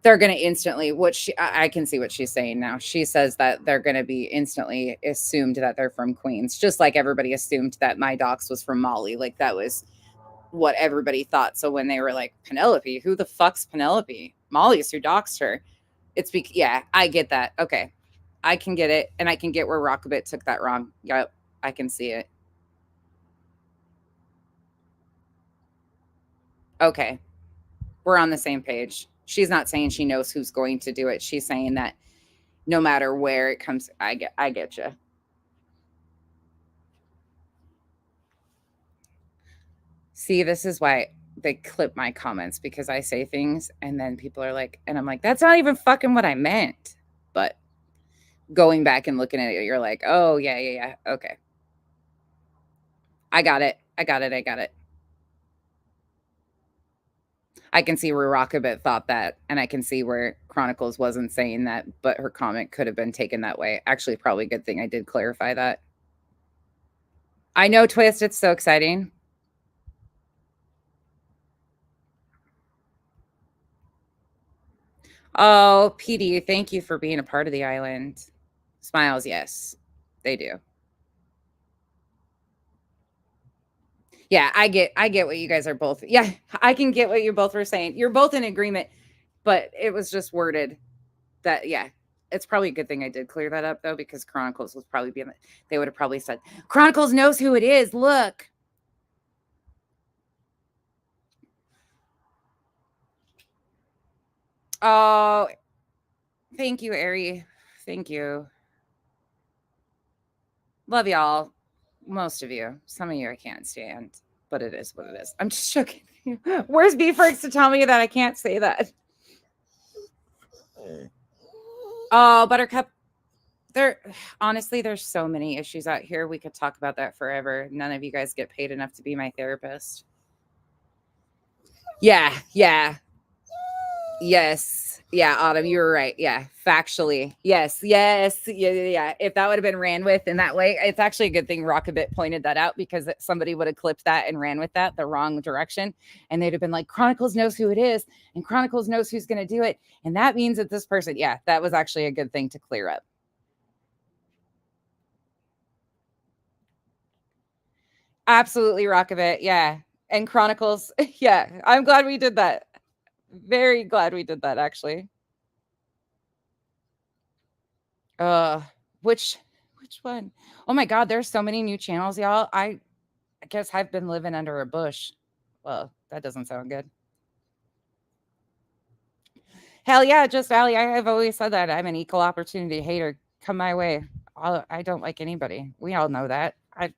They're going to instantly, I can see what she's saying now. She says that they're going to be instantly assumed that they're from Queens, just like everybody assumed that my dox was from Molly. Like that was what everybody thought. So when they were like, Penelope, who the fuck's Penelope? Molly's who doxed her. Yeah, I get that. Okay. I can get it. And I can get where Rockabit took that wrong. Yep. I can see it. Okay. We're on the same page. She's not saying she knows who's going to do it. She's saying that no matter where it comes, I get you. See, this is why they clip my comments, because I say things and then people are like, and I'm like, that's not even fucking what I meant. But going back and looking at it, you're like, oh, yeah. Okay. I got it. I can see where Rockabit thought that, and I can see where Chronicles wasn't saying that, but her comment could have been taken that way. Actually, probably a good thing I did clarify that. I know, Twist, it's so exciting. Oh, PD, thank you for being a part of the island. Smiles, yes, they do. Yeah, I get what you guys are both. Yeah, I can get what you both were saying. You're both in agreement, but it was just worded that, yeah. It's probably a good thing I did clear that up, though, because Chronicles was probably being, they would have probably said, Chronicles knows who it is. Look. Oh, thank you, Ari. Thank you. Love y'all. Most of you. Some of you I can't stand, but it is what it is. I'm just joking. Where's Beefworks to tell me that I can't say that? Oh, Buttercup. Honestly, there's so many issues out here. We could talk about that forever. None of you guys get paid enough to be my therapist. Yeah. Yes. Yeah, Autumn, you were right. Yeah, factually. Yes. Yeah. If that would have been ran with in that way, it's actually a good thing Rockabit pointed that out, because somebody would have clipped that and ran with that the wrong direction. And they'd have been like, Chronicles knows who it is, and Chronicles knows who's going to do it. And that means that this person, yeah, that was actually a good thing to clear up. Absolutely, Rockabit. Yeah. And Chronicles. Yeah. I'm glad we did that. Very glad we did that, actually. Which one? Oh my God, there's so many new channels, y'all. I guess I've been living under a bush. Well, that doesn't sound good. Hell yeah, just Allie. I've always said that. I'm an equal opportunity hater. Come my way. I don't like anybody. We all know that. I'm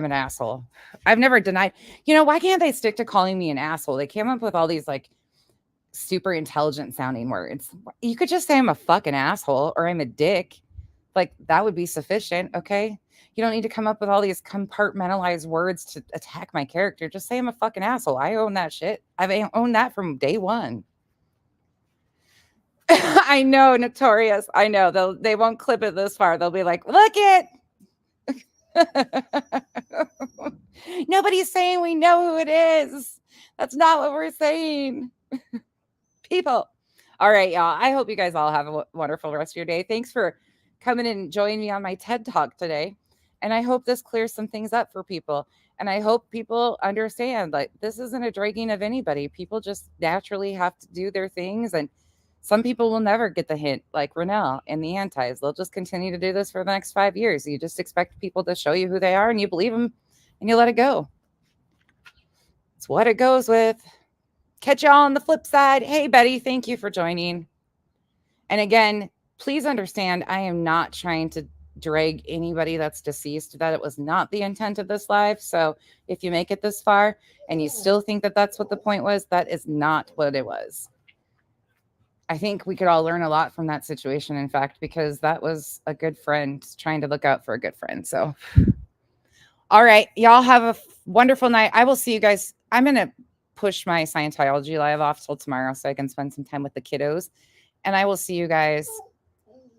an asshole. I've never denied. Why can't they stick to calling me an asshole? They came up with all these like super intelligent sounding words. You could just say I'm a fucking asshole or I'm a dick. Like that would be sufficient. Okay. You don't need to come up with all these compartmentalized words to attack my character. Just say I'm a fucking asshole. I own that shit. I've owned that from day one. I know, Notorious. I know they won't clip it this far. They'll be like, look it. Nobody's saying we know who it is. That's not what we're saying. People. All right, y'all. I hope you guys all have a wonderful rest of your day. Thanks for coming and joining me on my TED Talk today. And I hope this clears some things up for people. And I hope people understand like this isn't a dragging of anybody. People just naturally have to do their things. And some people will never get the hint, like Renelle and the Antis. They'll just continue to do this for the next 5 years. You just expect people to show you who they are and you believe them and you let it go. It's what it goes with. Catch y'all on the flip side. Hey, Betty, thank you for joining. And again, please understand, I am not trying to drag anybody that's deceased. That it was not the intent of this live. So if you make it this far and you still think that that's what the point was, that is not what it was. I think we could all learn a lot from that situation, in fact, because that was a good friend trying to look out for a good friend. So, all right, y'all have a wonderful night. I will see you guys. I'm going to push my Scientology live off till tomorrow so I can spend some time with the kiddos. And I will see you guys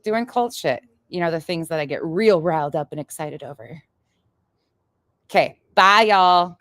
doing cult shit. The things that I get real riled up and excited over. Okay, bye, y'all.